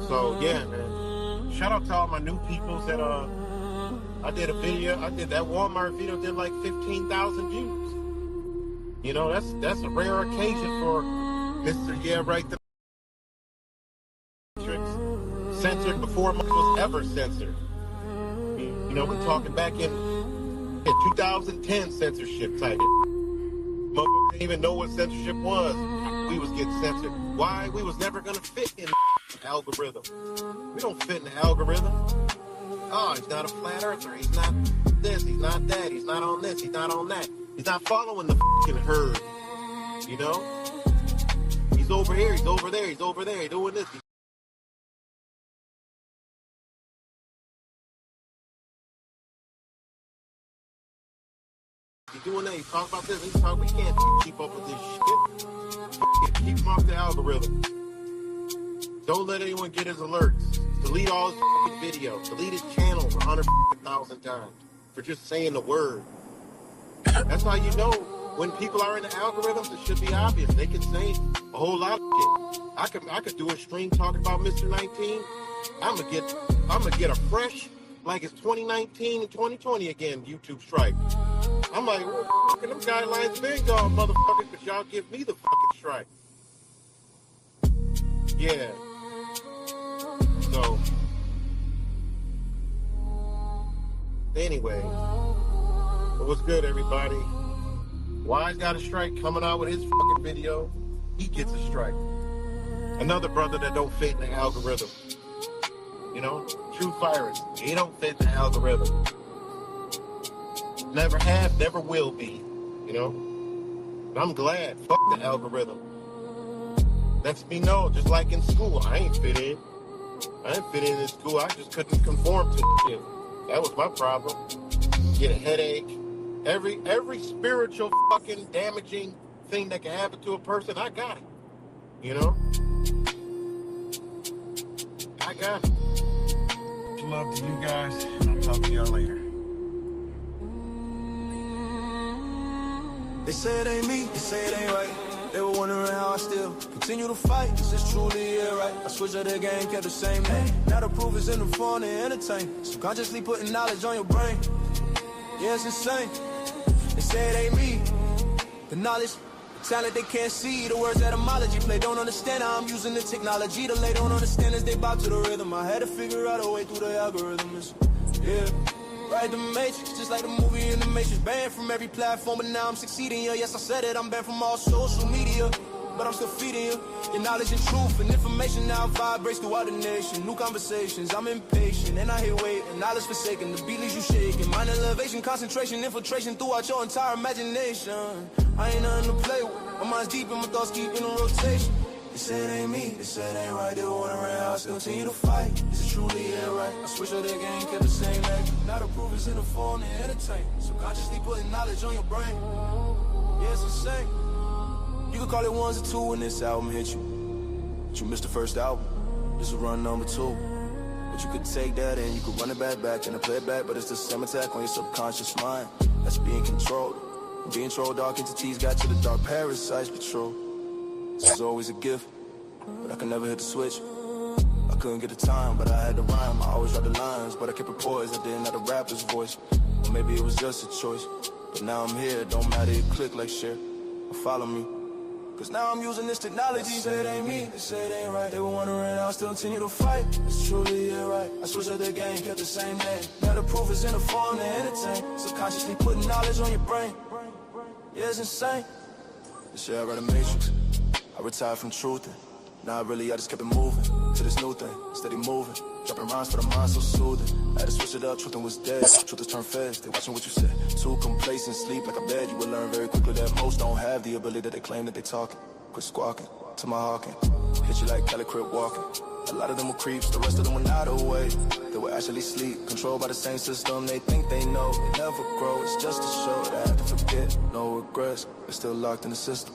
So yeah, man. Shout out to all my new peoples that I did a video. I did that Walmart video. Did like 15,000 views. You know, that's a rare occasion for Mr. Yeah Right. Censored before much was ever censored. You know, we're talking back in 2010 censorship type. Motherfuckers didn't even know what censorship was. We was getting censored. Why? We was never gonna fit in the algorithm. We don't fit in the algorithm. Oh, he's not a flat earther. He's not this. He's not that. He's not on this. He's not on that. He's not following the fucking herd. You know? He's over here. He's over there. He's over there. He's doing this. He's doing that. He's talking about this. He's talking. We can't keep up with this shit. Keep him off the algorithm. Don't let anyone get his alerts. Delete all his videos. Delete his channels 100,000 times for just saying the word. That's how you know when people are in the algorithms. It should be obvious. They can say a whole lot of shit. I could do a stream talking about Mr. 19. I'm gonna get a fresh, like it's 2019 and 2020 again, YouTube strike. I'm like, well, fucking them guidelines been gone, motherfuckers, but y'all give me the fucking strike. Yeah. So, anyway, what's good, everybody? Wise got a strike coming out with his fucking video. He gets a strike. Another brother that don't fit in the algorithm. You know, True Virus. He don't fit in the algorithm. Never have, never will be. You know? And I'm glad. Fuck the algorithm. Lets me know, just like in school, I ain't fit in. I didn't fit in school. I just couldn't conform to shit. That was my problem. Get a headache. Every spiritual fucking damaging thing that can happen to a person, I got it. You know? I got it. Love to you guys. I'll talk to y'all later. They say it ain't me, they say it ain't right. They were wondering how I still continue to fight. Is this truly it, right? I switched up the game, kept the same name. Now the proof is in the phone and entertain. Subconsciously putting knowledge on your brain. Yeah, it's insane. They say it ain't me. The knowledge, the talent they can't see. The words etymology play, don't understand how I'm using the technology. The lay don't understand as they bow to the rhythm. I had to figure out a way through the algorithms. Yeah. Right, the Matrix, just like the movie in the Matrix. Banned from every platform, but now I'm succeeding. Yeah, yes, I said it, I'm banned from all social media. But I'm still feeding you your knowledge and truth and information now vibrates throughout the nation. New conversations, I'm impatient and I hate waiting. Knowledge forsaken, the beat leaves you shaking. Mind elevation, concentration, infiltration throughout your entire imagination. I ain't nothing to play with. My mind's deep and my thoughts keep in a rotation. They say it ain't me, they say it ain't right. They were wondering how I still continue to fight. Is it truly it, right? I switched up the game, kept the same name. Now the proof is in the phone and entertain. Subconsciously putting knowledge on your brain. Yeah, it's insane. You could call it ones or two when this album hit you. But you missed the first album. This will run number 2. But you could take that and you could run it back and play it back. But it's the same attack on your subconscious mind that's being controlled. And being trolled, dark entities got to the dark parasites patrol. This is always a gift, but I could never hit the switch. I couldn't get the time, but I had to rhyme. I always write the lines, but I kept it poised. I didn't have a rapper's voice. Or maybe it was just a choice. But now I'm here, don't matter, you click, like, share, or follow me. Cause now I'm using this technology. They say it ain't me, they say it ain't right. They were wondering how I still continue to fight. It's truly it, right? I switched up the game, kept the same name. Now the proof is in the form to entertain. Subconsciously putting knowledge on your brain. Yeah, it's insane. This shit I read a Matrix. I retired from truthing. Now I just kept it moving to this new thing, steady moving. Dropping rhymes for the mind so soothing. I had to switch it up, truthing was dead. Truth has turned fast, they watching what you said. Too complacent, sleep like a bed. You will learn very quickly that most don't have the ability that they claim that they talking. Quit squawking, to my hawking. Hit you like Cali Crip walking. A lot of them were creeps, the rest of them were not away. They were actually sleep, controlled by the same system. They think they know, they never grow. It's just a show that I have to forget. No regrets, they're still locked in the system.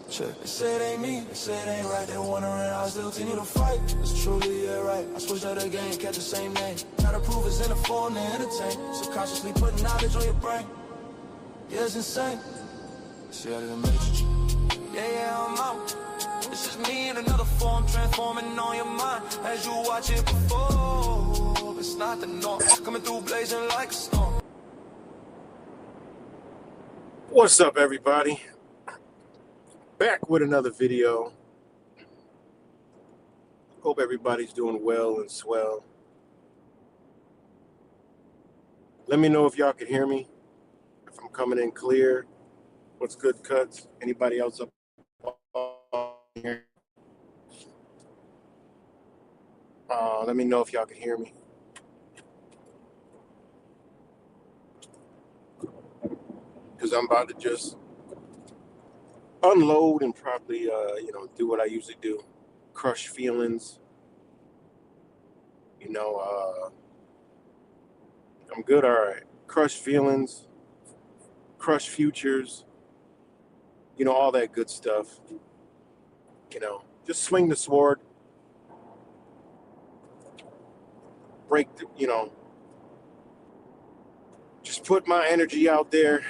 Check. They say it ain't me, they say it ain't right. They were wondering how I still continue to fight. It's truly it, right? I switched out the game, kept the same name. Now the proof is in the form to entertain. Subconsciously putting knowledge on your brain. Yeah, it's insane. See how they make you. Yeah, I'm out. It's just me in another form, transforming on your mind as you watch it before. It's not the norm, coming through blazing like a storm. What's up, everybody? Back with another video. Hope everybody's doing well and swell. Let me know if y'all can hear me, if I'm coming in clear. What's good, Cuts? Anybody else up here? Let me know if y'all can hear me. Because I'm about to just unload and probably, do what I usually do. Crush feelings. I'm good, all right. Crush feelings, crush futures, all that good stuff. Just swing the sword, break just put my energy out there.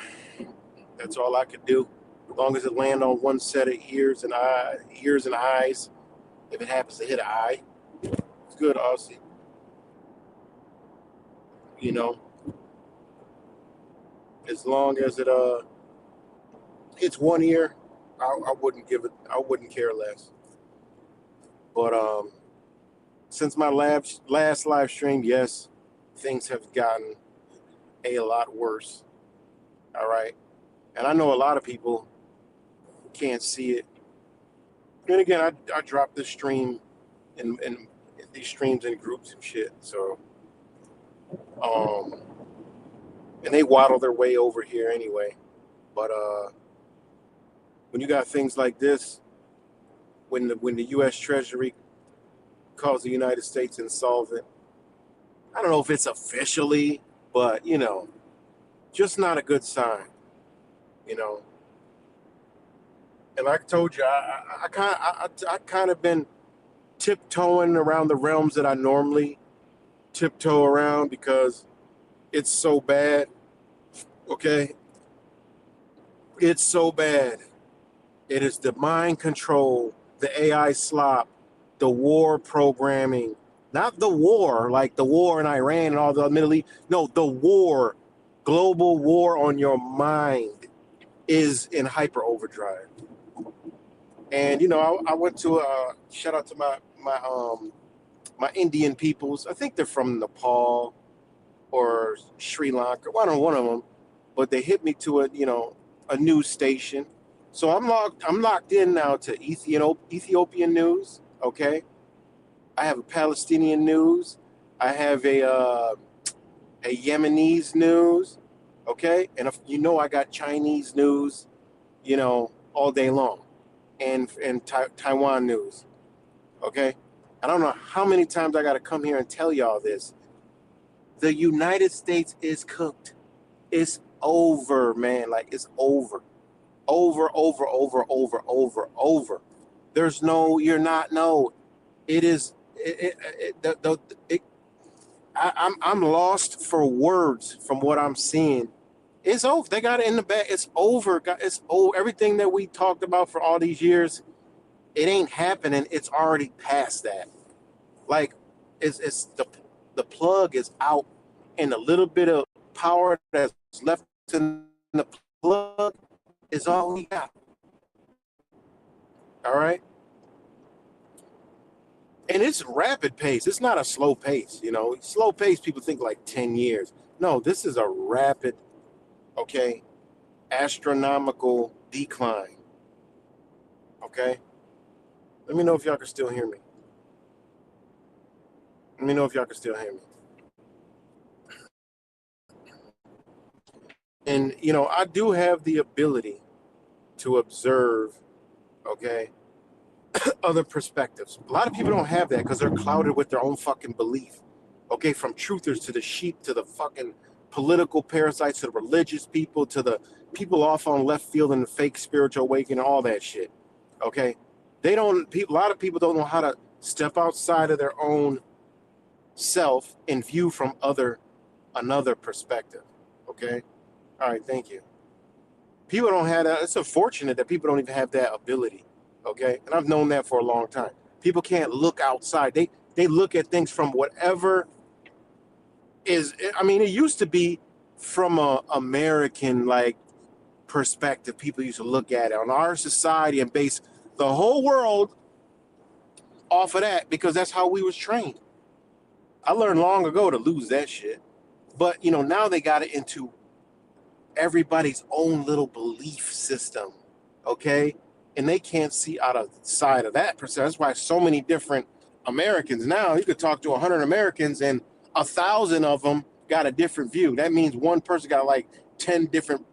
That's all I could do. As long as it land on one set of ears and eyes. If it happens to hit an eye, it's good, Aussie. As long as it hits one ear, I wouldn't care less. But since my last live stream, yes, things have gotten a lot worse. All right. And I know a lot of people can't see it. And again, I drop this stream in these streams in groups and shit. So and they waddle their way over here anyway. But when you got things like this, when the US Treasury calls the United States insolvent, I don't know if it's officially, but just not a good sign. And like I told you, I kind of been tiptoeing around the realms that I normally tiptoe around because it's so bad. Okay, it's so bad. It is the mind control, the AI slop, the war programming, not the war like the war in Iran and all the Middle East. No, the war, global war on your mind is in hyper overdrive. And I went to shout out to my Indian peoples. I think they're from Nepal or Sri Lanka. I don't know, one of them, but they hit me to a news station. So I'm locked in now to Ethiopian news. Okay, I have a Palestinian news. I have a Yemenis news. Okay, and if I got Chinese news, all day long. And Taiwan news, okay? I don't know how many times I got to come here and tell y'all this. The United States is cooked. It's over, man. Like, it's over. Over. There's no, you're not, no. It is, I'm lost for words from what I'm seeing. It's over. They got it in the bag. It's over. It's over. Everything that we talked about for all these years, it ain't happening. It's already past that. Like, it's the plug is out, and a little bit of power that's left in the plug is all we got. All right. And it's rapid pace. It's not a slow pace. Slow pace. People think like 10 years. No, this is a rapid. Okay, astronomical decline. Okay, let me know if y'all can still hear me. And I do have the ability to observe, okay, other perspectives. A lot of people don't have that because they're clouded with their own fucking belief. Okay, from truthers to the sheep to the fucking political parasites to the religious people to the people off on left field and the fake spiritual awakening, all that shit. Okay, a lot of people don't know how to step outside of their own self and view from another perspective. Okay, all right, thank you. People don't have that. It's unfortunate that people don't even have that ability. Okay, and I've known that for a long time. People can't look outside. They look at things from whatever is. I mean, it used to be from a American like perspective. People used to look at it on our society and base the whole world off of that because that's how we was trained. I learned long ago to lose that shit. But now they got it into everybody's own little belief system, okay? And they can't see out of the side of that percent. That's why so many different Americans now, you could talk to 100 Americans and 1,000 of them got a different view. That means one person got like 10 different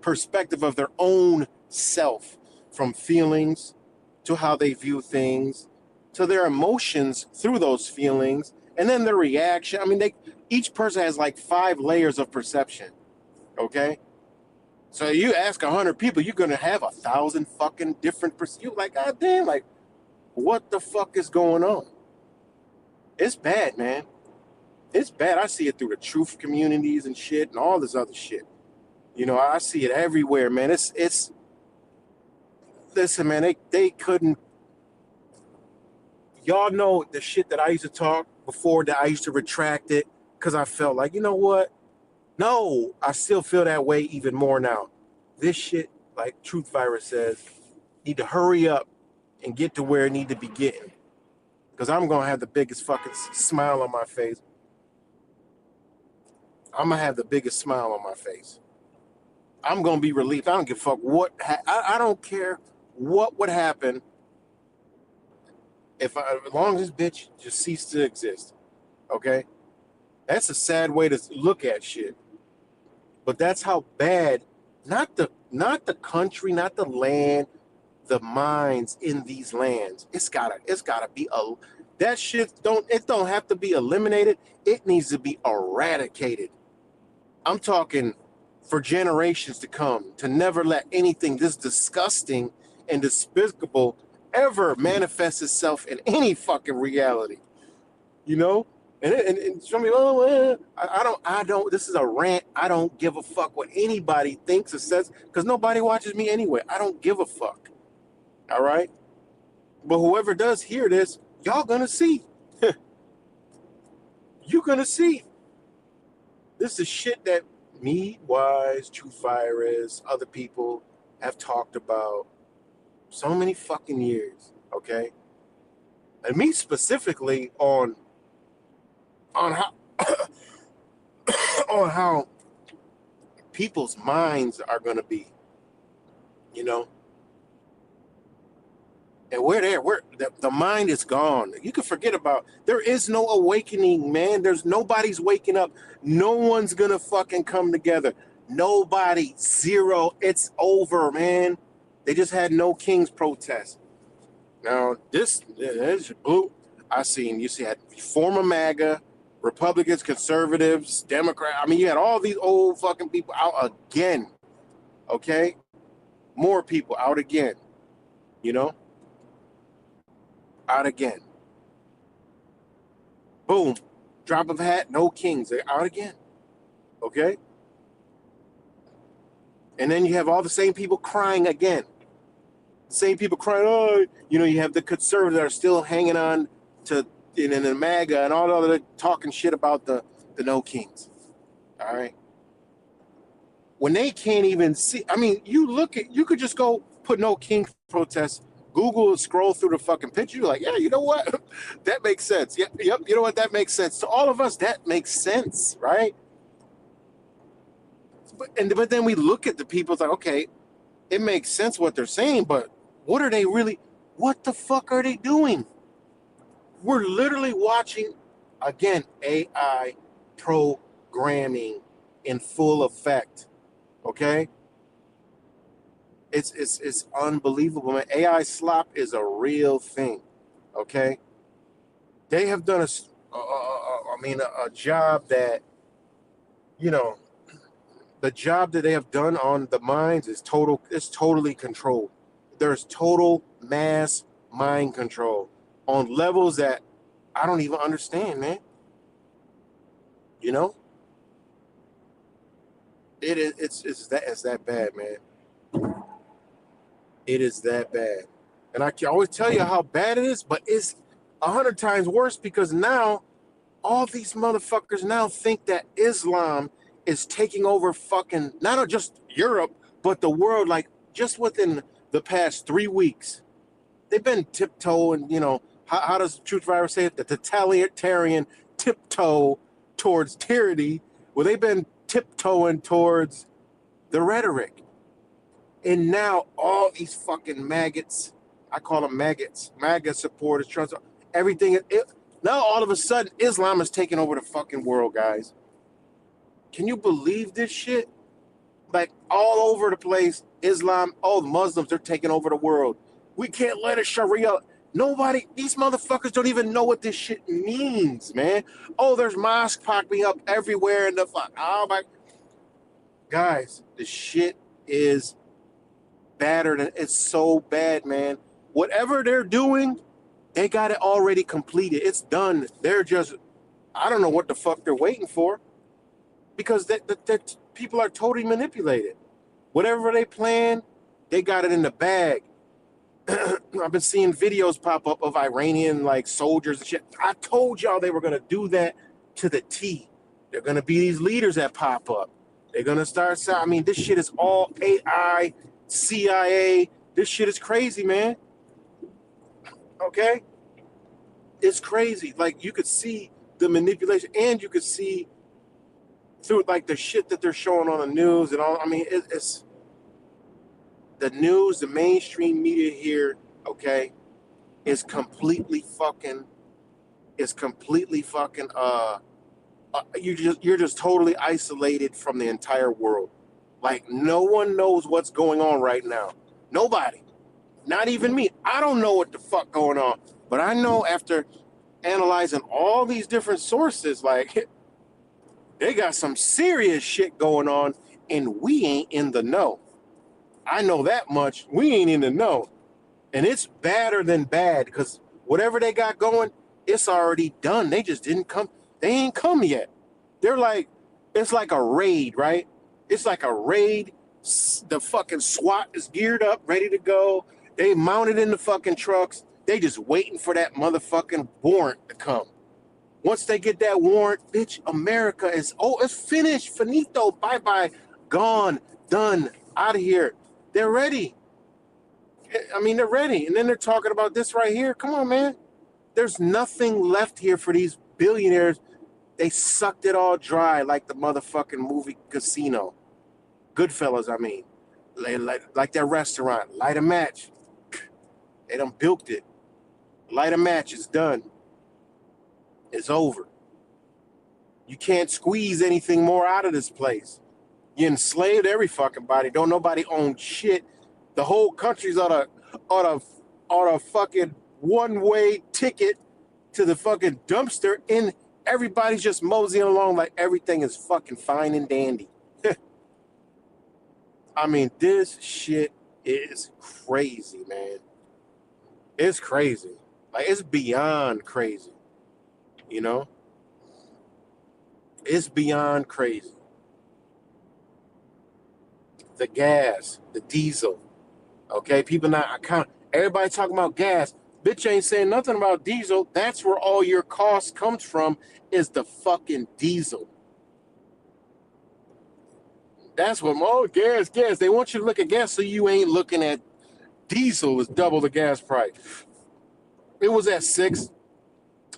perspective of their own self, from feelings to how they view things to their emotions through those feelings and then their reaction. I mean, each person has like 5 layers of perception. Okay, so you ask 100 people, you're gonna have 1,000 fucking different you like, god damn, like what the fuck is going on? It's bad, man. It's bad. I see it through the truth communities and shit and all this other shit. I see it everywhere, man. It's listen, man, they couldn't. Y'all know the shit that I used to talk before that I used to retract it because I felt like, you know what? No, I still feel that way even more now. This shit, like Truth Virus says, need to hurry up and get to where it need to be getting. Because I'm going to have the biggest fucking smile on my face. I'm going to have the biggest smile on my face. I'm going to be relieved. I don't give a fuck what, I don't care what would happen as long as this bitch just ceased to exist. Okay? That's a sad way to look at shit. But that's how bad, not the country, not the land, the minds in these lands. It's gotta be that shit don't have to be eliminated. It needs to be eradicated. I'm talking for generations to come, to never let anything this disgusting and despicable ever manifest itself in any fucking reality. And some people, I don't, this is a rant. I don't give a fuck what anybody thinks or says because nobody watches me anyway. I don't give a fuck. All right? But whoever does hear this, y'all gonna see. You're gonna see. This is shit that me, Wise, Truth Virus, other people have talked about so many fucking years, okay? And me specifically on how on how people's minds are going to be, and where the mind is gone. You can forget about, there is no awakening, man. Nobody's waking up. No one's going to fucking come together. Nobody, zero. It's over, man. They just had no Kings protest. Now, this blue. You had former MAGA, Republicans, conservatives, Democrats. I mean, you had all these old fucking people out again. Okay? More people out again. Out again. Boom. Drop of a hat, no Kings. They're out again. Okay? And then you have all the same people crying again. Same people crying, oh, you have the conservatives that are still hanging on to in the MAGA and all the other talking shit about the no Kings. All right. When they can't even see, I mean, you could just go put no King protest, Google, scroll through the fucking picture. You're like, yeah, you know what? That makes sense. Yep, you know what? That makes sense. To all of us, that makes sense, right? But then we look at the people, it's like, okay, it makes sense what they're saying, but what the fuck are they doing? We're literally watching, again, AI programming in full effect. Okay? It's unbelievable, man. AI slop is a real thing. Okay? They have done a job that, the job that they have done on the minds is totally controlled. There's total mass mind control on levels that I don't even understand, man. It's that bad, man. It is that bad. And I can always tell you how bad it is, but it's 100 times worse because now all these motherfuckers now think that Islam is taking over fucking not just Europe, but the world. Like just within the past 3 weeks, they've been tiptoeing. You know, how does the truth virus say it? The totalitarian tiptoe towards tyranny. Well, they've been tiptoeing towards the rhetoric. And now all these fucking maggots, I call them maggots, MAGA supporters, trust everything. Now all of a sudden, Islam is taking over the fucking world, guys. Can you believe this shit? Like all over the place, Islam, the Muslims, they're taking over the world. We can't let a Sharia. Nobody, these motherfuckers don't even know what this shit means, man. Oh, there's mosques popping up everywhere in the fuck. Oh my. Guys, the shit is badder than it's so bad, man. Whatever they're doing, they got it already completed. It's done. They're just, I don't know what the fuck they're waiting for, because that people are totally manipulated. Whatever they plan, they got it in the bag. I've been seeing videos pop up of Iranian like soldiers and shit. I told y'all they were gonna do that to the T. They're gonna be these leaders that pop up. They're gonna start. I mean, this shit is all AI, CIA. This shit is crazy, man. Okay, it's crazy. Like you could see the manipulation, and you could see through like the shit that they're showing on the news and all. I mean, it's the news, the mainstream media here. Okay, is completely fucking. You're just totally isolated from the entire world. Like no one knows what's going on right now. Nobody. Not even me. I don't know what the fuck going on. But I know after analyzing all these different sources, like they got some serious shit going on and we ain't in the know. I know that much. We ain't in the know. And it's badder than bad because whatever they got going, it's already done. They just didn't come. They ain't come yet. They're like, it's like a raid, right? It's like a raid. The fucking SWAT is geared up, ready to go. They mounted in the fucking trucks. They just waiting for that motherfucking warrant to come. Once they get that warrant, bitch, America is, it's finished. Finito, bye-bye, gone, done, out of here. They're ready. I mean, they're ready. And then they're talking about this right here. Come on, man. There's nothing left here for these billionaires. They sucked it all dry like the motherfucking movie Casino. Goodfellas, I mean. Like their restaurant. Light a match. They done bilked it. Light a match. It's done. It's over. You can't squeeze anything more out of this place. You enslaved every fucking body. Don't nobody own shit. The whole country's on a fucking one-way ticket to the fucking dumpster, and everybody's just moseying along like everything is fucking fine and dandy. I mean, this shit is crazy, man. It's crazy. Like, it's beyond crazy. You know? It's beyond crazy. The gas, the diesel. Okay, people not account. Everybody talking about gas. Bitch ain't saying nothing about diesel. That's where all your cost comes from, is the fucking diesel. That's what, gas. They want you to look at gas so you ain't looking at diesel is double the gas price. It was at $6.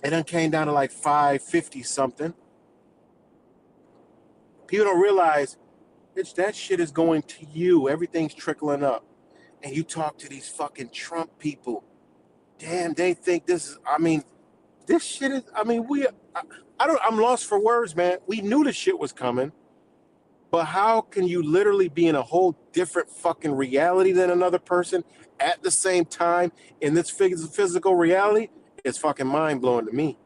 It then came down to like $5.50 something. People don't realize, bitch, that shit is going to you. Everything's trickling up. And you talk to these fucking Trump people. Damn, they think this is, I mean, this shit is, I mean, I'm lost for words, man. We knew the shit was coming. But how can you literally be in a whole different fucking reality than another person at the same time in this physical reality? It's fucking mind-blowing to me.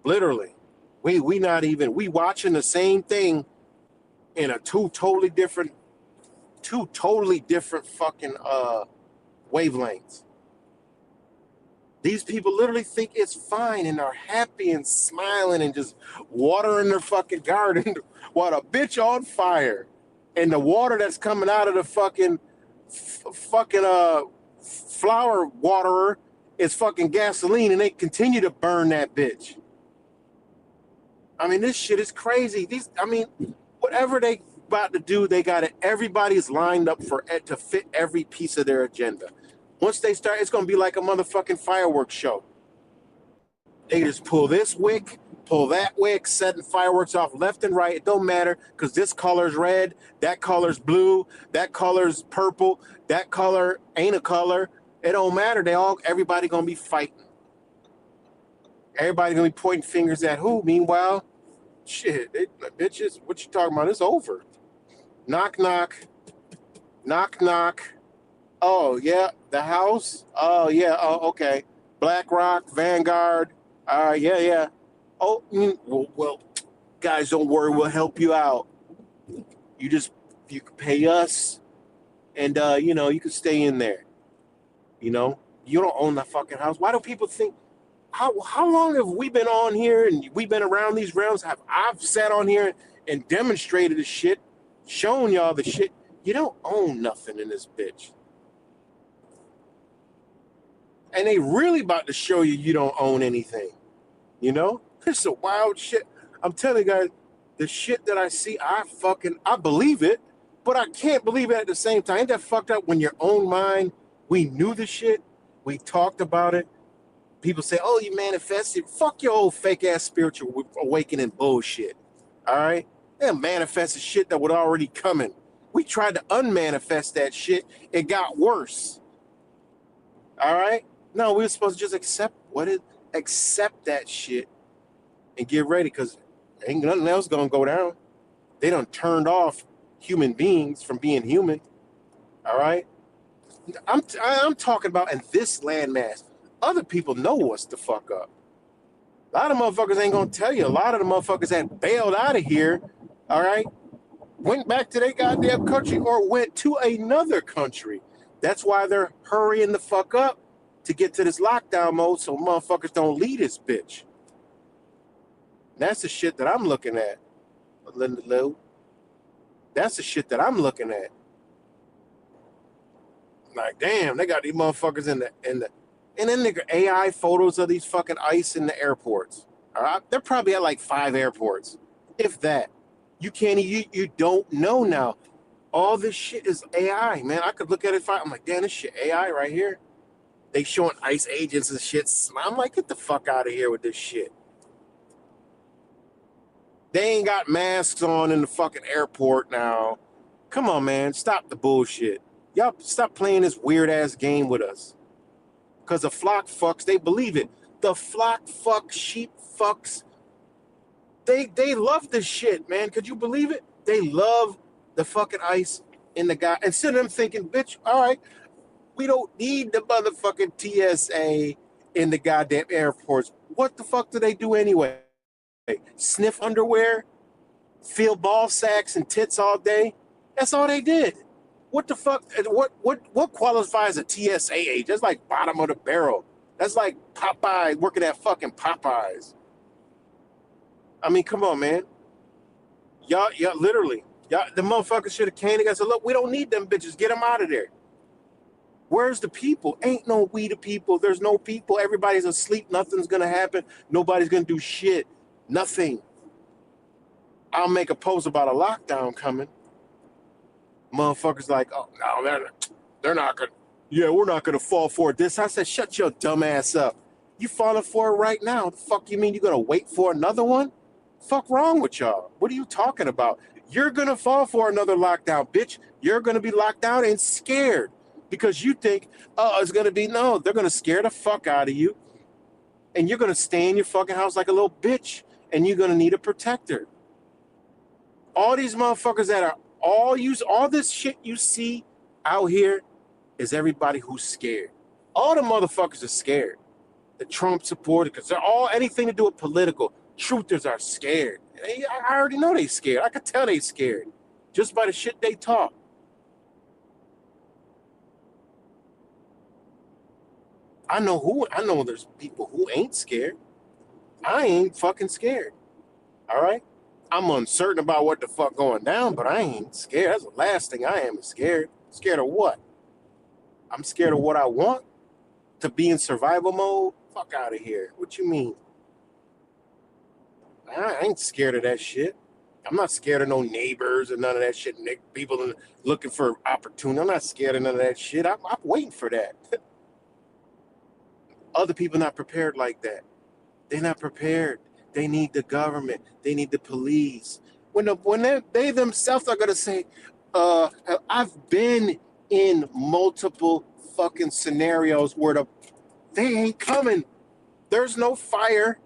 Literally. We watching the same thing in a two totally different fucking wavelengths. These people literally think it's fine and are happy and smiling and just watering their fucking garden while the bitch on fire. And the water that's coming out of the fucking fucking flower waterer is fucking gasoline, and they continue to burn that bitch. I mean, this shit is crazy. Whatever they about to do, they got it. Everybody's lined up for it to fit every piece of their agenda. Once they start, it's gonna be like a motherfucking fireworks show. They just pull this wick, pull that wick, setting fireworks off left and right. It don't matter because this color's red, that color's blue, that color's purple, that color ain't a color. It don't matter. Everybody gonna be fighting. Everybody gonna be pointing fingers at who? Meanwhile, shit, bitches, what you talking about? It's over. Knock, knock, knock, knock. Oh yeah, the house. Oh yeah. Oh okay. BlackRock, Vanguard. Yeah. Oh, well, guys, don't worry. We'll help you out. You can pay us, and you can stay in there. You don't own the fucking house. Why do people think? How long have we been on here and we've been around these realms? I've sat on here and demonstrated the shit, shown y'all the shit. You don't own nothing in this bitch. And they really about to show you don't own anything. It's a wild shit. I'm telling you guys, the shit that I see, I believe it, but I can't believe it at the same time. Ain't that fucked up when your own mind, we knew the shit, we talked about it. People say, oh, you manifested. Fuck your old fake ass spiritual awakening bullshit. All right? They manifested shit that was already coming. We tried to unmanifest that shit. It got worse. All right? No, we were supposed to just accept that shit and get ready because ain't nothing else gonna go down. They done turned off human beings from being human. All right? I'm talking about in this landmass. Other people know what's the fuck up. A lot of motherfuckers ain't gonna tell you. A lot of the motherfuckers that bailed out of here, all right, went back to their goddamn country or went to another country. That's why they're hurrying the fuck up to get to this lockdown mode so motherfuckers don't leave this bitch. That's the shit that I'm looking at. That's the shit that I'm looking at. Like, damn, they got these motherfuckers in the and then nigga AI photos of these fucking ICE in the airports. All right, they're probably at like 5 airports, if that. You don't know now. All this shit is AI, man. I could look at it. I'm like, damn, this shit AI right here. They showing ICE agents and shit. I'm like, get the fuck out of here with this shit. They ain't got masks on in the fucking airport now. Come on, man. Stop the bullshit. Y'all stop playing this weird ass game with us. Because the flock fucks, they believe it. The flock fucks, sheep fucks. They love this shit, man. Could you believe it? They love the fucking ICE in the guy. Instead of them thinking, bitch, all right, we don't need the motherfucking TSA in the goddamn airports. What the fuck do they do anyway? Sniff underwear? Feel ball sacks and tits all day? That's all they did. What the fuck? What qualifies a TSA agent? That's like bottom of the barrel. That's like Popeye working at fucking Popeyes. I mean, come on, man. Y'all, literally, the motherfuckers should have came together and said, look, we don't need them bitches. Get them out of there. Where's the people? Ain't no we the people. There's no people. Everybody's asleep. Nothing's going to happen. Nobody's going to do shit. Nothing. I'll make a post about a lockdown coming. Motherfuckers like, oh, no, they're not going to. Yeah, we're not going to fall for this. I said, shut your dumb ass up. You falling for it right now. The fuck you mean you're going to wait for another one? Fuck wrong with y'all? What are you talking about? You're going to fall for another lockdown, bitch. You're going to be locked down and scared because you think, oh, it's going to be, no, they're going to scare the fuck out of you. And you're going to stay in your fucking house like a little bitch. And you're going to need a protector. All these motherfuckers that are all this shit you see out here is everybody who's scared. All the motherfuckers are scared. The Trump supporters, because they're all anything to do with political. Truthers are scared. I already know they scared. I could tell they scared just by the shit they talk. I know there's people who ain't scared. I ain't fucking scared. All right? I'm uncertain about what the fuck going down, but I ain't scared. That's the last thing I am is scared. Scared of what? I'm scared of what I want to be in survival mode. Fuck out of here. What you mean? I ain't scared of that shit. I'm not scared of no neighbors and none of that shit. People looking for opportunity. I'm not scared of none of that shit. I'm waiting for that. Other people not prepared like that. They're not prepared. They need the government. They need the police. When they themselves are gonna say, I've been in multiple fucking scenarios where they ain't coming. There's no fire.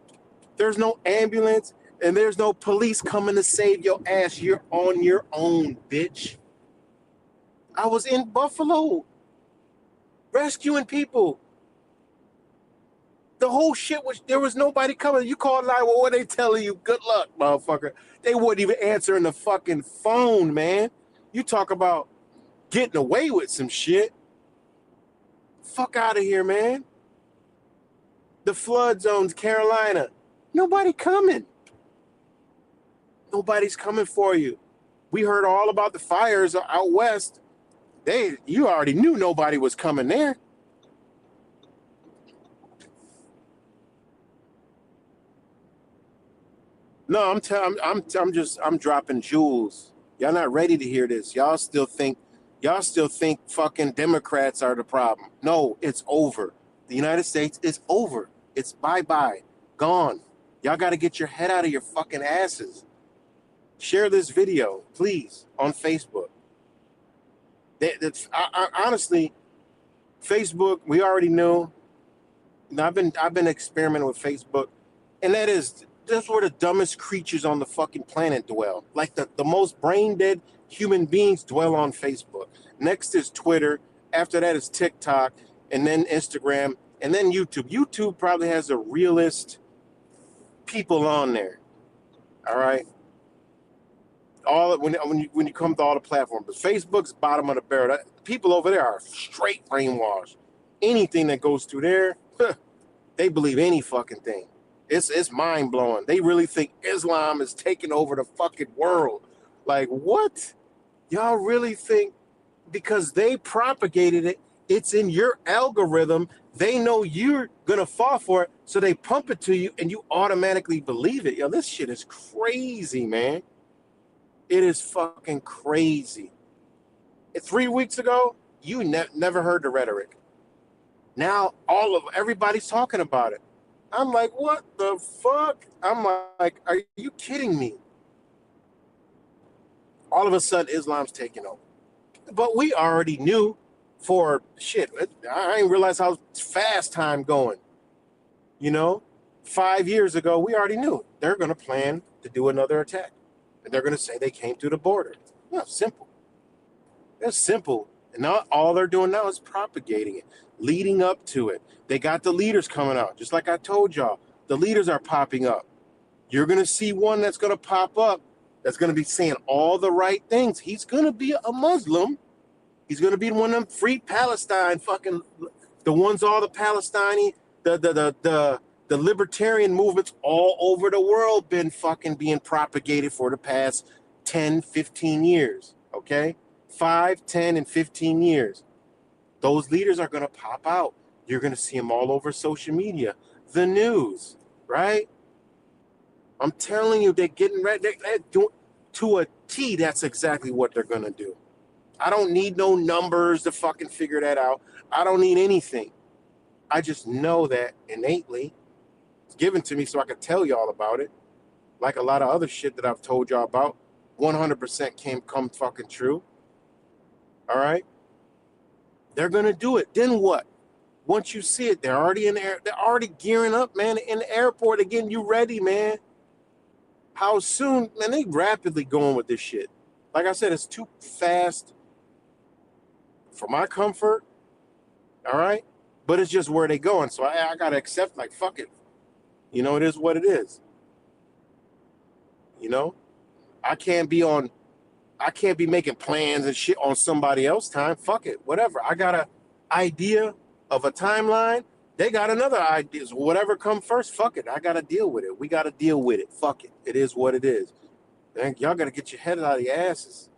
There's no ambulance. And there's no police coming to save your ass. You're on your own, bitch. I was in Buffalo rescuing people. The whole shit was, there was nobody coming. You called line, well, what are they telling you? Good luck, motherfucker. They wouldn't even answer the fucking phone, man. You talk about getting away with some shit. Fuck out of here, man. The flood zones, Carolina. Nobody coming. Nobody's coming for you. We heard all about the fires out west. You already knew nobody was coming there. No, I'm dropping jewels. Y'all not ready to hear this. Y'all still think fucking Democrats are the problem. No, it's over. The United States is over. It's bye-bye. Gone. Y'all got to get your head out of your fucking asses. Share this video, please, on Facebook. Honestly, Facebook, we already knew. I've been experimenting with Facebook, and that's where the dumbest creatures on the fucking planet dwell. Like the most brain dead human beings dwell on Facebook. Next is Twitter. After that is TikTok, and then Instagram, and then YouTube. YouTube probably has the realest people on there. All right. When you come to all the platforms, but Facebook's bottom of the barrel. People over there are straight brainwashed. Anything that goes through there, they believe any fucking thing. It's mind blowing. They really think Islam is taking over the fucking world. Like, what? Y'all really think because they propagated it, it's in your algorithm. They know you're gonna fall for it, so they pump it to you, and you automatically believe it. Yo, this shit is crazy, man. It is fucking crazy. 3 weeks ago, you never heard the rhetoric. Now everybody's talking about it. I'm like, what the fuck? I'm like, are you kidding me? All of a sudden, Islam's taking over. But we already knew for shit. I didn't realize how fast time going. 5 years ago, we already knew they're going to plan to do another attack. And they're going to say they came through the border. Yeah, simple. That's simple. And now all they're doing now is propagating it, leading up to it. They got the leaders coming out. Just like I told y'all, the leaders are popping up. You're going to see one that's going to pop up that's going to be saying all the right things. He's going to be a Muslim. He's going to be one of them free Palestine fucking, the ones all the Palestinian, the libertarian movements all over the world been fucking being propagated for the past 10, 15 years, okay? 5, 10, and 15 years. Those leaders are going to pop out. You're going to see them all over social media, the news, right? I'm telling you, they're getting ready. They're doing, to a T, that's exactly what they're going to do. I don't need no numbers to fucking figure that out. I don't need anything. I just know that innately. It's given to me so I can tell y'all about it. Like a lot of other shit that I've told y'all about. 100% come fucking true. All right? They're going to do it. Then what? Once you see it, they're already in there. They're already gearing up, man, in the airport. They're getting you ready, man. How soon? Man, they rapidly going with this shit. Like I said, it's too fast for my comfort. All right? But it's just where they going. So I got to accept, like, fuck it. It is what it is. I can't be making plans and shit on somebody else's time. Fuck it. Whatever. I got an idea of a timeline. They got another idea. So whatever come first, fuck it. I got to deal with it. We got to deal with it. Fuck it. It is what it is. Man, y'all got to get your head out of your asses.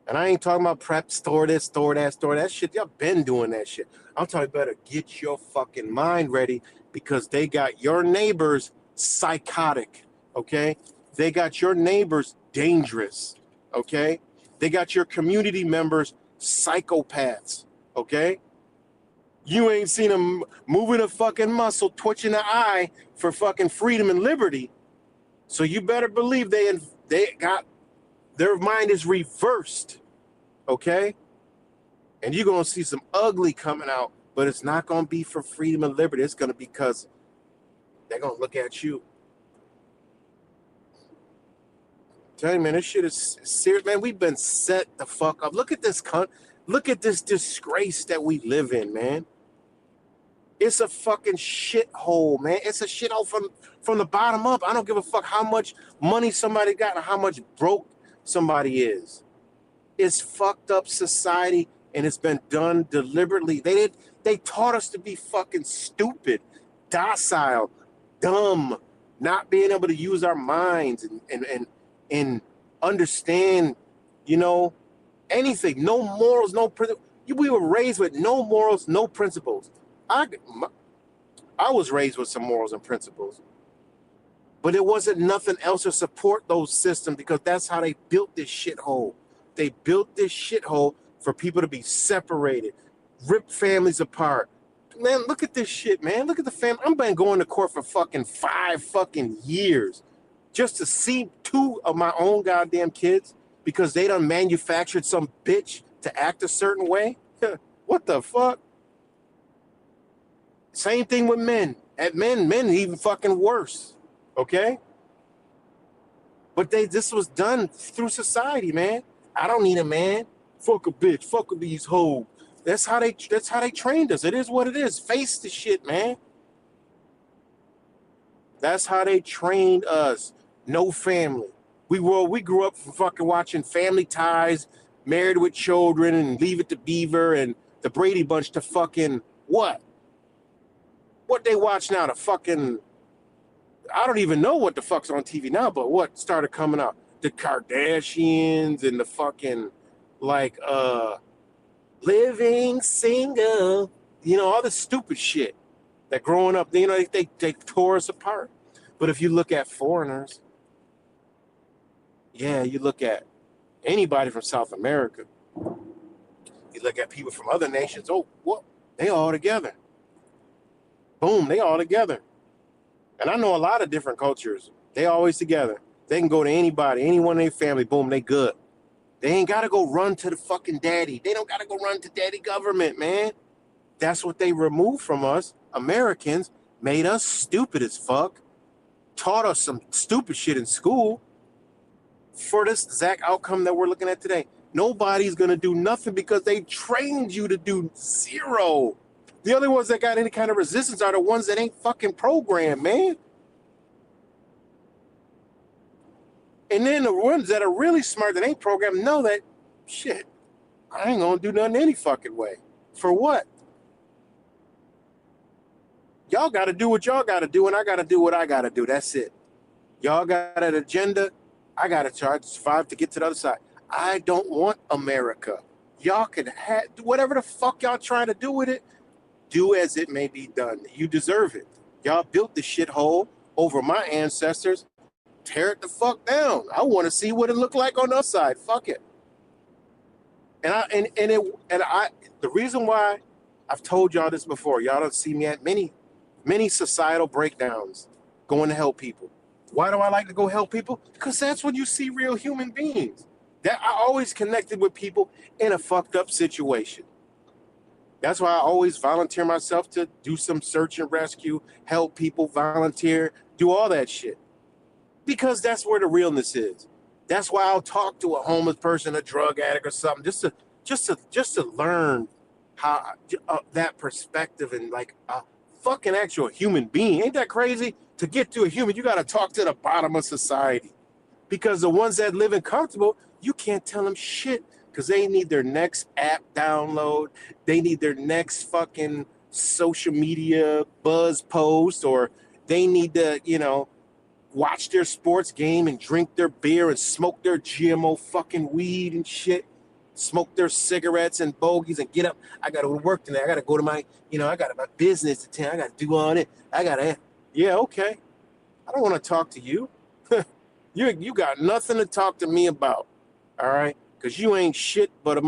And I ain't talking about prep, store this, store that, store that shit. Y'all been doing that shit. I'm talking about get your fucking mind ready because they got your neighbors psychotic, okay? They got your neighbors dangerous, okay? They got your community members psychopaths, okay? You ain't seen them moving a fucking muscle, twitching an eye for fucking freedom and liberty. So you better believe they got their mind is reversed, okay? And you're going to see some ugly coming out, but it's not going to be for freedom and liberty. It's going to be because they're going to look at you. Tell you, man, this shit is serious. Man, we've been set the fuck up. Look at this look at this disgrace that we live in, man. It's a fucking shithole, man. It's a shithole from the bottom up. I don't give a fuck how much money somebody got or how much broke somebody is. It's fucked up society, and it's been done deliberately. They taught us to be fucking stupid, docile, dumb, not being able to use our minds and understand, you know, anything. No morals, no principles. We were raised with no morals, no principles. I was raised with some morals and principles, but it wasn't nothing else to support those systems because that's how they built this shithole. They built this shithole for people to be separated, rip families apart. Man, look at this shit, man. Look at the family. I'm been going to court for fucking 5 fucking years just to see 2 of my own goddamn kids because they done manufactured some bitch to act a certain way. What the fuck? Same thing with men. At men even fucking worse. Okay? But this was done through society, man. I don't need a man. Fuck a bitch. Fuck with these hoes. That's how they trained us. It is what it is. Face the shit, man. That's how they trained us. No family. We grew up from fucking watching Family Ties, Married with Children, and Leave It to Beaver, and the Brady Bunch to fucking what? What they watch now? The fucking, I don't even know what the fuck's on TV now, but what started coming out? The Kardashians and the fucking, like, Living Single, you know, all this stupid shit that growing up, you know, they tore us apart. But if you look at foreigners, yeah, you look at anybody from South America, you look at people from other nations, oh, what? They all together. Boom, they all together. And I know a lot of different cultures. They always together. They can go to anybody, anyone in their family, boom, they good. They ain't got to go run to the fucking daddy. They don't got to go run to daddy government, man. That's what they removed from us. Americans made us stupid as fuck. Taught us some stupid shit in school for this exact outcome that we're looking at today. Nobody's going to do nothing because they trained you to do zero. The only ones that got any kind of resistance are the ones that ain't fucking programmed, man. And then the ones that are really smart that ain't programmed know that, shit, I ain't gonna do nothing any fucking way. For what? Y'all gotta do what y'all gotta do, and I gotta do what I gotta do. That's it. Y'all got an agenda. I gotta try to survive to get to the other side. I don't want America. Y'all can do whatever the fuck y'all trying to do with it. Do as it may be done. You deserve it. Y'all built this shithole over my ancestors. Tear it the fuck down. I want to see what it looked like on the other side. Fuck it. The reason why I've told y'all this before, y'all don't see me at many societal breakdowns going to help people. Why do I like to go help people? Because that's when you see real human beings. That I always connected with people in a fucked up situation. That's why I always volunteer myself to do some search and rescue, help people, volunteer, do all that shit. Because that's where the realness is. That's why I'll talk to a homeless person, a drug addict or something, just to learn how that perspective and like a fucking actual human being. Ain't that crazy? To get to a human, you got to talk to the bottom of society. Because the ones that live in comfortable, you can't tell them shit because they need their next app download. They need their next fucking social media buzz post, or they need to, you know, watch their sports game and drink their beer and smoke their GMO fucking weed and shit. smoke their cigarettes and bogeys and get up. I got to work tonight. I got to go to my, I got my business to attend. I got to do all it. Yeah, okay. I don't want to talk to you. You got nothing to talk to me about, all right? Because you ain't shit but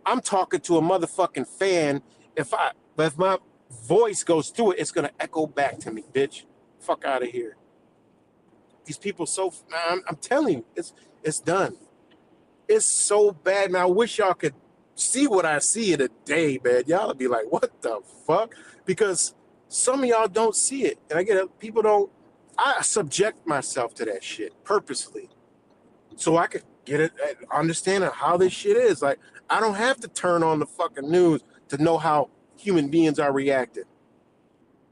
I'm talking to a motherfucking fan. If my voice goes through it, it's going to echo back to me, bitch. Fuck out of here. These people I'm telling you, it's done. It's so bad, man. I wish y'all could see what I see in a day, man. Y'all would be like, what the fuck? Because some of y'all don't see it. And I get it. I subject myself to that shit purposely so I could get it, understanding how this shit is. Like, I don't have to turn on the fucking news to know how human beings are reacting,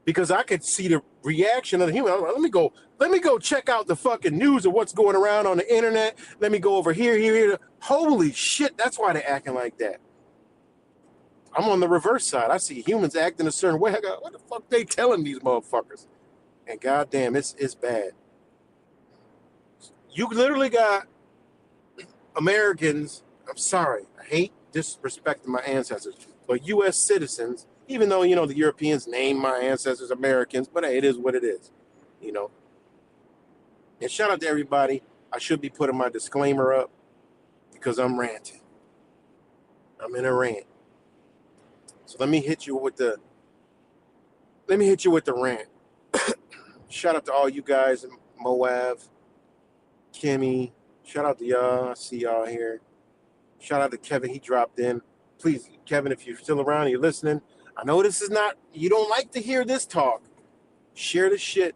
because I could see the reaction of the human. Let me go check out the fucking news of what's going around on the internet. Let me go over here. Holy shit, that's why they're acting like that. I'm on the reverse side. I see humans acting a certain way. I go, what the fuck they telling these motherfuckers? And goddamn, it's bad. You literally got Americans, I'm sorry, I hate disrespecting my ancestors, but U.S. citizens, even though, the Europeans name my ancestors Americans, but hey, it is what it is, And shout out to everybody. I should be putting my disclaimer up because I'm ranting. I'm in a rant. So let me hit you with the rant. Shout out to all you guys in Moab, Kimmy. Shout out to y'all. I see y'all here. Shout out to Kevin. He dropped in. Please, Kevin, if you're still around and you're listening, I know this is not, you don't like to hear this talk. Share the shit,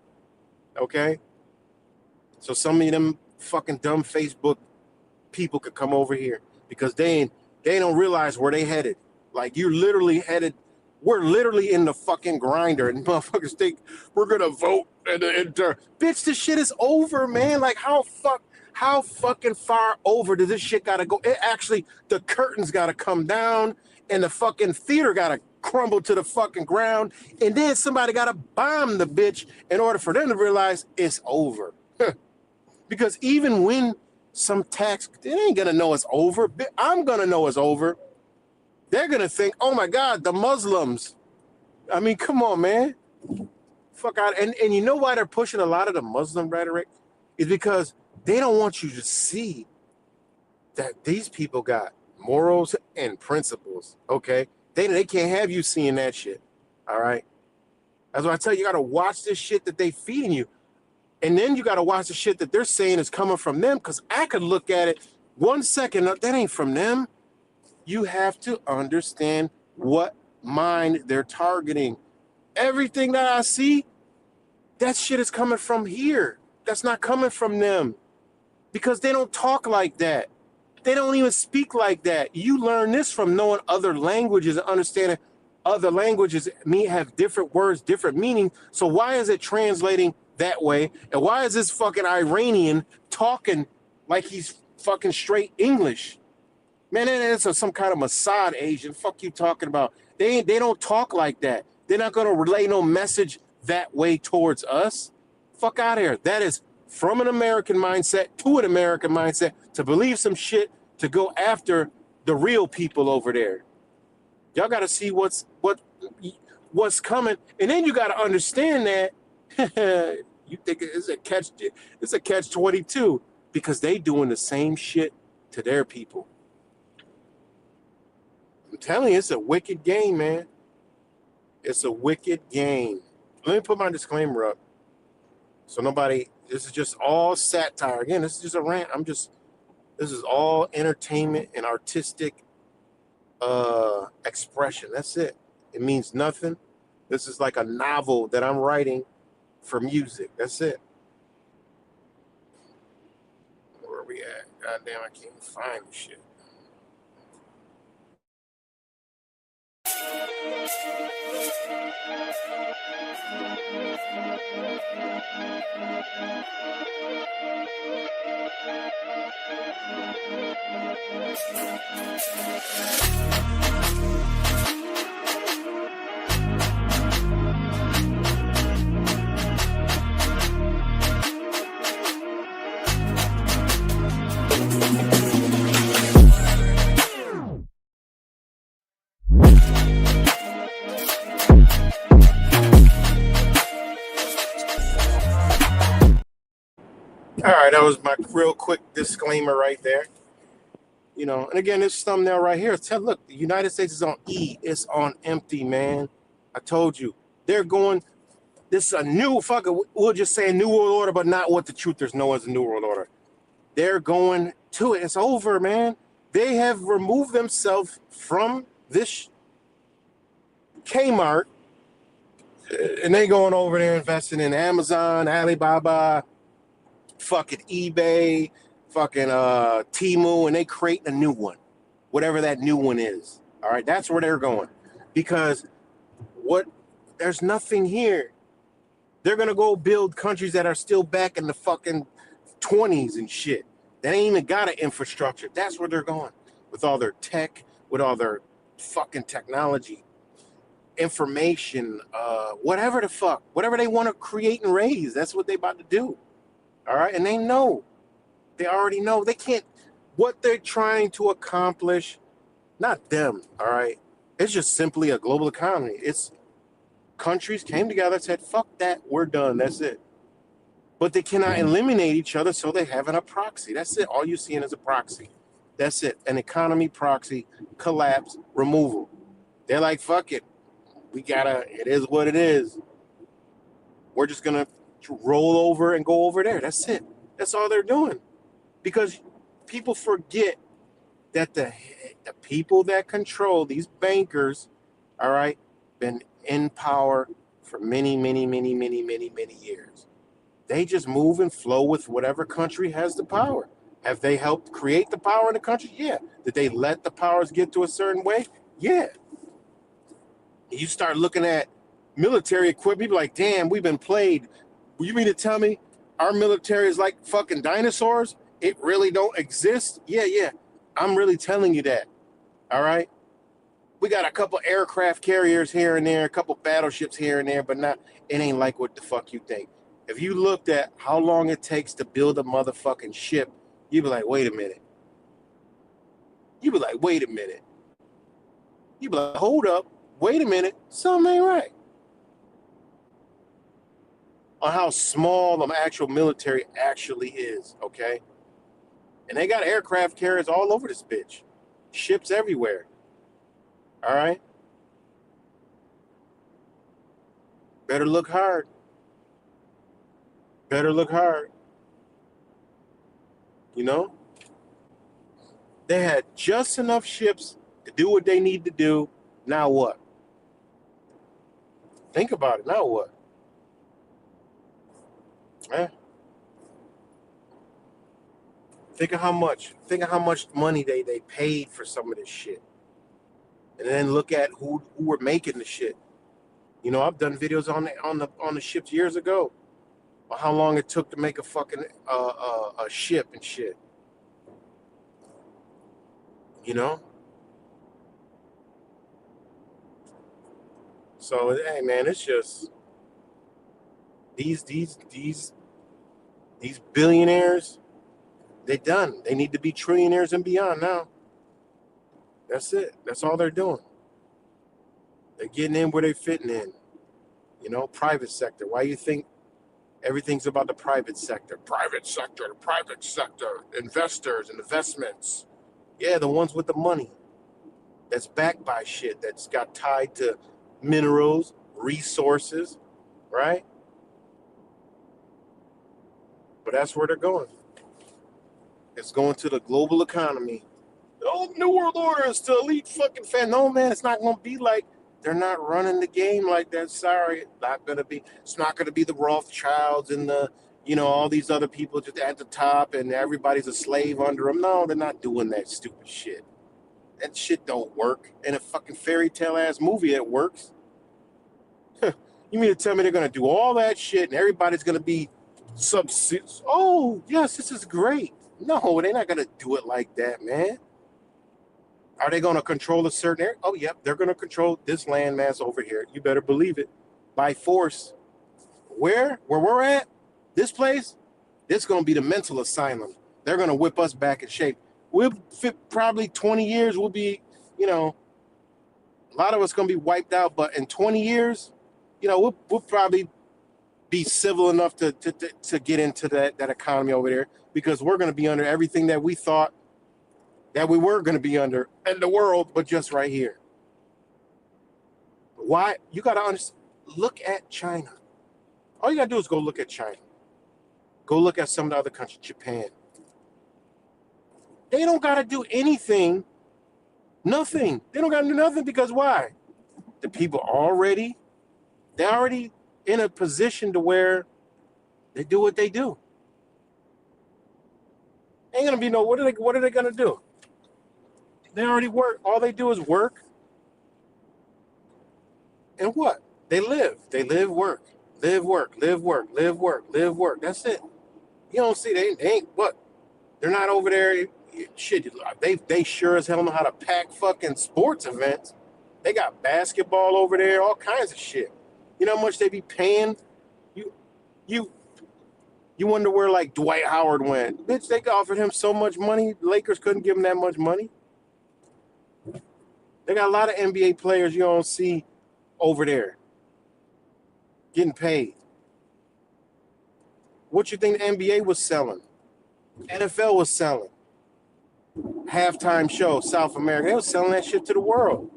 okay? So some of them fucking dumb Facebook people could come over here because they don't realize where they headed. Like, you're literally headed, we're literally in the fucking grinder, and motherfuckers think we're gonna vote and bitch, this shit is over, man. Like, how fucking far over does this shit gotta go? It actually, the curtains gotta come down and the fucking theater gotta crumble to the fucking ground, and then somebody gotta bomb the bitch in order for them to realize it's over. Because even when some tax, they ain't gonna know it's over. I'm gonna know it's over. They're gonna think, oh my God, the Muslims. I mean, come on, man. Fuck out. And you know why they're pushing a lot of the Muslim rhetoric? Is because they don't want you to see that these people got morals and principles, okay? They can't have you seeing that shit, all right? That's why I tell you, you got to watch this shit that they feeding you. And then you got to watch the shit that they're saying is coming from them, because I could look at it 1 second, that ain't from them. You have to understand what mind they're targeting. Everything that I see, that shit is coming from here. That's not coming from them, because they don't talk like that. They don't even speak like that. You learn this from knowing other languages and understanding other languages have different words, different meaning. So why is it translating that way? And why is this fucking Iranian talking like he's fucking straight English? Man, that's some kind of Mossad agent. Fuck you talking about? They don't talk like that. They're not going to relay no message that way towards us. Fuck out of here. That is from an American mindset to an American mindset to believe some shit to go after the real people over there. Y'all got to see what's coming, and then you got to understand that you think it's a catch 22, because they doing the same shit to their people. I'm telling you, it's a wicked game, man. It's a wicked game. Let me put my disclaimer up. So this is just all satire. Again, this is just a rant. This is all entertainment and artistic expression. That's it. It means nothing. This is like a novel that I'm writing for music. That's it. Where are we at? God damn, I can't find this shit. All right, that was my real quick disclaimer right there. You know, and again, this thumbnail right here, look, the United States is on E. It's on empty, man. I told you. They're going, this is a new fucking, we'll just say a new world order, but not what the truthers know as a new world order. They're going to it. It's over, man. They have removed themselves from this Kmart, and they going over there investing in Amazon, Alibaba, fucking eBay, fucking Temu, and they create a new one, whatever that new one is. All right, that's where they're going, because there's nothing here. They're gonna go build countries that are still back in the fucking 20s and shit. That ain't even got an infrastructure. That's where they're going with all their tech, with all their fucking technology, information, whatever the fuck, whatever they want to create and raise. That's what they about to do. All right, and they know. They already know. They can't. What they're trying to accomplish, not them. All right, it's just simply a global economy. It's countries came together and said, "Fuck that, we're done. That's it." But they cannot eliminate each other, so they have a proxy. That's it. All you're seeing is a proxy. That's it. An economy proxy, collapse, removal. They're like, fuck it. It is what it is. We're just going to roll over and go over there. That's it. That's all they're doing. Because people forget that the people that control these bankers, all right, been in power for many, many, many, many, many, many years. They just move and flow with whatever country has the power. Have they helped create the power in the country? Yeah. Did they let the powers get to a certain way? Yeah. You start looking at military equipment, people like, damn, we've been played. You mean to tell me our military is like fucking dinosaurs? It really don't exist? Yeah. I'm really telling you that. All right? We got a couple aircraft carriers here and there, a couple battleships here and there, but it ain't like what the fuck you think. If you looked at how long it takes to build a motherfucking ship, you'd be like, wait a minute. You'd be like, wait a minute. You'd be like, hold up, wait a minute, something ain't right. On how small the actual military actually is, okay? And they got aircraft carriers all over this bitch. Ships everywhere. All right? Better look hard. Better look hard. You know? They had just enough ships to do what they need to do. Now what? Think about it. Now what? Think of how much money they paid for some of this shit. And then look at who were making the shit. You know, I've done videos on the ships years ago. How long it took to make a fucking a ship and shit. You know? So hey man, it's just these billionaires, they're done. They need to be trillionaires and beyond now. That's it. That's all they're doing. They're getting in where they're fitting in. You know, private sector. Why you think everything's about the private sector? The private sector, investors and investments. Yeah, the ones with the money that's backed by shit, that's got tied to minerals, resources, right? But that's where they're going. It's going to the global economy. The old New World Order is to elite fucking fan. No, man, it's not going to be like, they're not running the game like that. Sorry, it's not going to be the Rothschilds and all these other people just at the top and everybody's a slave under them. No, they're not doing that stupid shit. That shit don't work. In a fucking fairy tale ass movie, it works. You mean to tell me they're going to do all that shit and everybody's going to be oh, yes, this is great. No, they're not going to do it like that, man. Are they going to control a certain area? Oh, yep, they're going to control this landmass over here. You better believe it. By force. Where we're at, this place, this is going to be the mental asylum. They're going to whip us back in shape. We'll fit probably 20 years. We'll be, A lot of us going to be wiped out, but in 20 years, you know, we'll probably be civil enough to get into that economy over there, because we're going to be under everything that we thought that we were going to be under in the world, but just right here. Why? You got to understand. Look at China. All you got to do is go look at China. Go look at some of the other countries, Japan. They don't got to do anything, nothing. They don't got to do nothing, because why? The people they're already in a position to where they do what they do. Ain't gonna be no, what are they gonna do? They already work. All they do is work. And what? They live, work, live, work, live, work, live, work, live, work. That's it. You don't see, they ain't what? They're not over there. Shit, they sure as hell know how to pack fucking sports events. They got basketball over there, all kinds of shit. You know how much they be paying? You wonder where, like, Dwight Howard went. Bitch, they offered him so much money, Lakers couldn't give him that much money. They got a lot of NBA players you don't see over there getting paid. What you think the NBA was selling? NFL was selling. Halftime show, South America. They was selling that shit to the world.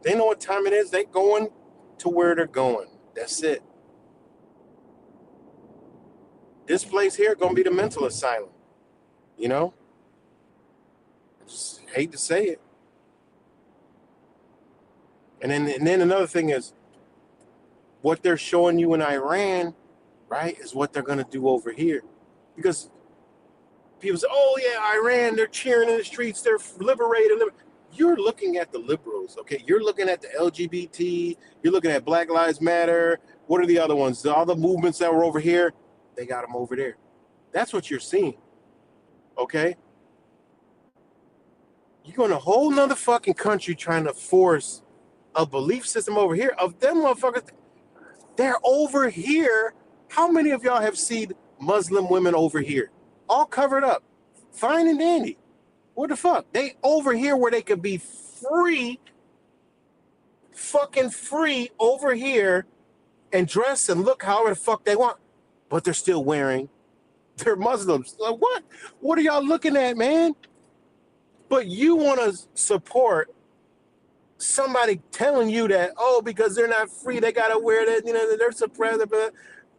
They know what time it is. They going to where they're going. That's it. This place here gonna be the mental asylum. You know? Just hate to say it. And then another thing is, what they're showing you in Iran, right, is what they're gonna do over here. Because people say, oh yeah, Iran, they're cheering in the streets, they're liberated. You're looking at the liberals, okay? You're looking at the LGBT, you're looking at Black Lives Matter. What are the other ones? All the movements that were over here, they got them over there. That's what you're seeing, okay? You're going to a whole nother fucking country trying to force a belief system over here of them motherfuckers. They're over here. How many of y'all have seen Muslim women over here? All covered up, fine and dandy. What the fuck? They over here where they could be free, fucking free over here and dress and look however the fuck they want, but they're still wearing, they're Muslims. Like, what? What are y'all looking at, man? But you want to support somebody telling you that, oh, because they're not free, they got to wear that, you know, they're suppressed.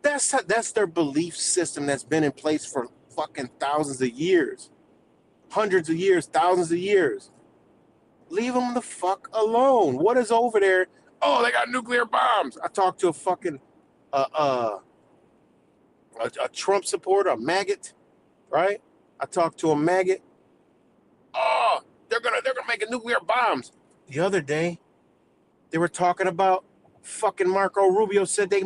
That's their belief system that's been in place for fucking thousands of years. Hundreds of years, thousands of years. Leave them the fuck alone. What is over there? Oh, they got nuclear bombs. I talked to a fucking a Trump supporter, a maggot, right? I talked to a maggot. Oh, they're gonna make nuclear bombs. The other day, they were talking about fucking Marco Rubio said they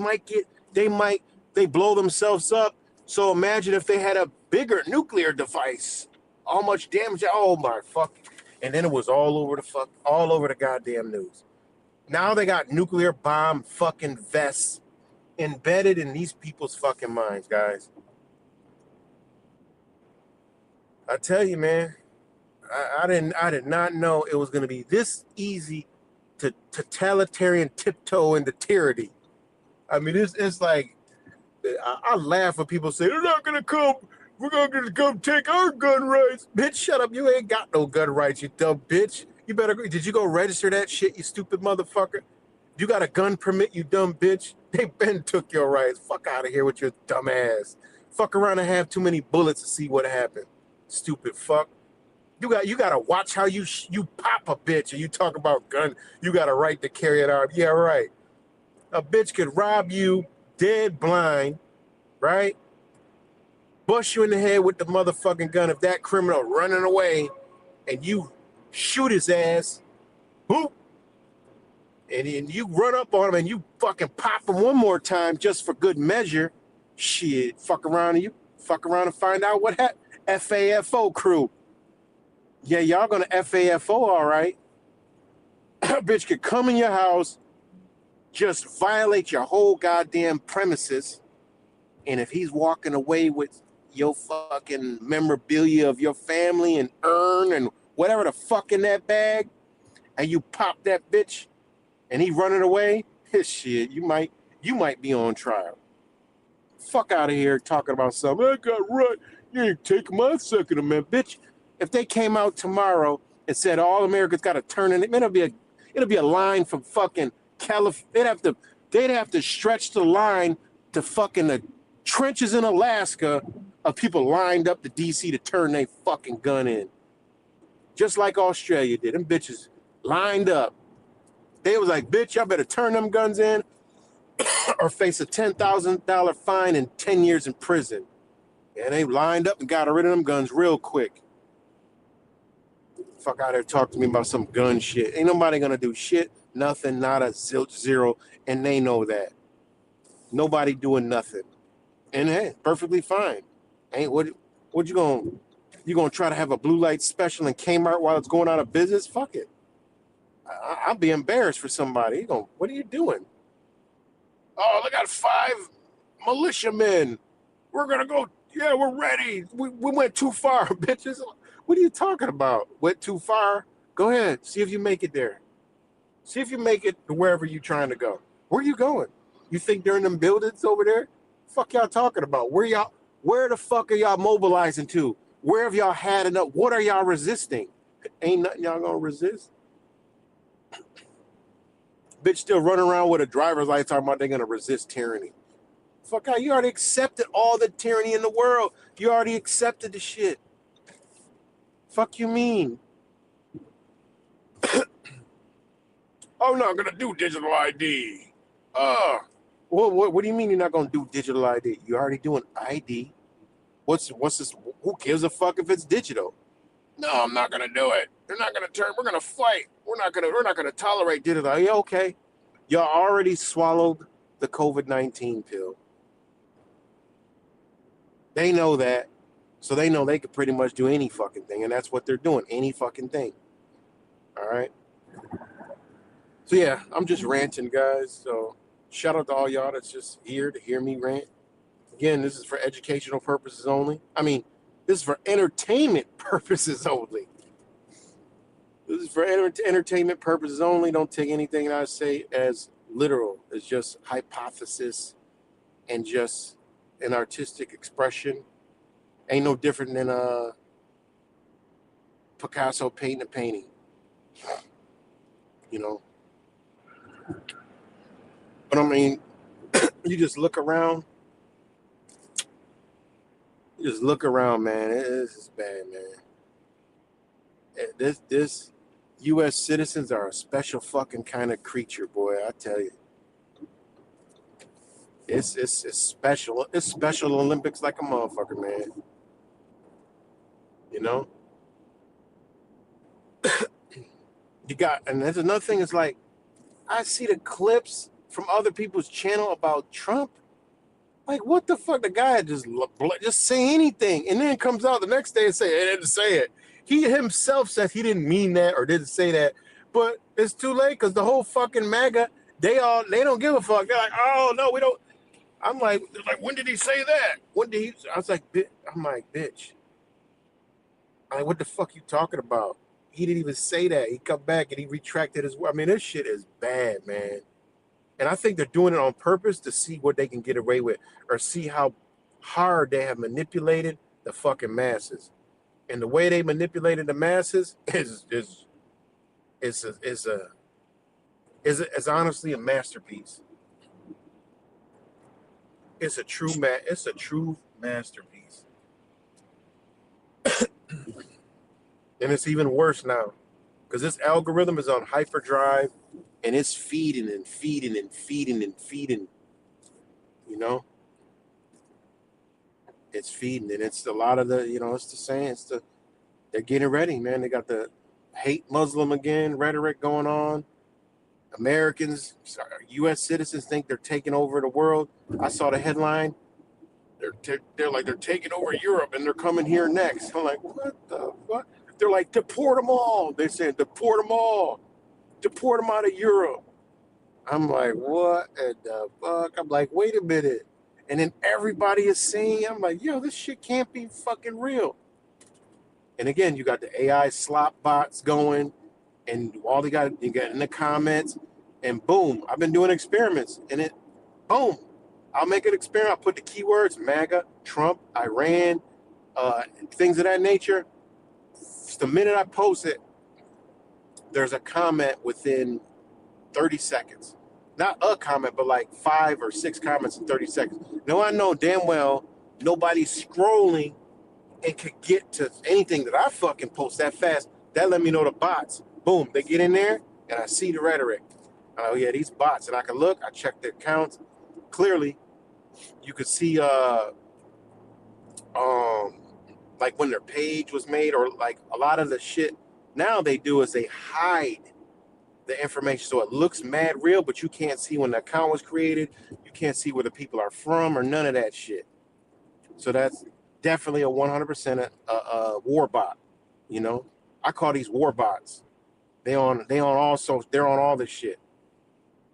blow themselves up. So imagine if they had a bigger nuclear device. How much damage? Oh my fuck! And then it was all over the goddamn news. Now they got nuclear bomb fucking vests embedded in these people's fucking minds, guys. I tell you, man, I did not know it was gonna be this easy to totalitarian tiptoe into tyranny. I mean, it's like I laugh when people say they're not gonna come. We're gonna come take our gun rights. Bitch, shut up. You ain't got no gun rights, you dumb bitch. You better go. Did you go register that shit, you stupid motherfucker? You got a gun permit, you dumb bitch? They been took your rights. Fuck out of here with your dumb ass. Fuck around and have too many bullets to see what happened. Stupid fuck. You gotta watch how you pop a bitch and you talk about gun. You got a right to carry it out. Yeah, right. A bitch could rob you dead blind, right? Bust you in the head with the motherfucking gun if that criminal running away and you shoot his ass, boop, and then you run up on him and you fucking pop him one more time just for good measure. Shit, fuck around and find out what happened. FAFO crew. Yeah, y'all gonna FAFO all right. Bitch could come in your house, just violate your whole goddamn premises, and if he's walking away with your fucking memorabilia of your family and urn and whatever the fuck in that bag, and you pop that bitch and he running away, shit, you might be on trial. Fuck out of here talking about something. I got run. You ain't taking my Second Amendment, bitch. If they came out tomorrow and said all Americans got to turn in, it'll be a line from fucking California. They'd have to stretch the line to fucking the trenches in Alaska of people lined up to DC to turn their fucking gun in. Just like Australia did. Them bitches lined up. They was like, bitch, y'all better turn them guns in or face a $10,000 fine and 10 years in prison. And they lined up and got rid of them guns real quick. Fuck out there, talk to me about some gun shit. Ain't nobody gonna do shit, nothing, not a zilch, zero, and they know that. Nobody doing nothing. And hey, perfectly fine. Ain't what you gonna try to have a blue light special in Kmart while it's going out of business? Fuck it. I'll be embarrassed for somebody. What are you doing? Oh, they got 5 militiamen. We're gonna go. Yeah, we're ready. We went too far, bitches. What are you talking about? Went too far? Go ahead. See if you make it there. See if you make it to wherever you're trying to go. Where are you going? You think they're in them buildings over there? Fuck y'all talking about? Where the fuck are y'all mobilizing to? Where have y'all had enough? What are y'all resisting? Ain't nothing y'all gonna resist. Bitch still running around with a driver's license talking about they're gonna resist tyranny. Fuck out, you already accepted all the tyranny in the world. You already accepted the shit. Fuck you mean? I'm not gonna do digital ID. What do you mean you're not gonna do digital ID? You're already doing ID. What's this? Who gives a fuck if it's digital? No, I'm not gonna do it. They're not gonna turn. We're gonna fight. We're not gonna tolerate digital. Yeah, okay. Y'all already swallowed the COVID-19 pill. They know that, so they know they could pretty much do any fucking thing, and that's what they're doing. Any fucking thing. All right. So yeah, I'm just ranting, guys. So shout out to all y'all that's just here to hear me rant. Again, this is for educational purposes only. I mean, this is for entertainment purposes only. This is for entertainment purposes only. Don't take anything I say as literal. It's just hypothesis and just an artistic expression. Ain't no different than Picasso painting a painting. You know. But I mean, you just look around. You just look around, man. This is bad, man. This U.S. citizens are a special fucking kind of creature, boy. I tell you, it's special. It's Special Olympics like a motherfucker, man. You know. You got, and there's another thing. It's like I see the clips from other people's channel about Trump. Like, what the fuck? The guy just say anything, and then comes out the next day and say, "I didn't say it." He himself says he didn't mean that or didn't say that, but it's too late because the whole fucking MAGA, they don't give a fuck. They're like, "Oh no, we don't." I'm like, when did he say that? When did he? I was like, I'm like, bitch. I'm like, what the fuck you talking about? He didn't even say that. He come back and he retracted his word. I mean, this shit is bad, man. And I think they're doing it on purpose to see what they can get away with or see how hard they have manipulated the fucking masses. And the way they manipulated the masses is honestly a masterpiece. It's a true masterpiece. And it's even worse now because this algorithm is on hyperdrive and it's feeding and feeding and feeding and feeding. You know, it's feeding, and it's a lot of the, it's the same. They're getting ready, man. They got the hate Muslim again rhetoric going on. Americans, U.S. citizens think they're taking over the world. I saw the headline. They're like they're taking over Europe and they're coming here next. I'm like, what the fuck? They're like, deport them all. They're saying, deport them all. Deport them out of Europe. I'm like, what the fuck? I'm like, wait a minute. And then everybody is saying, I'm like, yo, this shit can't be fucking real. And again, you got the AI slop bots going, and all you get in the comments, and boom, I've been doing experiments, and it, boom, I'll make an experiment. I'll put the keywords MAGA, Trump, Iran, things of that nature. Just the minute I post it, there's a comment within 30 seconds. Not a comment, but like 5 or 6 comments in 30 seconds. Now I know damn well nobody's scrolling and could get to anything that I fucking post that fast. That let me know the bots. Boom, they get in there and I see the rhetoric. Oh yeah, these bots. And I can look, I check their accounts. Clearly, you could see like when their page was made, or like a lot of the shit now they do is they hide the information so it looks mad real, but you can't see when the account was created. You can't see where the people are from or none of that shit. So that's definitely a 100% war bot. You know, I call these war bots. They're on all this shit.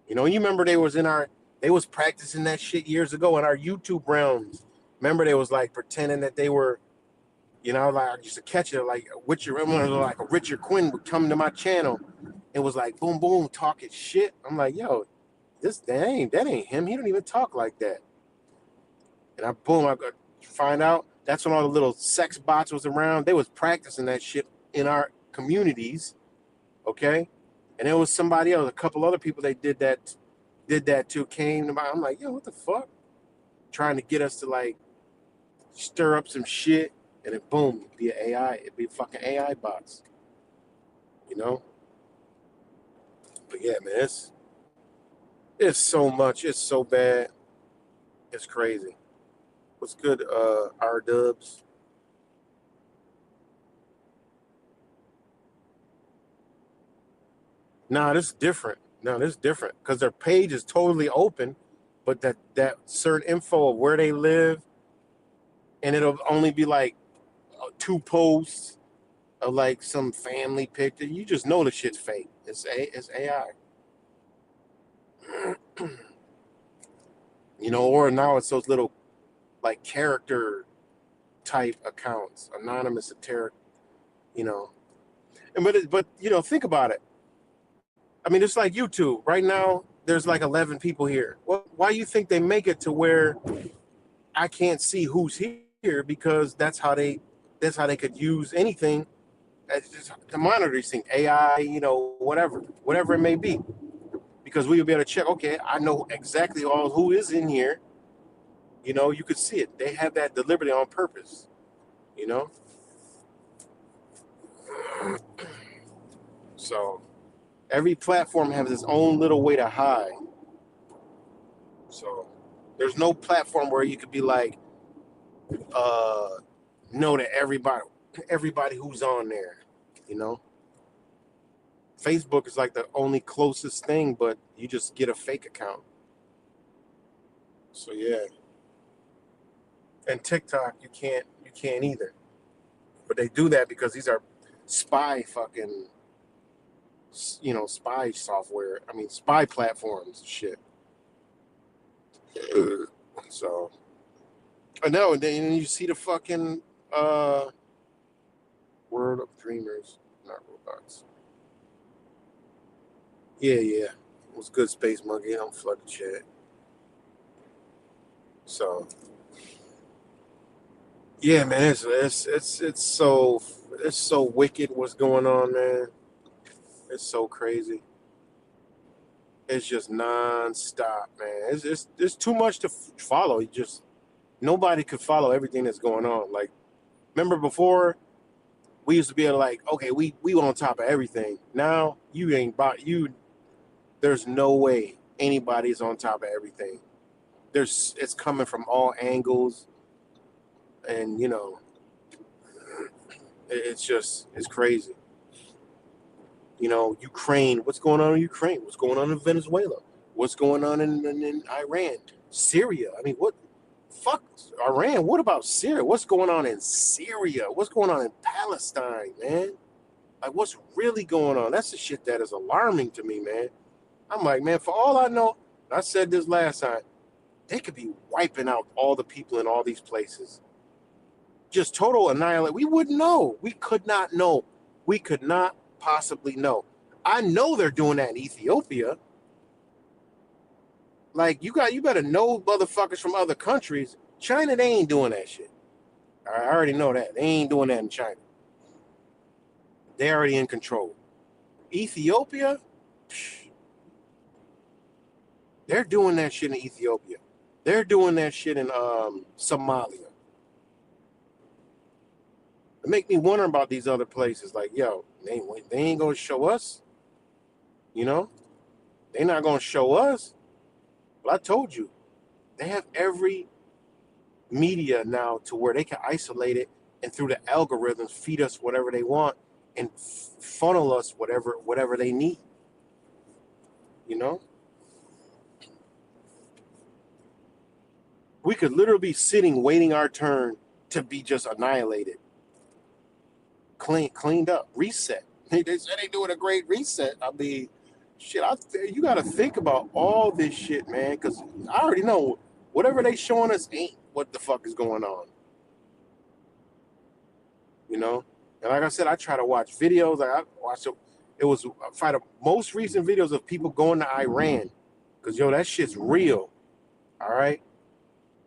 You know, you remember they was practicing that shit years ago in our YouTube realms. Remember they was like pretending that they were, you know, like I used to catch it like like a Richard Quinn would come to my channel and was like boom boom talking shit. I'm like, yo, that ain't him. He don't even talk like that. And I got find out that's when all the little sex bots was around. They was practicing that shit in our communities, okay? And there was somebody else, a couple other people they did that too, came to my, I'm like, yo, what the fuck? Trying to get us to like stir up some shit, and then boom, it'd be an AI, it'd be fucking AI bots. You know? But yeah, man, it's so much, it's so bad, it's crazy. What's good, R Dubs? Nah, this is different. No, this is different because their page is totally open, but that certain info of where they live, and it'll only be like 2 posts of like some family picture. You just know the shit's fake. It's AI. You know, or now it's those little like character type accounts, anonymous terror. You know, and but you know, think about it. I mean, it's like YouTube. Right now, there's like 11 people here. Well, why do you think they make it to where I can't see who's here? Because that's how they could use anything to monitor these things, AI, you know, whatever it may be. Because we would be able to check, okay, I know exactly all who is in here. You know, you could see it. They have that deliberately on purpose, you know? So every platform has its own little way to hide. So there's no platform where you could be like, know that everybody who's on there, you know. Facebook is like the only closest thing, but you just get a fake account. So yeah. And TikTok, you can't either. But they do that because these are spy fucking, you know, spy software. I mean, spy platforms and shit. So, I know. And then you see the fucking World of Dreamers, not robots. Yeah. It was good, Space Monkey. Don't flood the chat. So, yeah, man, it's so wicked what's going on, man. It's so crazy. It's just nonstop, man. It's too much to follow. Nobody could follow everything that's going on. Like, remember before we used to be able to like, okay, we on top of everything. Now you ain't about you. There's no way anybody's on top of everything. It's coming from all angles, and you know, it's crazy. You know, Ukraine, what's going on in Ukraine? What's going on in Venezuela? What's going on in Iran? Syria? I mean, what? Fuck Iran. What about Syria? What's going on in Syria? What's going on in Palestine, man? Like, what's really going on? That's the shit that is alarming to me, man. I'm like, man, for all I know, I said this last time, they could be wiping out all the people in all these places. Just total annihilate. We wouldn't know. We could not know. We could not possibly know. I know they're doing that in Ethiopia. Like you better know motherfuckers from other countries. China, they ain't doing that shit. I already know that. They ain't doing that in China. They already in control. Ethiopia, they're doing that shit in Ethiopia. They're doing that shit in Somalia. It make me wonder about these other places. Like, yo, they ain't gonna show us. You know, they not gonna show us. But I told you, they have every media now to where they can isolate it and through the algorithms feed us whatever they want and funnel us whatever they need. You know, we could literally be sitting waiting our turn to be just annihilated, cleaned up, reset. They said they doing a great reset. I mean, shit, you got to think about all this shit, man, because I already know whatever they showing us ain't what the fuck is going on. You know, and like I said, I try to watch videos. Like I watched it was find the most recent videos of people going to Iran, because yo, that shit's real. All right,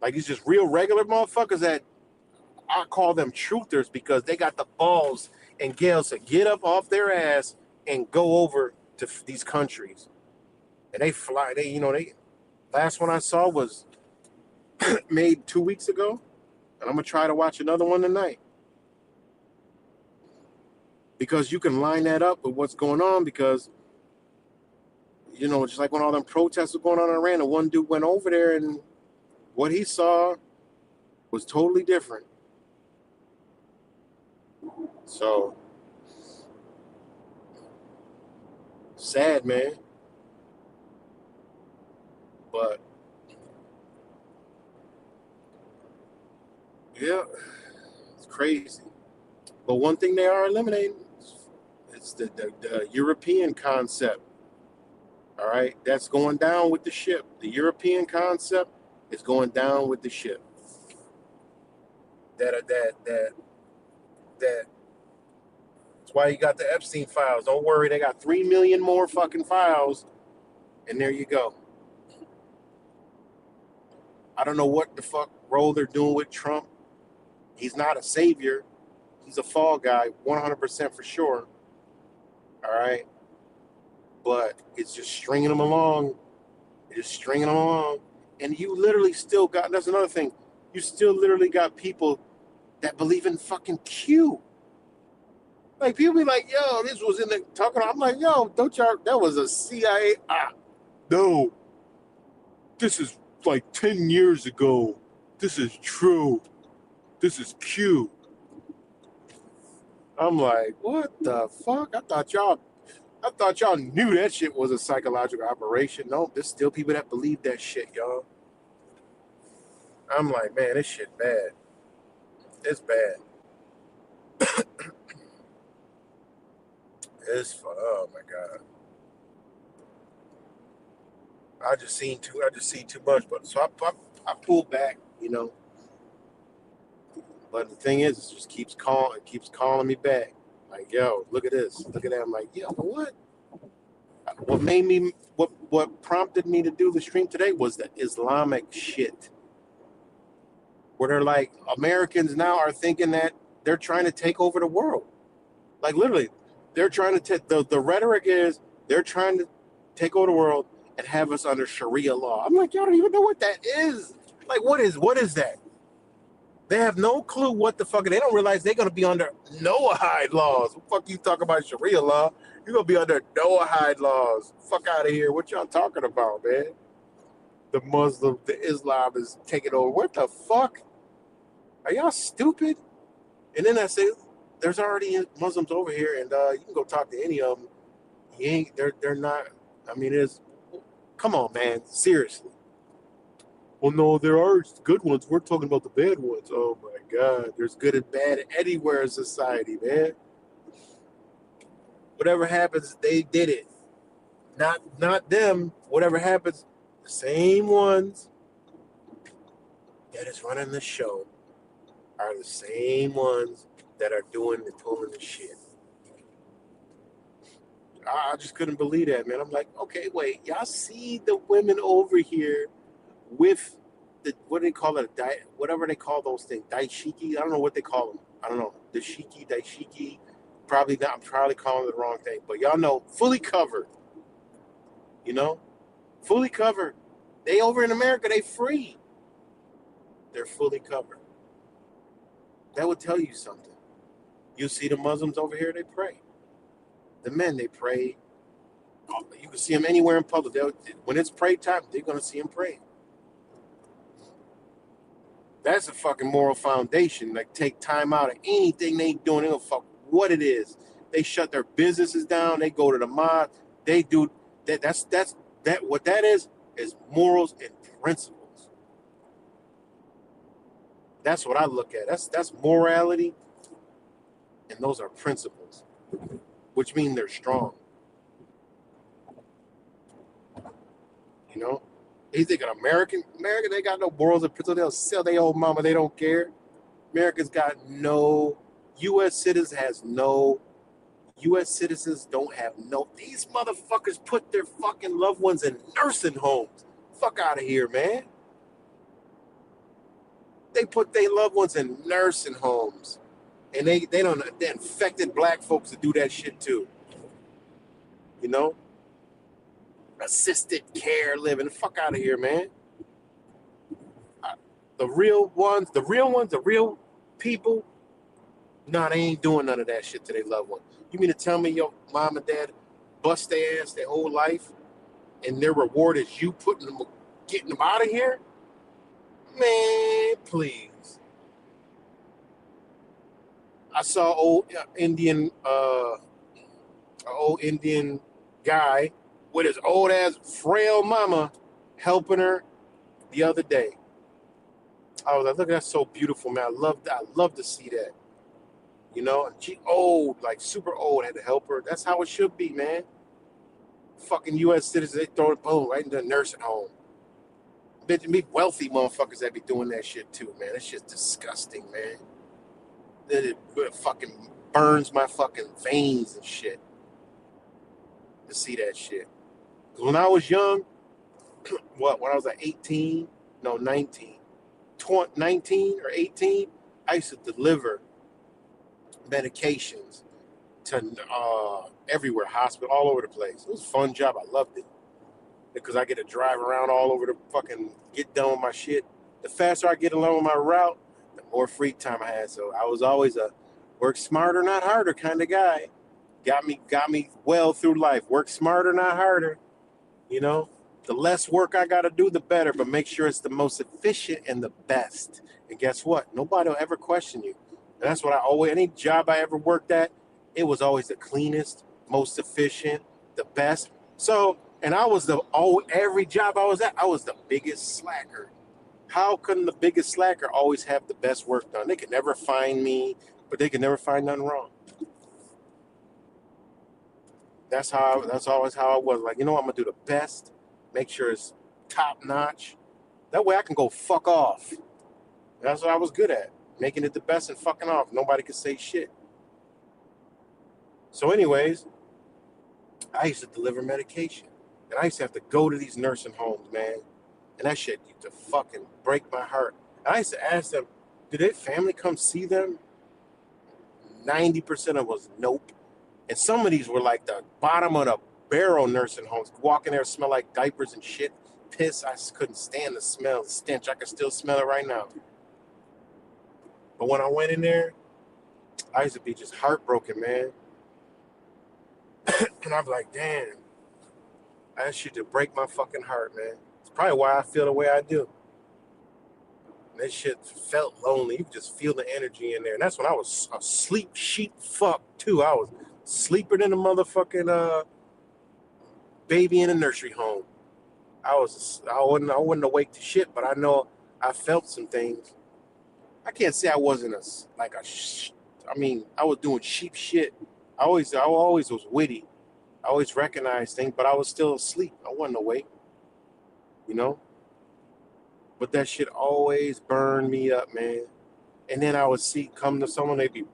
like it's just real regular motherfuckers that I call them truthers because they got the balls and gals to get up off their ass and go over to these countries, and they fly. They last one I saw was made 2 weeks ago, and I'm gonna try to watch another one tonight. Because you can line that up with what's going on because, just like when all them protests were going on in Iran, and one dude went over there and what he saw was totally different. So, sad, man. But, yeah, it's crazy. But one thing they are eliminating is the European concept. All right, that's going down with the ship. The European concept is going down with the ship. That's why you got the Epstein files. Don't worry, they got 3 million more fucking files, and there you go. I don't know what the fuck role they're doing with Trump. He's not a savior. He's a fall guy, 100% for sure. All right, but it's just stringing them along. Just stringing them along. And you literally still got, that's another thing, you still literally got people that believe in fucking Q. Like, people be like, yo, this was in the talking. I'm like, yo, don't y'all, that was a CIA. No, this is like 10 years ago. This is true. This is Q. I'm like, what the fuck? I thought y'all knew that shit was a psychological operation. No, there's still people that believe that shit, y'all. I'm like, man, this shit bad. It's bad. Oh my god. I just seen too much, but so I pulled back, But the thing is, it just keeps calling me back. Like, yo, look at this, look at that. I'm like, yo, what? What prompted me to do the stream today was the Islamic shit, where they're like, Americans now are thinking that they're trying to take over the world. Like literally, they're trying to take the rhetoric is they're trying to take over the world and have us under Sharia law. I'm like, y'all don't even know what that is. Like, what is that? They have no clue what the fuck. They don't realize they're gonna be under Noahide laws. What the fuck you talking about Sharia law? You're gonna be under Noahide laws. Fuck out of here. What y'all talking about, man? The Islam is taking over. What the fuck? Are y'all stupid? And then I say, there's already Muslims over here, and you can go talk to any of them. They're not. I mean, come on, man. Seriously. Well, no, there are good ones. We're talking about the bad ones. Oh my God, there's good and bad anywhere in society, man. Whatever happens, they did it. Not them. Whatever happens, the same ones that is running the show are the same ones that are doing and pulling the shit. I just couldn't believe that, man. I'm like, okay, wait, y'all see the women over here with the, what do they call it, whatever they call those things, daishiki? I don't know what they call them. I don't know, daishiki. Probably not. I'm probably calling it the wrong thing, but y'all know, fully covered. You know, fully covered. They over in America, they free. They're fully covered. That would tell you something. You see the Muslims over here, they pray. The men, they pray. You can see them anywhere in public. When it's pray time, they're going to see them pray. That's a fucking moral foundation. Like, take time out of anything they doing. They don't fuck what it is. They shut their businesses down. They go to the mosque. They do that. That. What that is morals and principles. That's what I look at. That's morality, and those are principles, which mean they're strong. You know, you think an America, they got no morals and principles. They'll sell their old mama. They don't care. America's got no. U.S. citizens don't have no. These motherfuckers put their fucking loved ones in nursing homes. Fuck out of here, man. They put their loved ones in nursing homes, and they infected black folks to do that shit too. You know, assisted care living. Fuck out of here, man. The real people. Nah, they ain't doing none of that shit to their loved one. You mean to tell me your mom and dad bust their ass their whole life, and their reward is you getting them out of here? Man, please. I saw old Indian guy with his old ass frail mama helping her the other day. I was like, look, that's so beautiful, man. I love to see that. You know, and she old, like super old, had to help her. That's how it should be, man. Fucking U.S. citizens, they throw it boom right into a nursing home. Me wealthy motherfuckers that be doing that shit too, man. It's just disgusting, man. It fucking burns my fucking veins and shit to see that shit. When I was young, when I was like 19 or 18, I used to deliver medications to everywhere, hospital, all over the place. It was a fun job. I loved it because I get to drive around all over the fucking, get done with my shit. The faster I get along with my route, the more free time I had. So I was always a work smarter, not harder kind of guy. Got me well through life. Work smarter, not harder. You know, the less work I got to do, the better, but make sure it's the most efficient and the best. And guess what? Nobody will ever question you. And that's what any job I ever worked at, it was always the cleanest, most efficient, the best. So, and every job I was at, I was the biggest slacker. How can the biggest slacker always have the best work done? They could never find me, but they could never find nothing wrong. That's always how I was. Like, you know what? I'm going to do the best, make sure it's top notch. That way I can go fuck off. That's what I was good at. Making it the best and fucking off. Nobody could say shit. So anyways, I used to deliver medication. And I used to have to go to these nursing homes, man. And that shit used to fucking break my heart. And I used to ask them, did their family come see them? 90% of them was nope. And some of these were like the bottom of the barrel nursing homes. Walk in there, smell like diapers and shit. Piss, I just couldn't stand the smell, the stench. I can still smell it right now. But when I went in there, I used to be just heartbroken, man. And I'm like, damn, that shit to break my fucking heart, man. It's probably why I feel the way I do. That shit felt lonely. You could just feel the energy in there. And that's when I was a sleep sheep fuck, too. I was sleeper than a motherfucking baby in a nursery home. I wasn't awake to shit, but I know I felt some things. I can't say I wasn't I was doing sheep shit. I always was witty. I always recognized things, but I was still asleep. I wasn't awake, you know? But that shit always burned me up, man. And then I would come to someone, they'd be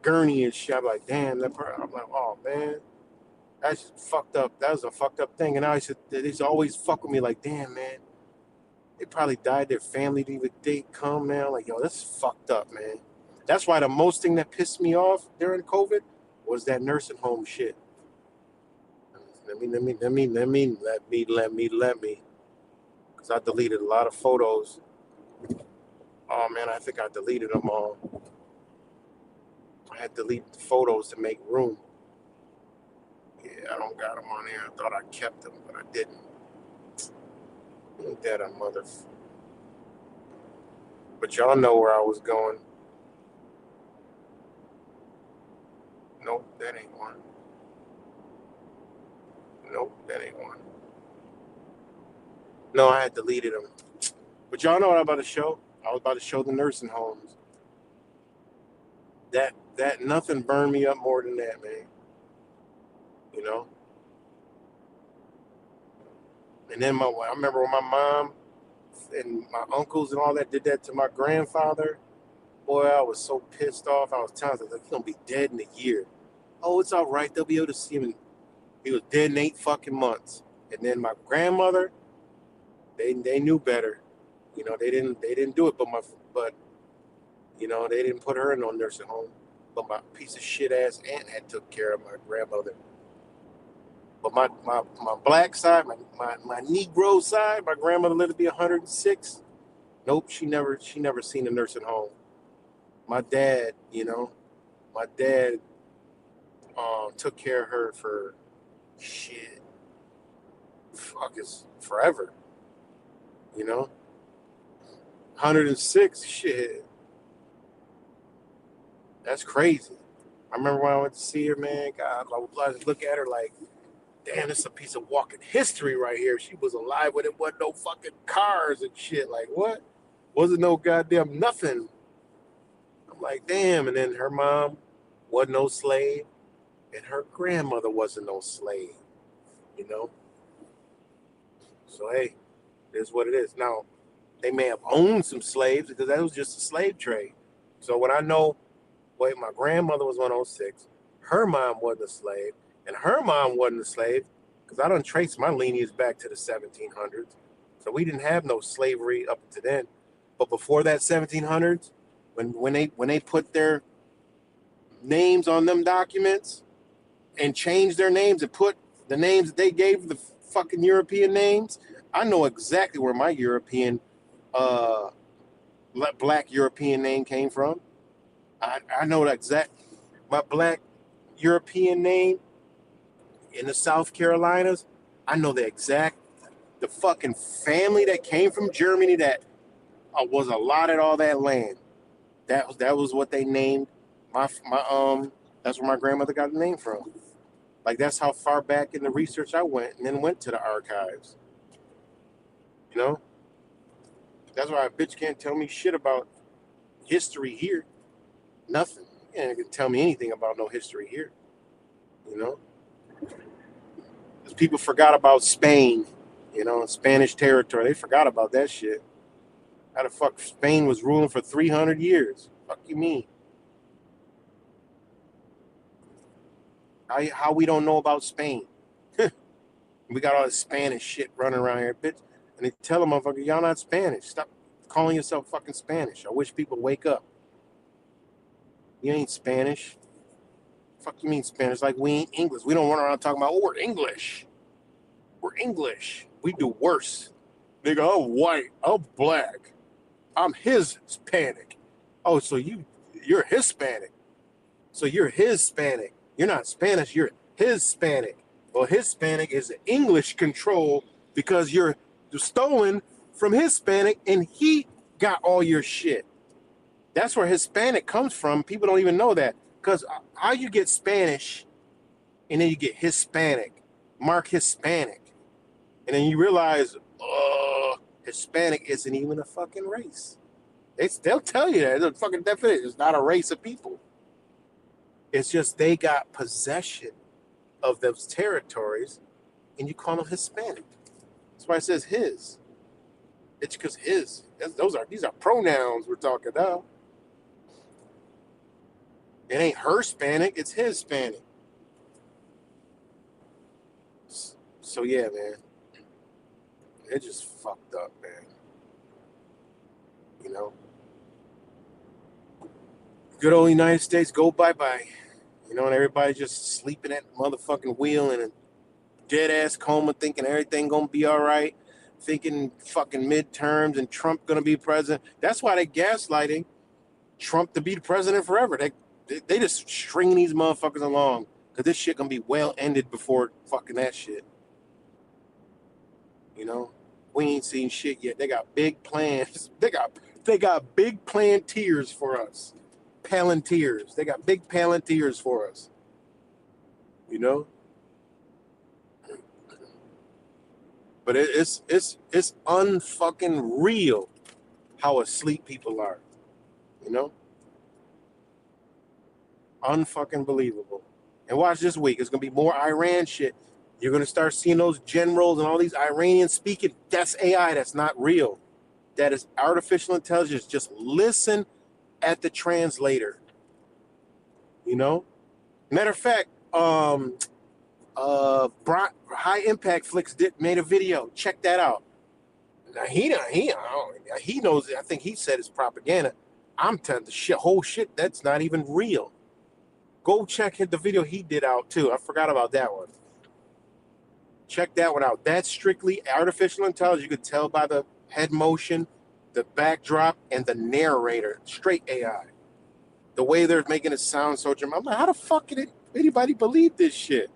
gurney and shit. I'm like, damn, I'm like, oh, man. That's fucked up. That was a fucked up thing. And I used to, they used to always fuck with me like, damn, man, they probably died. Their family didn't even date come, man. Like, yo, that's fucked up, man. That's why the most thing that pissed me off during COVID was that nursing home shit. Let me. Because I deleted a lot of photos. Oh, man, I think I deleted them all. I had to delete the photos to make room. Yeah, I don't got them on here. I thought I kept them, but I didn't. Ain't that a mother? But y'all know where I was going. Nope, that ain't one. Nope, that ain't one. No, I had deleted them. But y'all know what I'm about to show? I was about to show the nursing homes. That nothing burned me up more than that, man. You know? And then I remember when my mom and my uncles and all that did that to my grandfather. Boy, I was so pissed off. I was telling them, like, he's gonna be dead in a year. Oh, it's all right. They'll be able to see him. He was dead in 8 fucking months. And then my grandmother, they knew better. You know, they didn't do it, but you know, they didn't put her in no nursing home. But my piece of shit ass aunt had took care of my grandmother. But my black side, my Negro side, my grandmother lived to be 106. Nope, she never seen a nursing home. My dad, you know, my dad took care of her for shit. Fuck, it's forever. You know, 106. Shit, that's crazy. I remember when I went to see her, man. God, I just look at her like, damn, this is a piece of walking history right here. She was alive when it wasn't no fucking cars and shit. Like, what? Wasn't no goddamn nothing. I'm like, damn. And then her mom wasn't no slave, and her grandmother wasn't no slave, you know? So, hey, it is what it is. Now, they may have owned some slaves because that was just a slave trade. So, when I know, wait, my grandmother was 106, her mom wasn't a slave, and her mom wasn't a slave, because I don't trace my lineage back to the 1700s. So we didn't have no slavery up to then. But before that 1700s, when they put their names on them documents and changed their names and put the names that they gave the fucking European names, I know exactly where my European uh black European name came from. I know that exact my black European name in the South Carolinas. I know the fucking family that came from Germany that was allotted all that land. That was what they named my. That's where my grandmother got the name from. Like, that's how far back in the research I went, and then went to the archives. You know, that's why a bitch can't tell me shit about history here. Nothing. You can't tell me anything about no history here. You know, because people forgot about Spain. You know, Spanish territory. They forgot about that shit. How the fuck Spain was ruling for 300 years? Fuck you mean? How we don't know about Spain? We got all this Spanish shit running around here, bitch. And they tell them, motherfucker, y'all not Spanish. Stop calling yourself fucking Spanish. I wish people wake up. You ain't Spanish. Fuck you mean Spanish? Like, we ain't English. We don't run around talking about, oh, we're English. We're English. We do worse. Nigga, I'm white. I'm black. I'm Hispanic. Oh, so you're Hispanic. So you're Hispanic. You're not Spanish. You're Hispanic. Well, Hispanic is an English control because you're stolen from Hispanic and he got all your shit. That's where Hispanic comes from. People don't even know that. Because how you get Spanish and then you get Hispanic, mark Hispanic. And then you realize, Hispanic isn't even a fucking race. They'll tell you that. It's a fucking definition. It's not a race of people. It's just they got possession of those territories and you call them Hispanic. That's why it says his. It's because his. These are pronouns we're talking about. It ain't her Hispanic, it's his Hispanic. So yeah, man, it just fucked up, man. You know, good old United States go bye-bye. You know, and everybody just sleeping at the motherfucking wheel in a dead ass coma, thinking everything gonna be all right, thinking fucking midterms and Trump gonna be president. That's why they gaslighting Trump to be the president forever. They just stringing these motherfuckers along because this shit gonna be well ended before fucking that shit. You know, we ain't seen shit yet. They got big plans. They got big Palantirs for us. Palantirs. They got big Palantirs for us. You know. But it's unfucking real how asleep people are. You know? Unfucking believable. And watch this week. It's gonna be more Iran shit. You're gonna start seeing those generals and all these Iranians speaking. That's AI, that's not real. That is artificial intelligence. Just listen at the translator. You know? Matter of fact, High Impact Flicks made a video. Check that out. Now he knows. I think he said it's propaganda. I'm telling the whole shit. That's not even real. Go check the video he did out too. I forgot about that one. Check that one out. That's strictly artificial intelligence. You could tell by the head motion, the backdrop, and the narrator. Straight AI. The way they're making it sound so dramatic. I'm like, how the fuck can anybody believe this shit?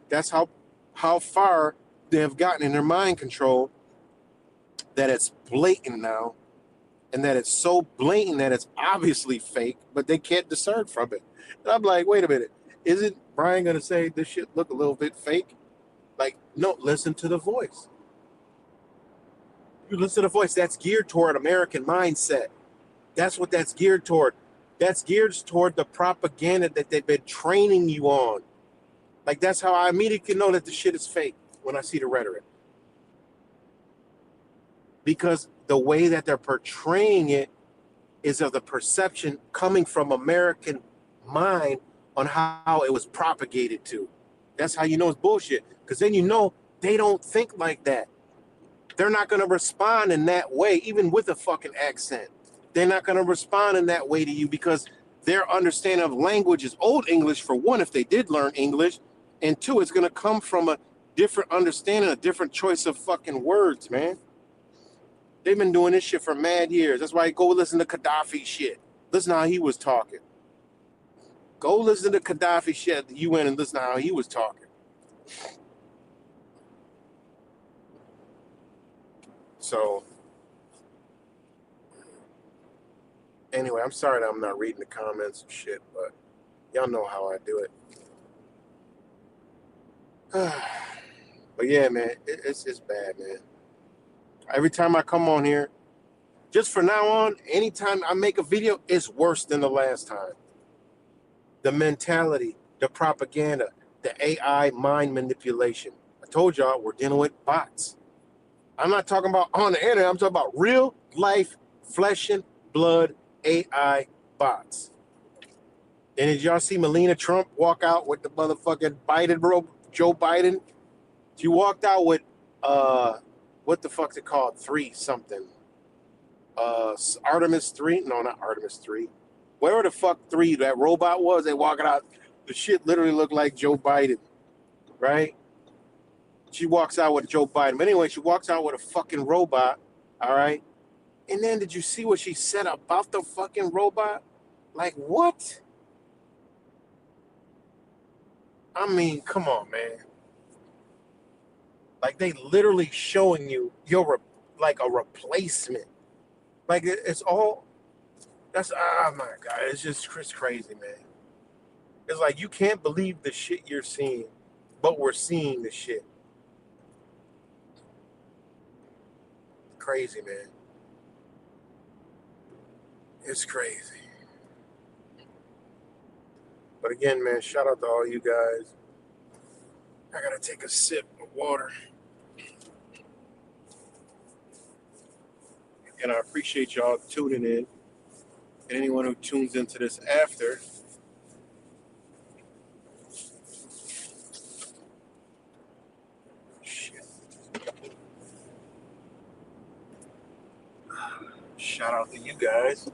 That's how far they have gotten in their mind control, that it's blatant now, and that it's so blatant that it's obviously fake, but they can't discern from it. And I'm like, wait a minute, isn't Brian gonna say this shit look a little bit fake? Like, no, listen to the voice. You listen to the voice. That's geared toward American mindset. That's what that's geared toward. That's geared toward the propaganda that they've been training you on. Like, that's how I immediately know that the shit is fake when I see the rhetoric. Because the way that they're portraying it is of the perception coming from American mind on how it was propagated to. That's how you know it's bullshit. Because then you know they don't think like that. They're not going to respond in that way, even with a fucking accent. They're not going to respond in that way to you because their understanding of language is Old English, for one, if they did learn English. And two, it's going to come from a different understanding, a different choice of fucking words, man. They've been doing this shit for mad years. That's why go listen to Gaddafi shit. Listen to how he was talking. Go listen to Gaddafi shit at the UN and listen to how he was talking. So, anyway, I'm sorry that I'm not reading the comments and shit, but y'all know how I do it. But yeah, man, it's bad, man. Every time I come on here, just for now on, anytime I make a video, it's worse than the last time. The mentality, the propaganda, the AI mind manipulation. I told y'all we're dealing with bots. I'm not talking about on the internet. I'm talking about real life, flesh and blood AI bots. And did y'all see Melania Trump walk out with the motherfucking Biden, bro? Joe Biden? She walked out with, what the fuck's it called? 3 something. Artemis 3? No, not Artemis 3. Whatever the fuck 3 that robot was, they walking out. The shit literally looked like Joe Biden, right? She walks out with Joe Biden. But anyway, she walks out with a fucking robot, all right? And then did you see what she said about the fucking robot? Like, what? I mean, come on, man. Like, they literally showing you you're like a replacement. Like, it's all, that's, oh my God, it's crazy, man. It's like, you can't believe the shit you're seeing, but we're seeing the shit. Crazy, man. It's crazy. But again, man, shout out to all you guys. I gotta take a sip of water. And I appreciate y'all tuning in. And anyone who tunes into this after. Shit. Shout out to you guys.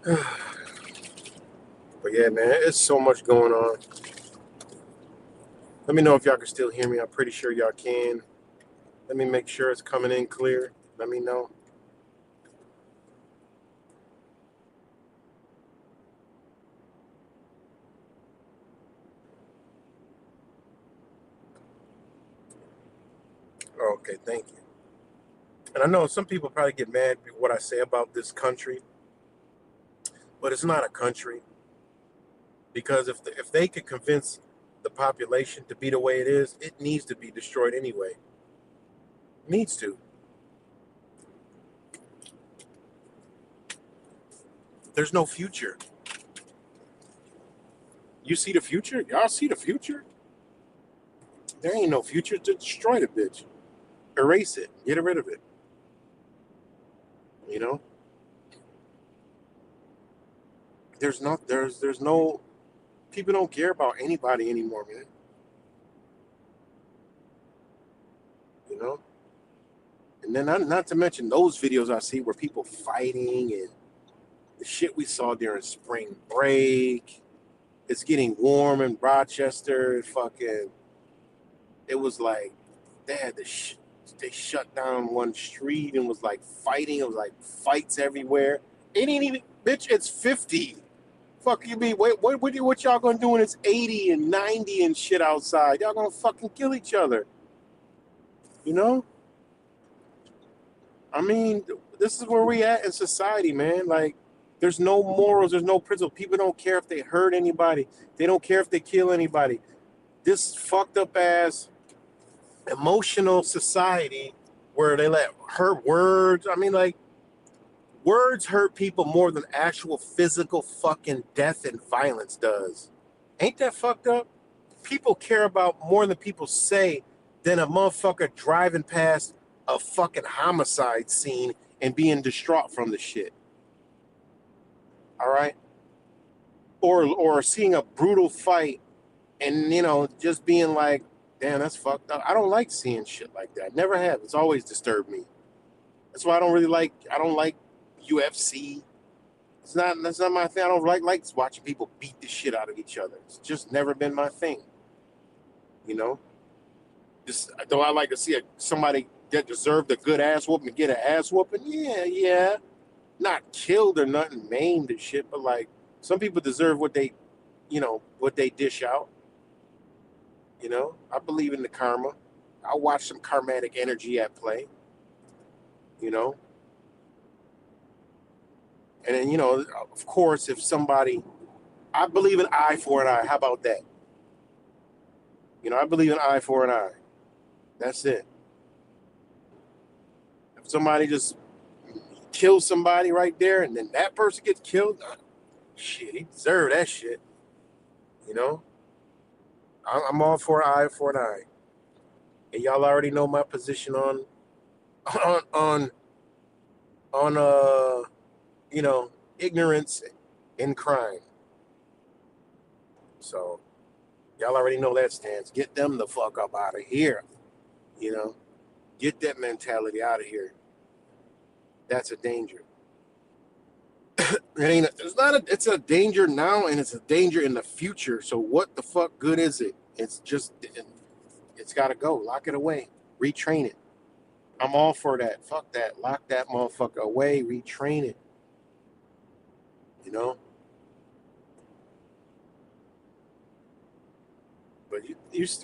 But yeah, man, it's so much going on. Let me know if y'all can still hear me. I'm pretty sure y'all can. Let me make sure it's coming in clear. Let me know. Okay, thank you. And I know some people probably get mad at what I say about this country, but it's not a country. Because if they could convince the population to be the way it is, it needs to be destroyed anyway. It needs to. There's no future. You see the future? Y'all see the future? There ain't no future. To destroy the bitch. Erase it. Get rid of it. You know? There's no people don't care about anybody anymore, man. You know? And then not to mention those videos I see where people fighting and the shit we saw during spring break. It's getting warm in Rochester. It was like they had they shut down one street and was like fighting. It was like fights everywhere. It ain't even, bitch. It's 50. Fuck you mean? Wait, what y'all gonna do when it's 80 and 90 and shit outside? Y'all gonna fucking kill each other? You know? I mean, this is where we at in society, man. Like, there's no morals, there's no principle. People don't care if they hurt anybody. They don't care if they kill anybody. This fucked up ass emotional society where they let hurt words. I mean, like, words hurt people more than actual physical fucking death and violence does. Ain't that fucked up? People care about more than people say than a motherfucker driving past a fucking homicide scene and being distraught from the shit. All right? Or seeing a brutal fight and, you know, just being like, damn, that's fucked up. I don't like seeing shit like that. Never have. It's always disturbed me. That's why I don't like UFC. That's not my thing. I don't like watching people beat the shit out of each other. It's just never been my thing. You know? Just though I like to see somebody that deserved a good ass whooping to get an ass whooping. Yeah. Not killed or nothing, maimed and shit, but like some people deserve what they dish out. You know, I believe in the karma. I watch some karmatic energy at play. You know, and then of course, if somebody, I believe in eye for an eye. How about that? You know, I believe in eye for an eye. That's it. If somebody just kills somebody right there, and then that person gets killed, shit, he deserved that shit. You know, I'm all for an eye for an eye, and y'all already know my position on ignorance and crime. So y'all already know that stance. Get them the fuck up out of here. You know, get that mentality out of here. That's a danger. It's a danger now, and it's a danger in the future. So what the fuck good is it? It's got to go. Lock it away. Retrain it. I'm all for that. Fuck that. Lock that motherfucker away. Retrain it. You know? But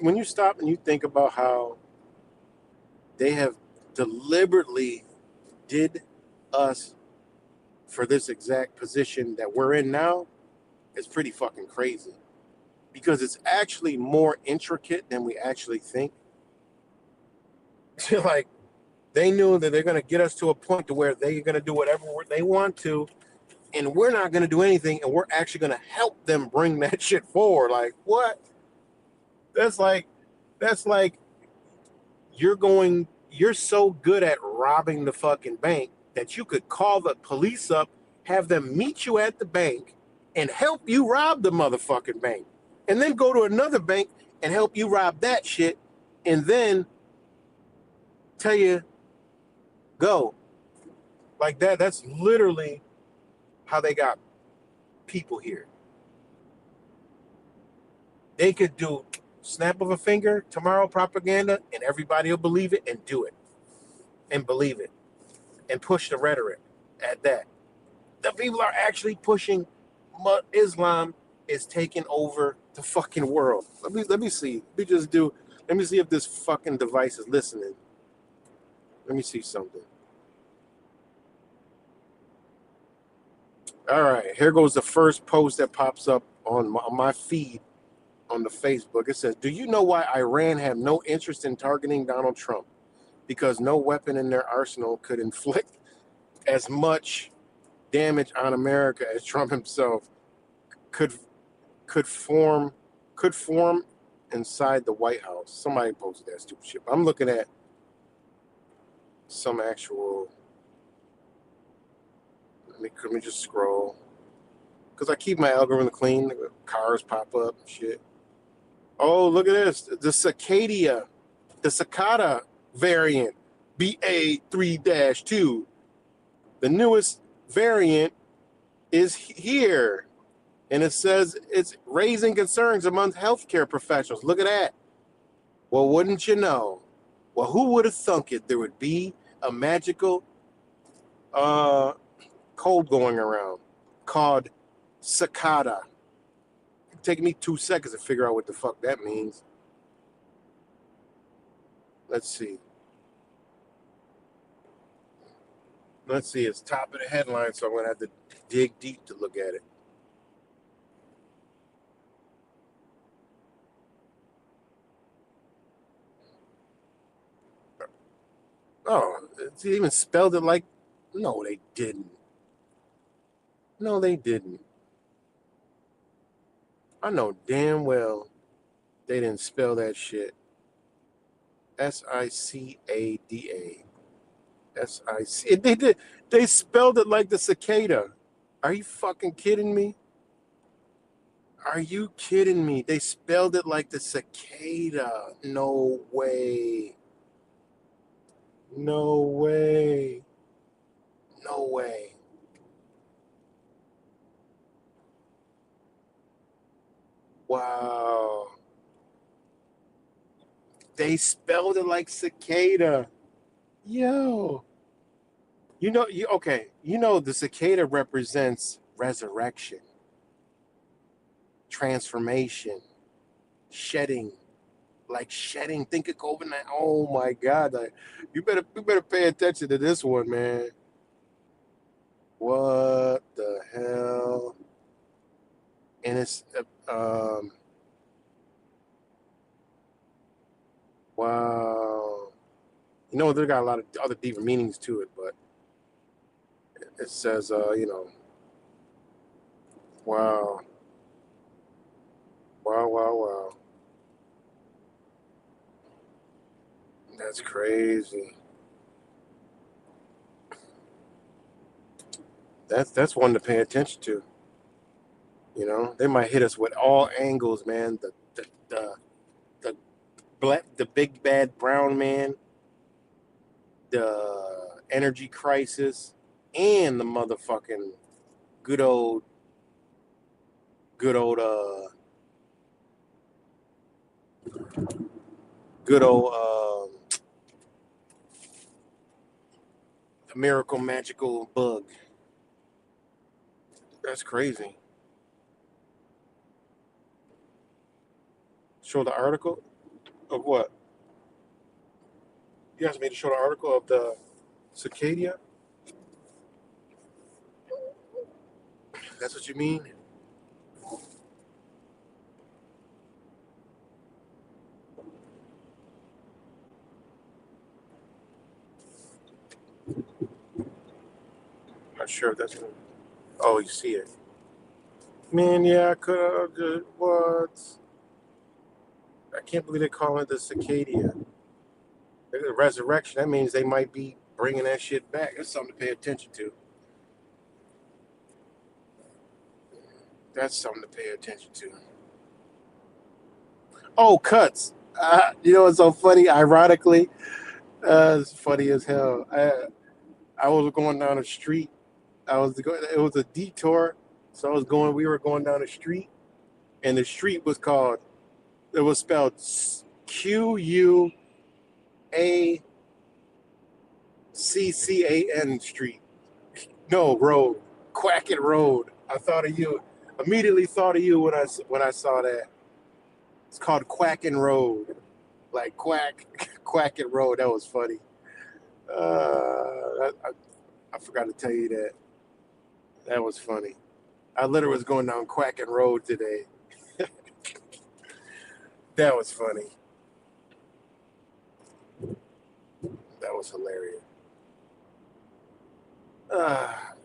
when you stop and you think about how they have deliberately did us for this exact position that we're in now, it's pretty fucking crazy. Because it's actually more intricate than we actually think. Like, they knew that they're going to get us to a point to where they're going to do whatever they want to, and we're not going to do anything, and we're actually going to help them bring that shit forward. Like, what? That's like you're so good at robbing the fucking bank that you could call the police up, have them meet you at the bank, and help you rob the motherfucking bank. And then go to another bank and help you rob that shit, and then tell you, go. Like that. That's literally how they got people here. They could do snap of a finger tomorrow propaganda, and everybody will believe it and do it and believe it and push the rhetoric at that. The people are actually pushing Islam is taking over the fucking world. Let me see. Let me see if this fucking device is listening. Let me see something. All right, here goes the first post that pops up on my feed on the Facebook. It says, "Do you know why Iran have no interest in targeting Donald Trump? Because no weapon in their arsenal could inflict as much damage on America as Trump himself could could form could form inside the White House." Somebody posted that stupid shit. I'm looking at some actual. Let me just scroll because I keep my algorithm clean. Cars pop up and shit. Oh, look at this. The cicada variant, BA3-2. The newest variant is here. And it says it's raising concerns among healthcare professionals. Look at that. Well, wouldn't you know? Well, who would have thunk it? There would be a magical cold going around called cicada. It's taking me 2 seconds to figure out what the fuck that means. Let's see. It's top of the headline, so I'm going to have to dig deep to look at it. Oh, it even spelled it like... No, they didn't. No, they didn't. I know damn well they didn't spell that shit. Sicada. SIC. They did. They spelled it like the cicada. Are you fucking kidding me? Are you kidding me? They spelled it like the cicada. No way. No way. No way. Wow. They spelled it like cicada. Yo. Okay. The cicada represents resurrection, transformation, shedding. Like shedding. Think of COVID-19. Oh my God. You better pay attention to this one, man. What the hell? And it's wow. They got a lot of other deeper meanings to it, but it says wow. Wow. That's crazy. That's one to pay attention to. They might hit us with all angles, man. The big bad brown man, the energy crisis, and the motherfucking good old good old miracle magical bug. That's crazy. Show the article of what? You guys made to show the article of the cicada? That's what you mean? Not sure if that's gonna... Oh, you see it. Man, yeah, I could have just... What? I can't believe they call it the cicada. The resurrection, that means they might be bringing that shit back. That's something to pay attention to. That's something to pay attention to. Oh, cuts. It's so funny. Ironically, it's funny as hell. I was going down the street. It was a detour, so we were going down the street, and the street was called. It was spelled Quaccan Street. No, road. Quacket Road. I thought of you. Immediately thought of you when I saw that. It's called Quackin' Road. Like Quacket Road. That was funny. I forgot to tell you that. That was funny. I literally was going down Quackin' Road today. That was funny. That was hilarious.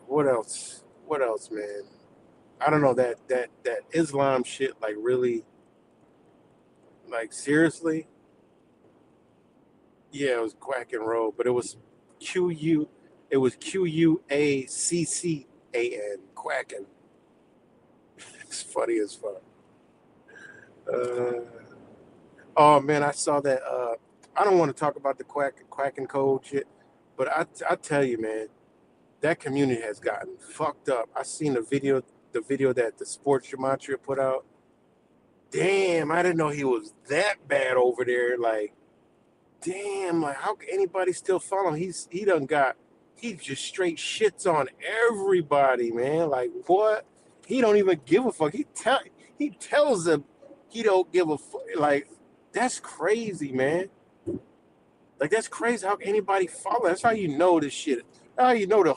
What else? What else, man? I don't know that Islam shit. Like really, like seriously. Yeah, it was Quackin' Road, but it was Q-U. It was Quaccan. Quackin'. It's funny as fuck. Uh, oh man, I saw that. I don't want to talk about the quacking code shit, but I tell you, man, that community has gotten fucked up. I seen the video that the sports gematria put out. Damn, I didn't know he was that bad over there. Like, damn, like how can anybody still follow him? He just straight shits on everybody, man. Like what? He don't even give a fuck. He tells them he don't give a fuck. Like that's crazy, man. Like that's crazy. How can anybody follow? That's how you know this shit. How you know the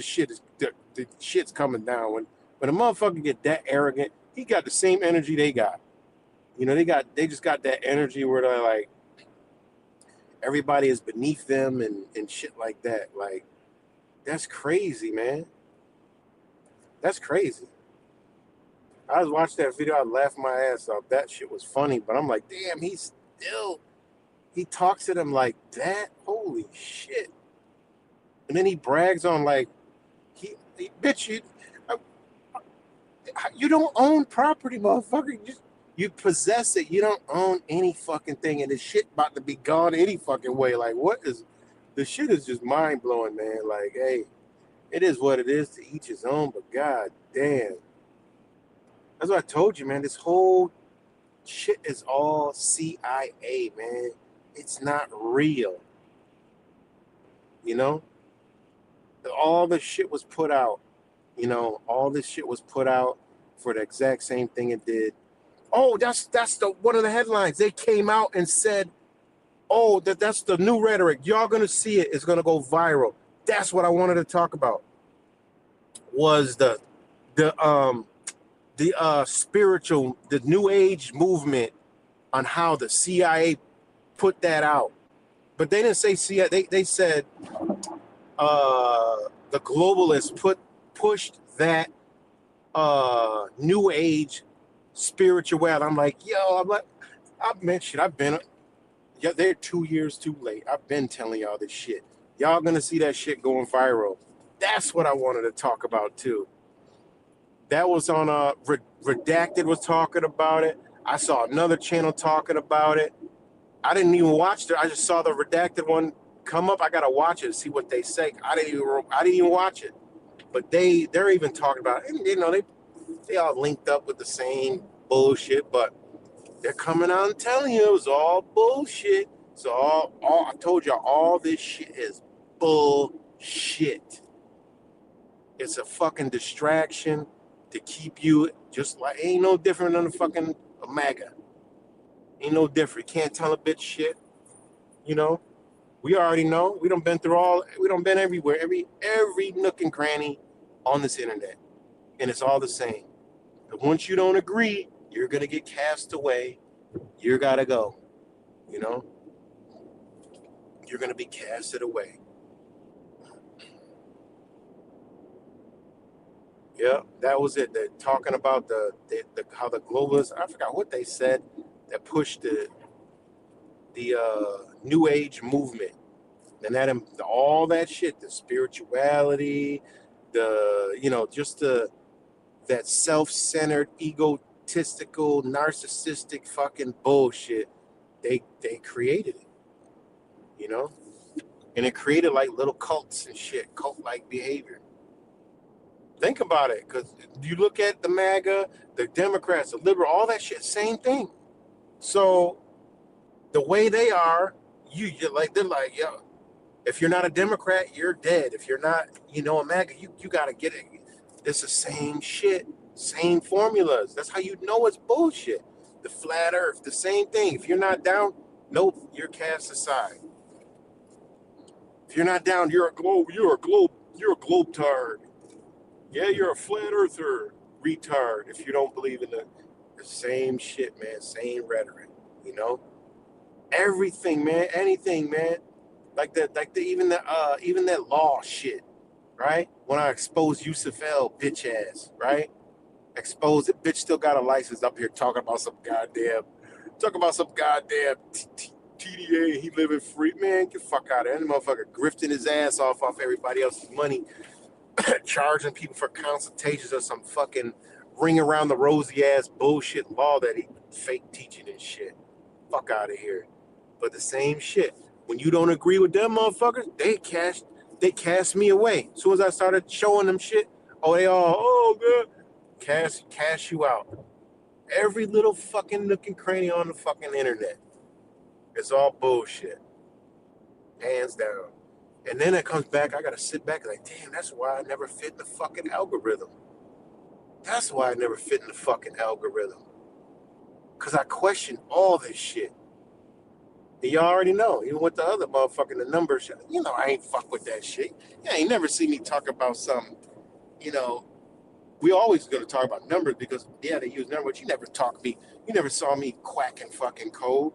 shit is the shit's coming down when a motherfucker get that arrogant. He got the same energy they got. You know, they just got that energy where they're like everybody is beneath them and shit like that. Like that's crazy, man. That's crazy. I was watching that video, I laughed my ass off. That shit was funny, but I'm like, damn, he talks to them like that. Holy shit! And then he brags on like he bitch uh, you don't own property, motherfucker. You possess it. You don't own any fucking thing, and the shit about to be gone any fucking way. Like what is the shit is just mind blowing, man. Like hey, it is what it is to each his own. But god damn, that's what I told you, man. This whole shit is all CIA, man. It's not real. You know? All the shit was put out. You know, all this shit was put out for the exact same thing it did. Oh, that's the one of the headlines. They came out and said, "Oh, that's the new rhetoric. Y'all gonna see it. It's gonna go viral." That's what I wanted to talk about. Was the spiritual, the New Age movement on how the CIA put that out. But they didn't say CIA. They said the globalists pushed that New Age spirituality. I'm like, I've been, yeah, they're 2 years too late. I've been telling y'all this shit. Y'all gonna see that shit going viral. That's what I wanted to talk about too. That was on Redacted was talking about it. I saw another channel talking about it. I didn't even watch it. I just saw the Redacted one come up. I gotta watch it and see what they say. I didn't even watch it. But they're even talking about it. And, you know, they all linked up with the same bullshit, but they're coming out and telling you it was all bullshit. So all I told y'all, all this shit is bullshit. It's a fucking distraction to keep you just like ain't no different than a fucking MAGA. Ain't no different. Can't tell a bitch shit. You know, we already know. We done been everywhere, every nook and cranny on this internet, and it's all the same. But once you don't agree, you're gonna get cast away. You gotta go. You know, you're gonna be casted away. Yeah, that was it. They're talking about the how the globalists. I forgot what they said that pushed the New Age movement, and that all that shit, the spirituality, just that self-centered, egotistical, narcissistic fucking bullshit. They created it, you know. And it created like little cults and shit, cult-like behavior. Think about it, because you look at the MAGA, the Democrats, the liberal, all that shit, same thing. So the way they are, you're like, they're like, yo, if you're not a Democrat, you're dead. If you're not, a MAGA, you gotta get it. It's the same shit, same formulas. That's how you know it's bullshit. The flat earth, the same thing. If you're not down, nope, you're cast aside. If you're not down, you're a globetard. Yeah, you're a flat earther, retard. If you don't believe in the same shit, man, same rhetoric, everything, man, anything, man, even that law shit, right? When I exposed Yusuf L, bitch ass, right? Exposed it, bitch still got a license up here talking about some goddamn TDA, he living free. Man, get the fuck out of there. That motherfucker grifting his ass off everybody else's money, charging people for consultations or some fucking ring around the rosy ass bullshit law that he fake teaching and shit. Fuck out of here. But the same shit. When you don't agree with them motherfuckers, they cast me away. As soon as I started showing them shit, they all, good. Cash you out. Every little fucking nook and cranny on the fucking internet. It's all bullshit. Hands down. And then it comes back, I gotta sit back and like, damn, that's why I never fit in the fucking algorithm. That's why I never fit in the fucking algorithm. Because I question all this shit. And y'all already know, even with the other motherfucking, the numbers shit, I ain't fuck with that shit. You ain't never see me talk about something, we always gonna talk about numbers because, yeah, they use numbers, but you never saw me quacking fucking code.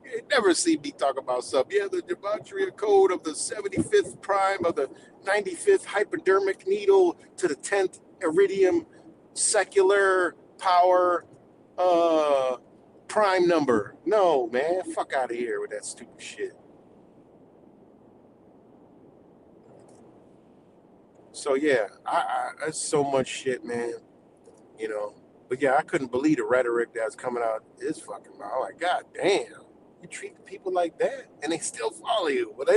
You never see me talk about something. Yeah, the gematria code of the 75th prime of the 95th hypodermic needle to the 10th iridium secular power prime number. No, man, fuck out of here with that stupid shit. So yeah, I that's so much shit, man. But yeah, I couldn't believe the rhetoric that's coming out this fucking mouth. Like, god damn, you treat people like that, and they still follow you. Well,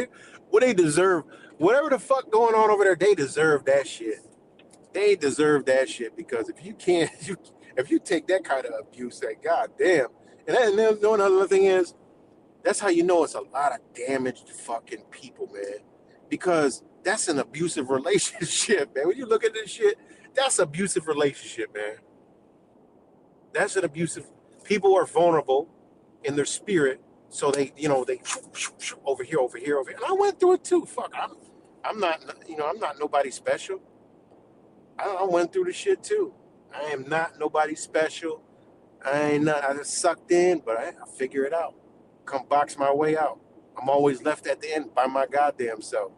they deserve whatever the fuck going on over there. They deserve that shit. They deserve that shit because if you can't, if you take that kind of abuse, like god damn. And then another thing is, that's how you know it's a lot of damaged fucking people, man. Because that's an abusive relationship, man. When you look at this shit, that's abusive relationship, man. That's an abusive. People are vulnerable in their spirit, so they over here. And I went through it too. Fuck, I'm not, I'm not nobody special. I went through the shit too. I am not nobody special. I just sucked in, but I figure it out. Come box my way out. I'm always left at the end by my goddamn self,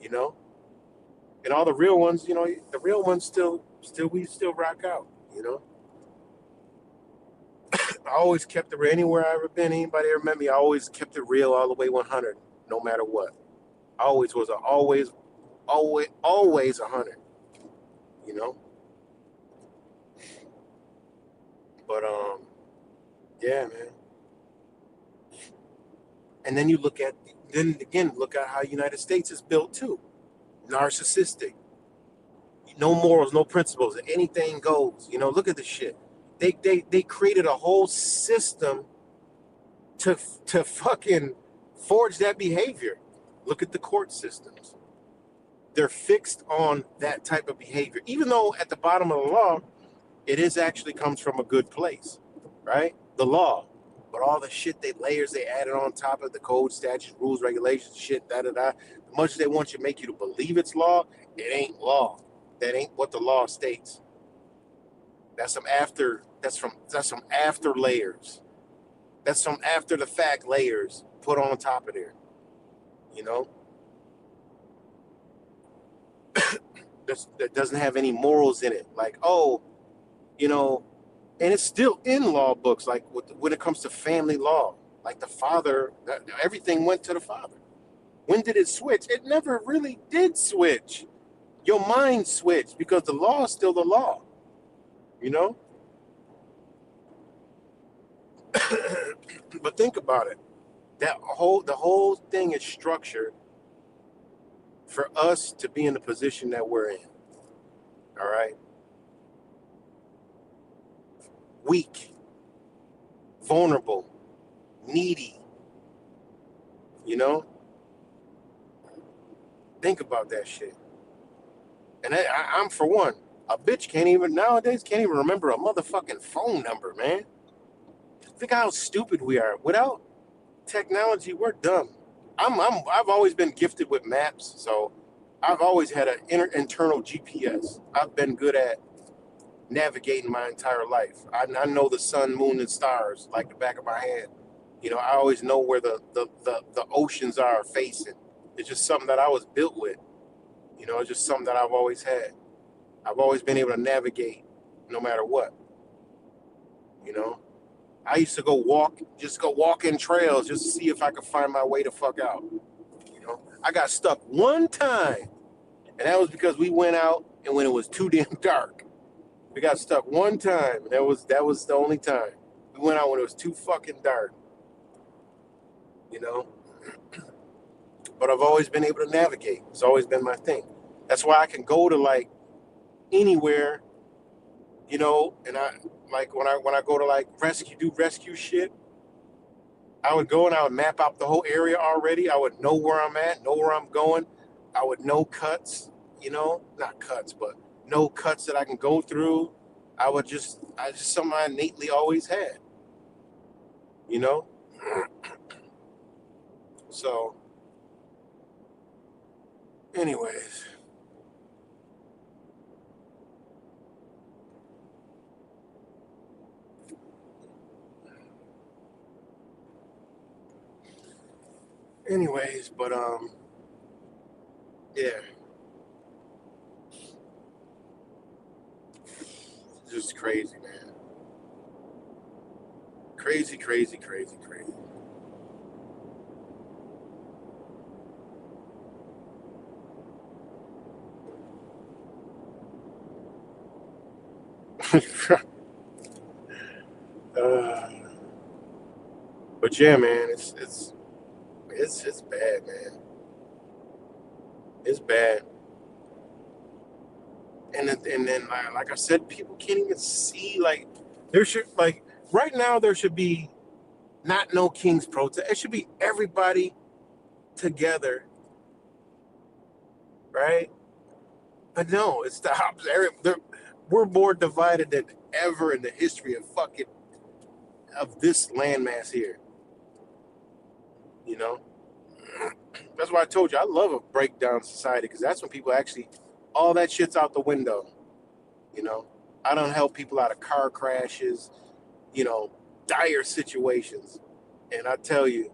And all the real ones, the real ones we still rock out, I always kept it real. Anywhere I ever been, anybody ever met me, I always kept it real all the way 100, no matter what. I always was always 100, But yeah, man. And then look at how United States is built too. Narcissistic. No morals, no principles. Anything goes. Look at the shit. They created a whole system to fucking forge that behavior. Look at the court systems. They're fixed on that type of behavior. Even though at the bottom of the law, it actually comes from a good place, right? The law. But all the shit layers they added on top of the code, statutes, rules, regulations, shit, The much they want you to make you to believe it's law, it ain't law. That ain't what the law states. That's some after layers. That's some after the fact layers put on top of there. That doesn't have any morals in it. Like, and it's still in law books, like when it comes to family law. Like the father, everything went to the father. When did it switch? It never really did switch. Your mind switched because the law is still the law. But think about it. The whole thing is structured for us to be in the position that we're in. All right, weak, vulnerable, needy. You know, think about that shit. And I'm for one, a bitch can't even nowadays can't even remember a motherfucking phone number, man. Think how stupid we are. Without technology, we're dumb. I've always been gifted with maps, so I've always had an internal GPS. I've been good at navigating my entire life. I know the sun, moon, and stars like the back of my hand. You know, I always know where the oceans are facing. It's just something that I was built with. You know, it's just something that I've always had. I've always been able to navigate no matter what. You know, I used to just go walk in trails just to see if I could find my way to fuck out. You know, I got stuck one time, and that was because we went out and when it was too damn dark. We got stuck one time, and that was the only time. We went out when it was too fucking dark. You know, but I've always been able to navigate. It's always been my thing. That's why I can go to like anywhere, you know, and I like when I go to like rescue shit, I would go and I would map out the whole area already. I would know where I'm at, know where I'm going. I would know cuts, you know, not cuts, but know cuts that I can go through. I just something I innately always had, you know. So, anyways. But yeah, just crazy, man. Crazy, crazy, crazy, crazy. uh, but yeah, man, it's bad, man. It's bad. And then like I said, people can't even see like there should like right now there should be not no King's protest. It should be everybody together, right? But no, it's the opposite. We're more divided than ever in the history of fucking of this landmass here. You know, that's why I told you I love a breakdown society because that's when people actually all that shit's out the window. You know, I don't help people out of car crashes, you know, dire situations, and I tell you,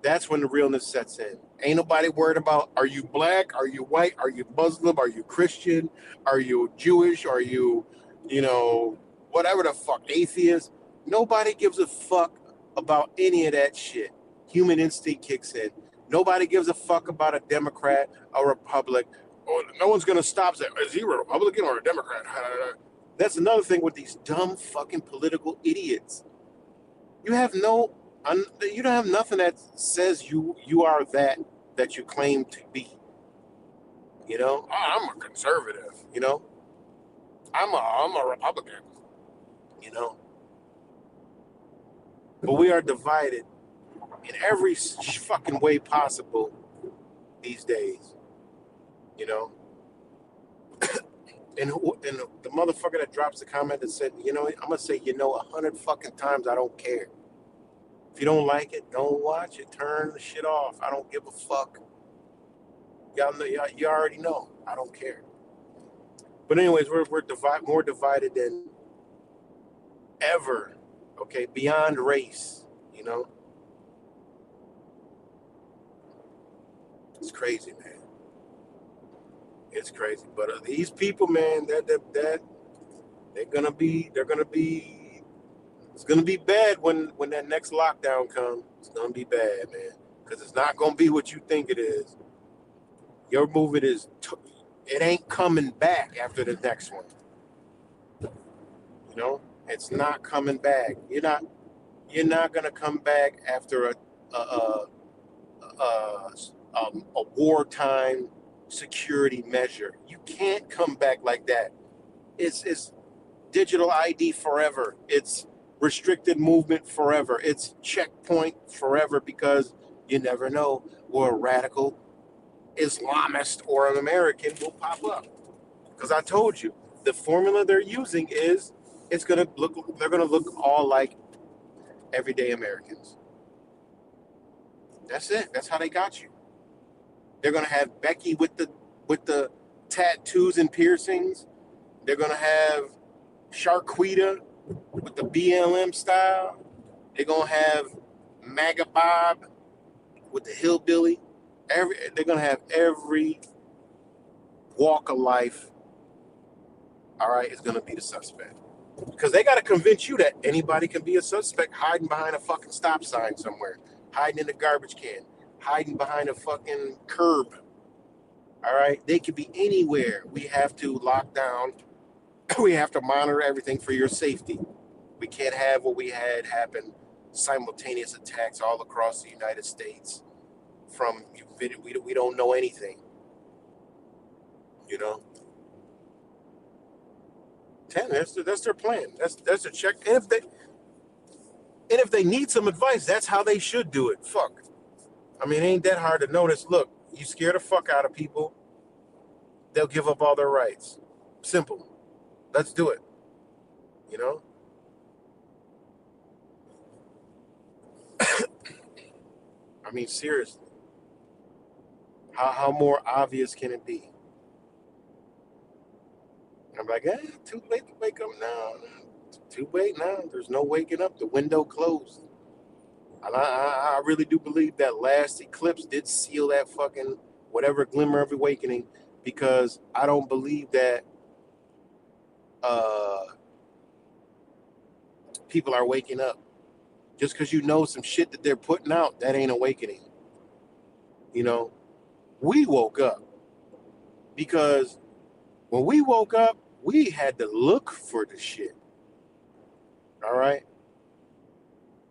that's when the realness sets in. Ain't nobody worried about are you black, are you white, are you Muslim, are you Christian, are you Jewish, are you, you know, whatever the fuck, atheist. Nobody gives a fuck about any of that shit. Human instinct kicks in. Nobody gives a fuck about a Democrat, a Republic. Or no one's gonna stop saying, is he a Republican or a Democrat? That's another thing with these dumb fucking political idiots. You have no you don't have nothing that says you are that you claim to be. You know, I'm a conservative. You know, I'm a Republican. You know, but we are divided in every fucking way possible these days. You know, and the motherfucker that drops the comment that said, you know, I'm gonna say, you know, 100 fucking times I don't care. If you don't like it, don't watch it. Turn the shit off. I don't give a fuck. Y'all know, you already know. I don't care. But anyways, we're more divided than ever. Okay, beyond race. You know, it's crazy, man. It's crazy. But these people, man, that they're gonna be. It's gonna be bad when that next lockdown comes. It's gonna be bad, man, because it's not gonna be what you think it is. Your movement it ain't coming back after the next one. You know, it's not coming back. You're not gonna come back after a a wartime security measure. You can't come back like that. It's digital ID forever. It's restricted movement forever. It's checkpoint forever, because you never know where a radical Islamist or an American will pop up. Because I told you, the formula they're using is they're gonna look all like everyday Americans. That's it. That's how they got you. They're gonna have Becky with the tattoos and piercings. They're gonna have Sharquita with the BLM style. They're gonna have MAGA Bob with the hillbilly. They're gonna have every walk of life. All right, is gonna be the suspect, because they got to convince you that anybody can be a suspect hiding behind a fucking stop sign somewhere, hiding in a garbage can, hiding behind a fucking curb. All right, they could be anywhere. We have to lock down. We have to monitor everything for your safety. We can't have what we had happen, simultaneous attacks all across the United States. From we don't know anything, you know. 10. That's their plan. That's their check. And if they need some advice, that's how they should do it. Fuck. I mean, it ain't that hard to notice. Look, you scare the fuck out of people, they'll give up all their rights. Simple. Let's do it. You know. I mean, seriously. How more obvious can it be? I'm like, too late to wake up now. Too late now. There's no waking up. The window closed. And I really do believe that last eclipse did seal that fucking whatever glimmer of awakening, because I don't believe that people are waking up. Just because you know some shit that they're putting out, that ain't awakening. You know, we woke up because when we woke up, we had to look for the shit. All right?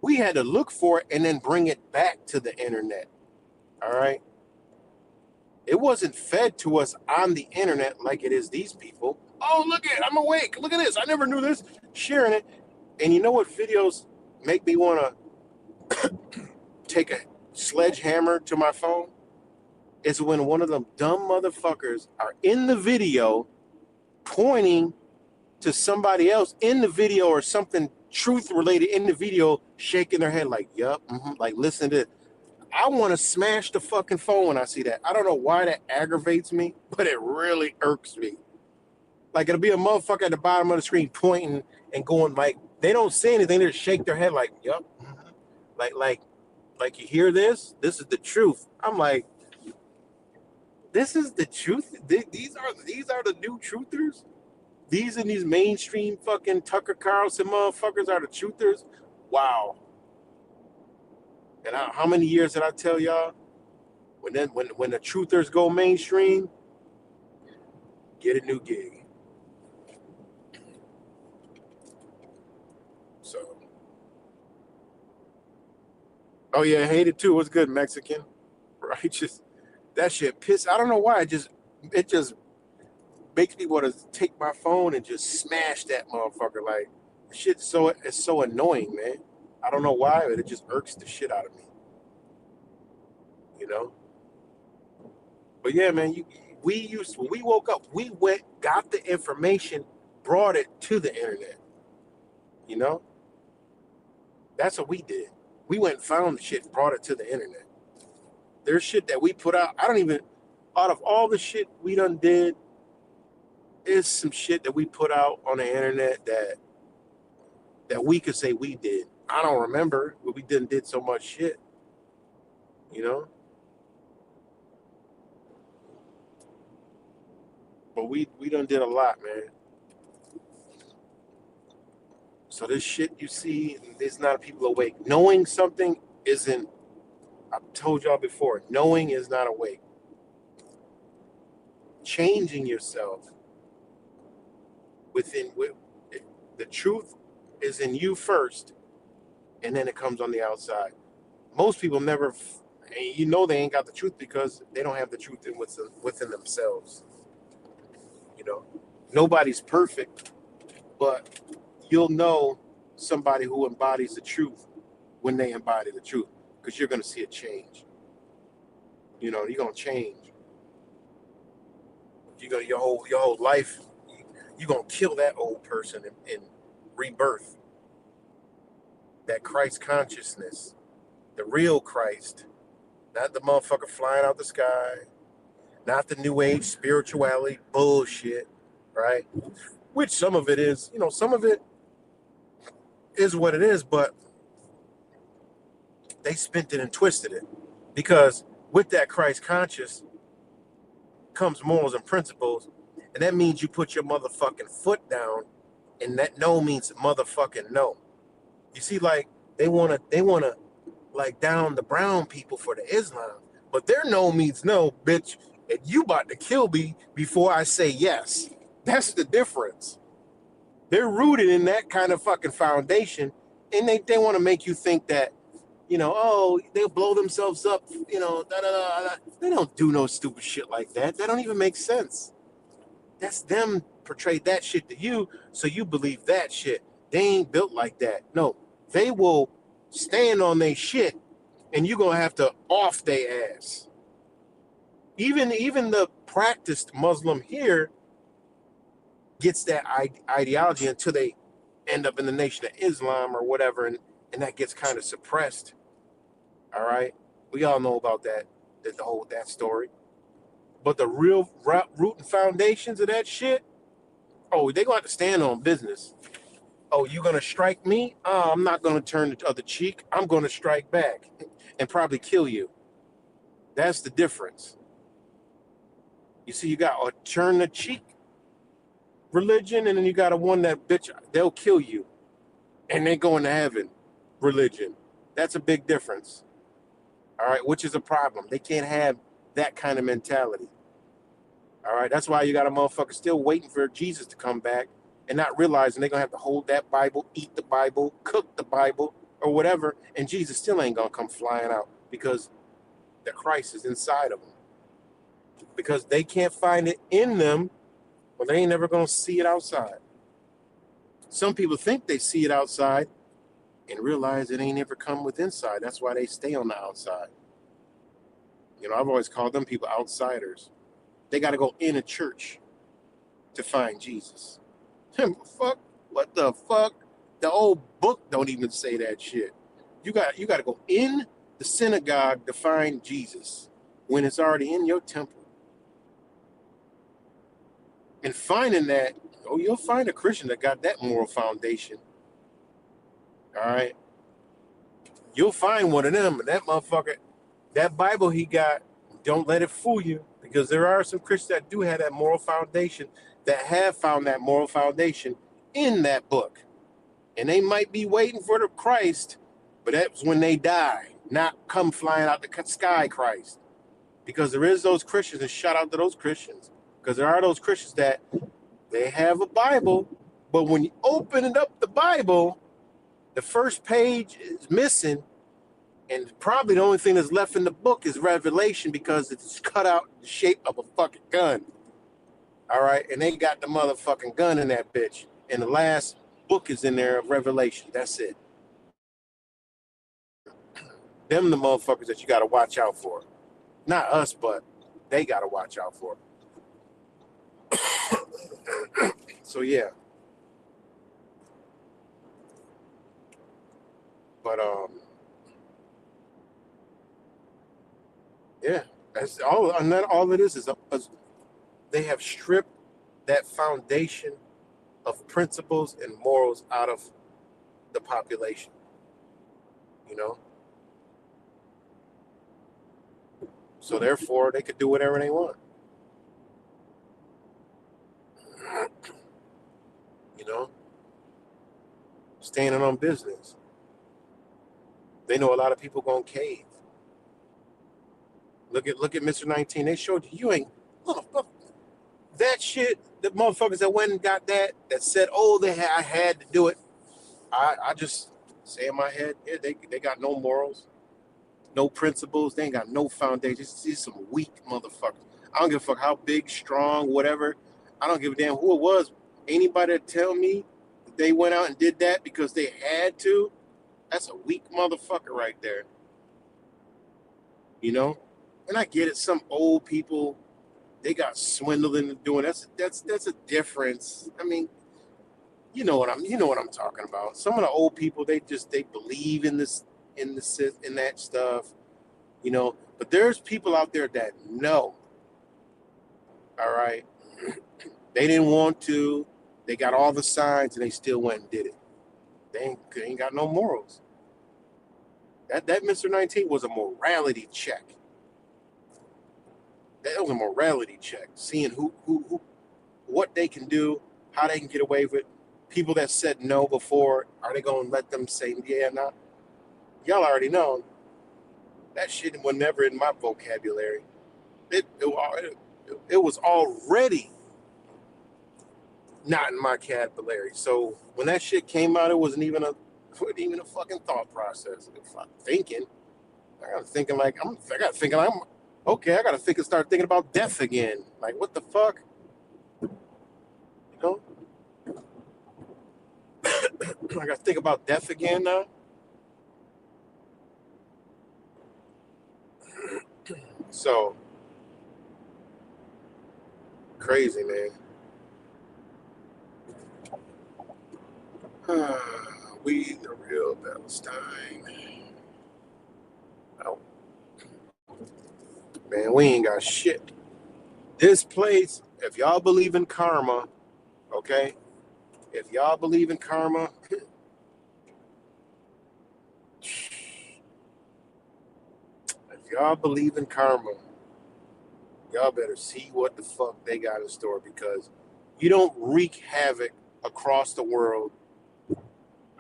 We had to look for it and then bring it back to the internet. All right? It wasn't fed to us on the internet like it is these people. Oh, look at it. I'm awake. Look at this. I never knew this. Sharing it. And you know what videos make me want to take a sledgehammer to my phone? It's when one of them dumb motherfuckers are in the video pointing to somebody else in the video or something truth related in the video, shaking their head like, yup, like listen to it. I want to smash the fucking phone when I see that. I don't know why that aggravates me, but it really irks me. Like, it'll be a motherfucker at the bottom of the screen pointing and going like, they don't say anything, they just shake their head like, yup, like you hear this? This is the truth. I'm like, this is the truth? These are the new truthers? These and these mainstream fucking Tucker Carlson motherfuckers are the truthers? Wow. And how many years did I tell y'all? When the truthers go mainstream, get a new gig. So. Oh yeah, I hate it too. What's good, Mexican? Right? Just that shit piss. I don't know why. It just makes me want to take my phone and just smash that motherfucker. Like, shit, it's so annoying, man. I don't know why, but it just irks the shit out of me. You know. But yeah, man, when we woke up, we went, got the information, brought it to the internet. You know. That's what we did. We went and found the shit, brought it to the internet. There's shit that we put out. Out of all the shit we done did, is some shit that we put out on the internet that we could say we did. I don't remember, but we did so much shit. You know? But we done did a lot, man. So this shit you see, there's not people awake. Knowing something isn't, I've told y'all before, knowing is not awake. Changing yourself the truth is in you first, and then it comes on the outside. Most people never And you know they ain't got the truth because they don't have the truth within themselves. You know, nobody's perfect, but you'll know somebody who embodies the truth when they embody the truth, because you're going to see a change. You know, you're going to change. You're going to your whole life. You're going to kill that old person and rebirth that Christ consciousness, the real Christ, not the motherfucker flying out the sky, not the new age spirituality bullshit, right? Which some of it is, you know, some of it is what it is, but they spent it and twisted it, because with that Christ conscious comes morals and principles, and that means you put your motherfucking foot down, and that no means motherfucking no. You see, like they wanna like down the brown people for the Islam, but their no means no, bitch, and you about to kill me before I say yes. That's the difference. They're rooted in that kind of fucking foundation, and they want to make you think that, you know, oh, they'll blow themselves up, you know, da, da, da, da. They don't do no stupid shit like that. That don't even make sense. That's them portrayed that shit to you, so you believe that shit. They ain't built like that. No, they will stand on their shit, and you're gonna have to off their ass. Even the practiced Muslim here gets that ideology until they end up in the Nation of Islam or whatever, and that gets kind of suppressed. All right, we all know about that story. But the real root and foundations of that shit, oh, they gonna have to stand on business. Oh, you gonna strike me? Oh, I'm not gonna turn the other cheek. I'm gonna strike back and probably kill you. That's the difference. You see, you got a turn the cheek religion, and then you got a one that bitch they'll kill you, and they going to heaven religion. That's a big difference. All right, which is a problem. They can't have that kind of mentality. All right, that's why you got a motherfucker still waiting for Jesus to come back and not realizing they're gonna have to hold that Bible, eat the Bible, cook the Bible, or whatever, and Jesus still ain't gonna come flying out because the Christ is inside of them. Because they can't find it in them, well, they ain't never gonna see it outside. Some people think they see it outside and realize it ain't ever come with inside. That's why they stay on the outside. You know, I've always called them people outsiders. They got to go in a church to find Jesus. Fuck, what the fuck? The old book don't even say that shit. You got to go in the synagogue to find Jesus when it's already in your temple. And finding that, oh, you'll find a Christian that got that moral foundation. All right. You'll find one of them, and that motherfucker, that Bible he got, don't let it fool you, because there are some Christians that do have that moral foundation, that have found that moral foundation in that book. And they might be waiting for the Christ, but that's when they die, not come flying out the sky Christ. Because there is those Christians, and shout out to those Christians, because there are those Christians that they have a Bible, but when you open it up, the Bible, the first page is missing, and probably the only thing that's left in the book is Revelation, because it's cut out in the shape of a fucking gun. All right, and they got the motherfucking gun in that bitch, and the last book is in there of Revelation. That's it. Them the motherfuckers that you got to watch out for. Not us, but they got to watch out for. So yeah. But yeah, that's all. And then all it is they have stripped that foundation of principles and morals out of the population. You know, so therefore they could do whatever they want. You know, standing on business. They know a lot of people gonna cave. Look at Mr. 19. They showed you ain't that shit. The motherfuckers that went and got that said, oh, I had to do it. I just say in my head, yeah, they got no morals. no principles. They ain't got no foundation. Just some weak motherfuckers. I don't give a fuck how big, strong, whatever. I don't give a damn who it was. Anybody that tell me that they went out and did that because they had to, that's a weak motherfucker right there. You know? And I get it. Some old people, they got swindled into doing that's a difference. I mean, you know what I'm talking about. Some of the old people, they believe in this in that stuff, you know. But there's people out there that know. All right, they didn't want to. They got all the signs and they still went and did it. They ain't got no morals. That Mr. 19 was a morality check. That was a morality check. Seeing who what they can do, how they can get away with it. People that said no before, are they going to let them say yeah? Nah, y'all already know. That shit was never in my vocabulary. It was already not in my vocabulary. So when that shit came out, it wasn't even a fucking thought process. If I'm thinking, I got thinking like I got thinking I'm okay. I got to think and start thinking about death again. Like what the fuck, you know? I got to think about death again now. So crazy, man. We the real Palestine. Oh, man, we ain't got shit. This place, if y'all believe in karma, okay? If y'all believe in karma, if y'all believe in karma, y'all better see what the fuck they got in store because you don't wreak havoc across the world.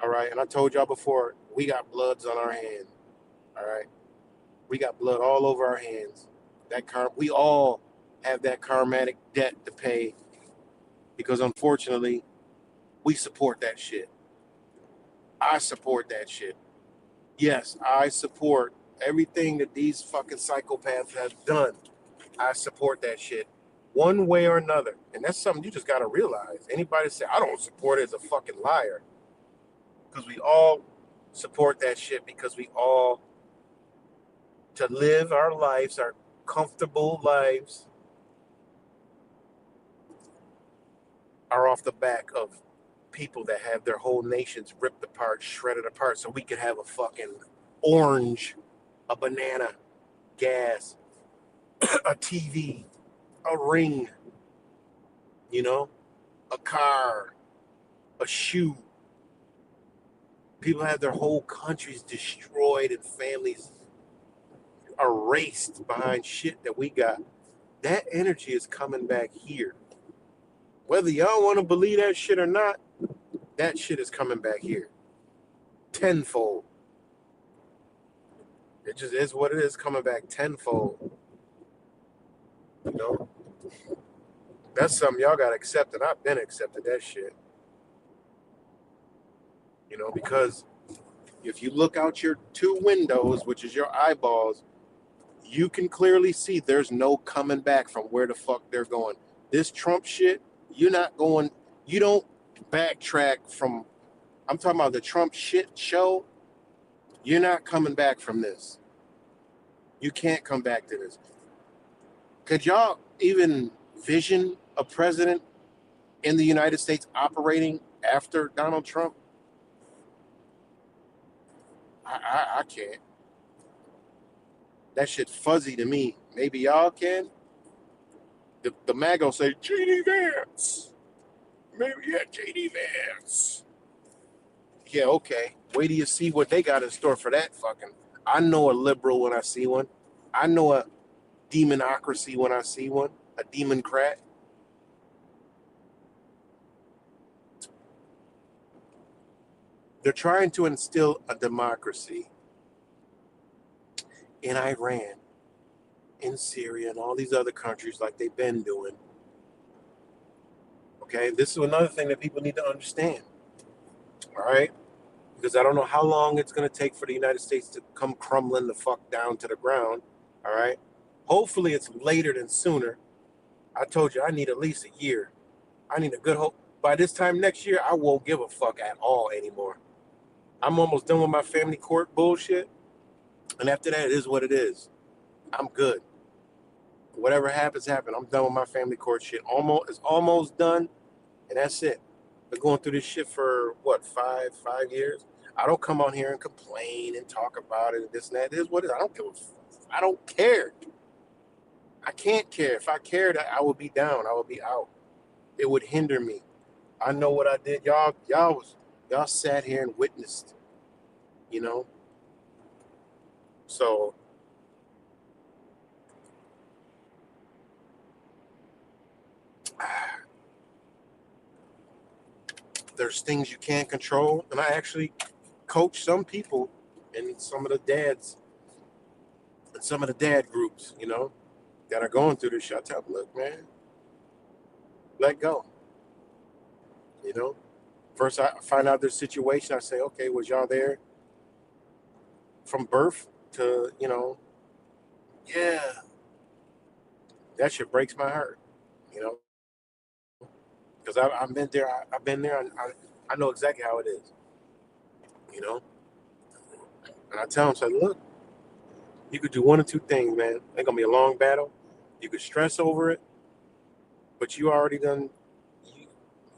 All right. And I told y'all before, we got bloods on our hand. All right. We got blood all over our hands. We all have that karmatic debt to pay because unfortunately, we support that shit. I support that shit. Yes, I support everything that these fucking psychopaths have done. I support that shit one way or another. And that's something you just got to realize. Anybody say, I don't support it is a fucking liar. Because we all support that shit because we all, to live our lives, our comfortable lives, are off the back of people that have their whole nations ripped apart, shredded apart, so we could have a fucking orange, a banana, gas, a TV, a ring, you know, a car, a shoe. People have their whole countries destroyed and families erased behind shit that we got. That energy is coming back here. Whether y'all want to believe that shit or not, that shit is coming back here. Tenfold. It just is what it is, coming back tenfold. You know? That's something y'all gotta accept, and I've been accepted that shit. You know, because if you look out your two windows, which is your eyeballs, you can clearly see there's no coming back from where the fuck they're going. This Trump shit, you don't backtrack from, I'm talking about the Trump shit show. You're not coming back from this. You can't come back to this. Could y'all even vision a president in the United States operating after Donald Trump? I can't. That shit fuzzy to me. Maybe y'all can. The mag will say, J.D. Vance. Maybe, yeah, J.D. Vance. Yeah, okay. Wait till you see what they got in store for that fucking. I know a liberal when I see one. I know a demonocracy when I see one. A democrat. They're trying to instill a democracy in Iran, in Syria, and all these other countries like they've been doing. Okay, this is another thing that people need to understand. All right, because I don't know how long it's going to take for the United States to come crumbling the fuck down to the ground. All right. Hopefully it's later than sooner. I told you I need at least a year. I need a good hope. By this time next year, I won't give a fuck at all anymore. I'm almost done with my family court bullshit. And after that, it is what it is. I'm good. Whatever happens, happen. I'm done with my family court shit. It's almost done, and that's it. Been going through this shit for what, five years? I don't come on here and complain and talk about it and this and that. It is what it is. I don't give a fuck. I don't care. I can't care. If I cared, I would be down. I would be out. It would hinder me. I know what I did. Y'all sat here and witnessed, you know. So there's things you can't control, and I actually coach some people in some of the dads and some of the dad groups, you know, that are going through this shit. I tell them, look, man, let go. You know, first I find out their situation. I say, okay, was y'all there from birth to, you know? Yeah, that shit breaks my heart, you know, because I've been there. I've been there. I know exactly how it is, you know. And I tell them, say, look, you could do one or two things, man. It's gonna be a long battle. You could stress over it, but you already done.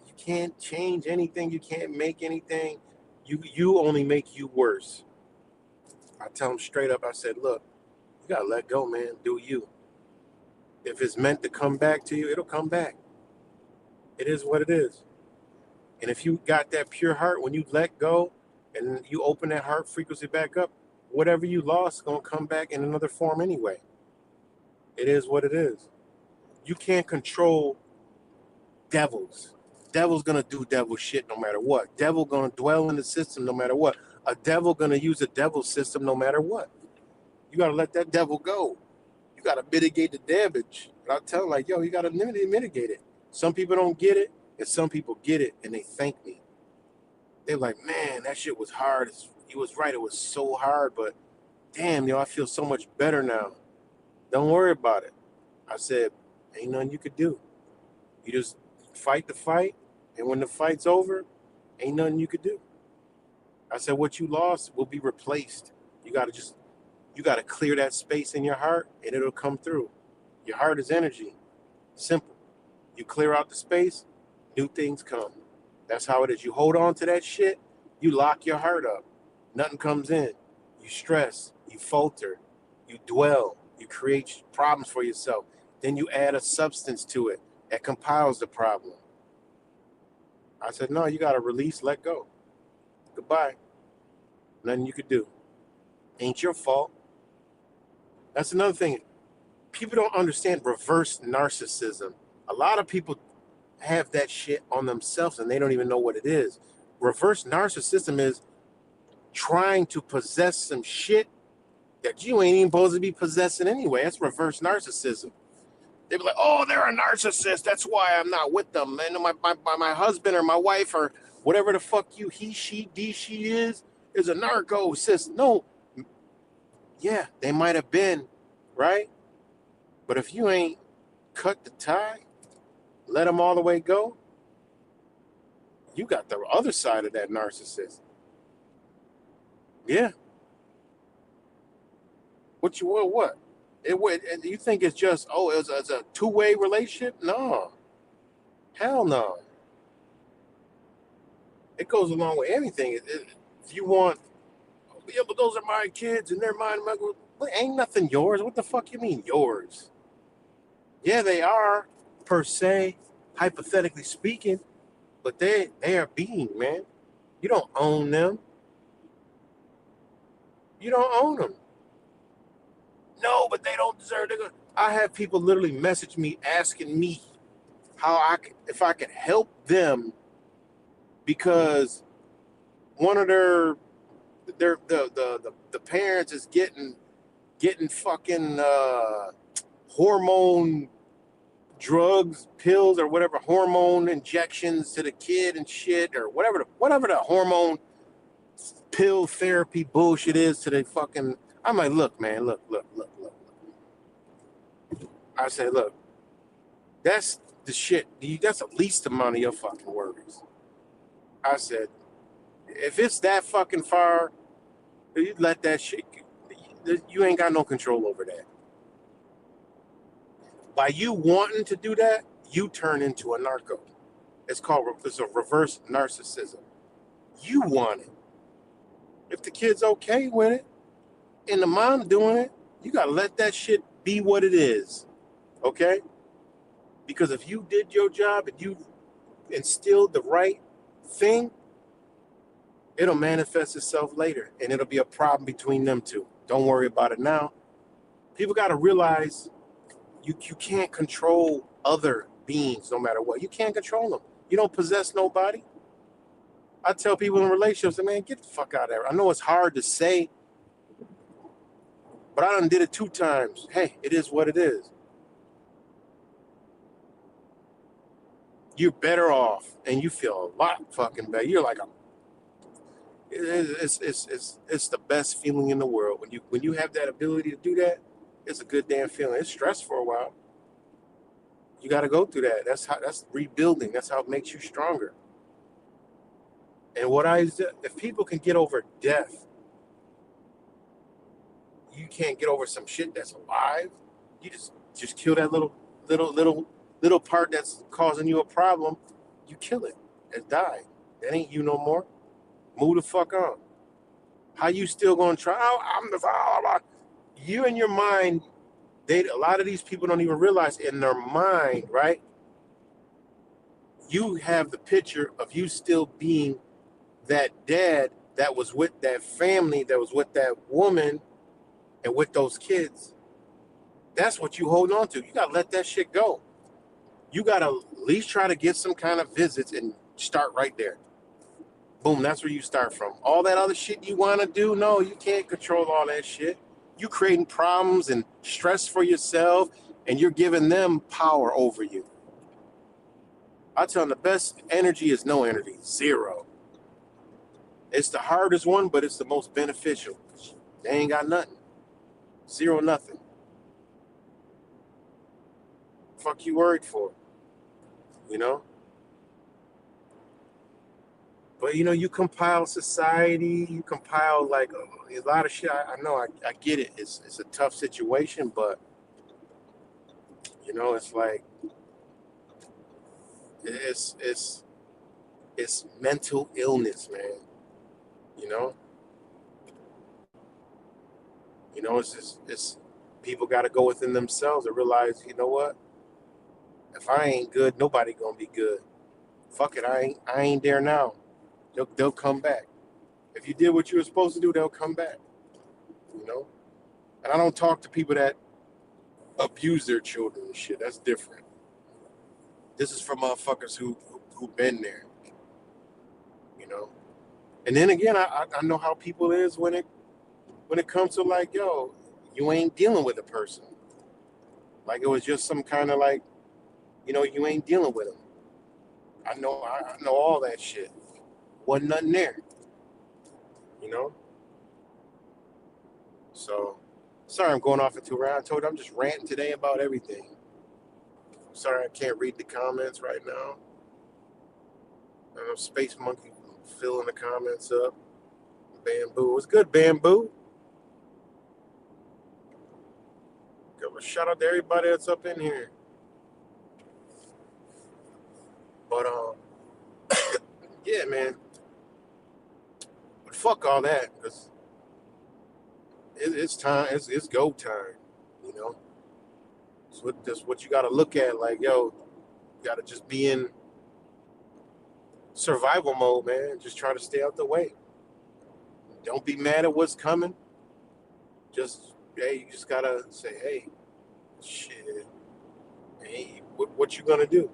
You can't change anything. You can't make anything. You only make you worse. I tell them straight up. I said, look, you gotta let go, man. Do you? If it's meant to come back to you, it'll come back. It is what it is. And if you got that pure heart, when you let go and you open that heart frequency back up, whatever you lost is gonna come back in another form anyway. It is what it is. You can't control devils. Devil's gonna do devil shit no matter what. Devil gonna dwell in the system no matter what. A devil gonna use a devil system no matter what. You gotta let that devil go. You gotta mitigate the damage. And I tell them, like, yo, you gotta mitigate it. Some people don't get it, and some people get it, and they thank me. They're like, man, that shit was hard. He was right. It was so hard, but damn, yo, I feel so much better now. Don't worry about it. I said, ain't nothing you could do. You just fight the fight, and when the fight's over, ain't nothing you could do. I said, what you lost will be replaced. You gotta clear that space in your heart, and it'll come through. Your heart is energy. Simple. You clear out the space, new things come. That's how it is. You hold on to that shit, you lock your heart up. Nothing comes in. You stress, you falter, you dwell, you create problems for yourself. Then you add a substance to it that compiles the problem. I said, no, you got to release, let go. Goodbye. Nothing you could do. Ain't your fault. That's another thing. People don't understand reverse narcissism. A lot of people have that shit on themselves and they don't even know what it is. Reverse narcissism is trying to possess some shit that you ain't even supposed to be possessing anyway. That's reverse narcissism. They be like, oh, they're a narcissist. That's why I'm not with them. And my husband or my wife or whatever the fuck he, she, she is a narcissist. No. Yeah, they might have been, right? But if you ain't cut the tie, let them all the way go, you got the other side of that narcissist. Yeah. What? You think it's just, it's a two-way relationship? No. Hell no. It goes along with anything. If you want, yeah, but those are my kids and they're mine. Well, ain't nothing yours. What the fuck you mean yours? Yeah, they are, per se, hypothetically speaking, but they are being, man. You don't own them. You don't own them. No, but they don't deserve it. I have people literally message me asking me if I could help them because one of the parents is getting fucking hormone drugs, pills, or whatever, hormone injections to the kid and shit, or whatever the hormone pill therapy bullshit is to the fucking. I'm like, look, man, look. I said, look, that's the shit. That's the least amount of your fucking worries. I said, if it's that fucking far, you let that shit. You ain't got no control over that. By you wanting to do that, you turn into a narco. It's a reverse narcissism. You want it. If the kid's okay with it, and the mom doing it, you gotta let that shit be what it is, okay? Because if you did your job and you instilled the right thing, it'll manifest itself later, and it'll be a problem between them two. Don't worry about it now. People gotta realize you can't control other beings no matter what. You can't control them. You don't possess nobody. I tell people in relationships, man, get the fuck out of there. I know it's hard to say, but I done did it 2 times. Hey, it is what it is. You're better off, and you feel a lot fucking better. You're like it's the best feeling in the world when you have that ability to do that. It's a good damn feeling. It's stressful for a while. You got to go through that. That's rebuilding. That's how it makes you stronger. And if people can get over death, you can't get over some shit that's alive. You just kill that little part that's causing you a problem. You kill it. It died. That ain't you no more. Move the fuck on. How you still gonna try? Oh, you in your mind. A lot of these people don't even realize in their mind, right? You have the picture of you still being that dad that was with that family, that was with that woman, and with those kids. That's what you hold on to. You gotta let that shit go. You gotta at least try to get some kind of visits and start right there. Boom, that's where you start from. All that other shit you want to do, no, you can't control all that shit. You creating problems and stress for yourself, and you're giving them power over you. I tell them the best energy is no energy, 0. It's the hardest one, but it's the most beneficial. They ain't got nothing. 0 nothing. Fuck you worried for, you know? But, you compile society, you compile, like, a lot of shit. I know, I get it. It's a tough situation, but, it's like, it's mental illness, man. It's people got to go within themselves and realize, you know what? If I ain't good, nobody gonna be good. Fuck it, I ain't there now. They'll come back. If you did what you were supposed to do, they'll come back. And I don't talk to people that abuse their children and shit. That's different. This is for motherfuckers who've been there. And then again, I know how people is when it comes to, like, yo, you ain't dealing with a person. Like it was just some kind of, like, you ain't dealing with them. I know all that shit. Wasn't nothing there. So, sorry I'm going off into a rant. I told you I'm just ranting today about everything. Sorry I can't read the comments right now. I know Space Monkey filling the comments up. Bamboo. What's good, Bamboo? Give a shout out to everybody that's up in here. But, yeah, man. But fuck all that, because it's time. It's go time, That's what you got to look at. Like, yo, you got to just be in survival mode, man. Just try to stay out the way. Don't be mad at what's coming. You just got to say, hey, shit. Hey, what you going to do?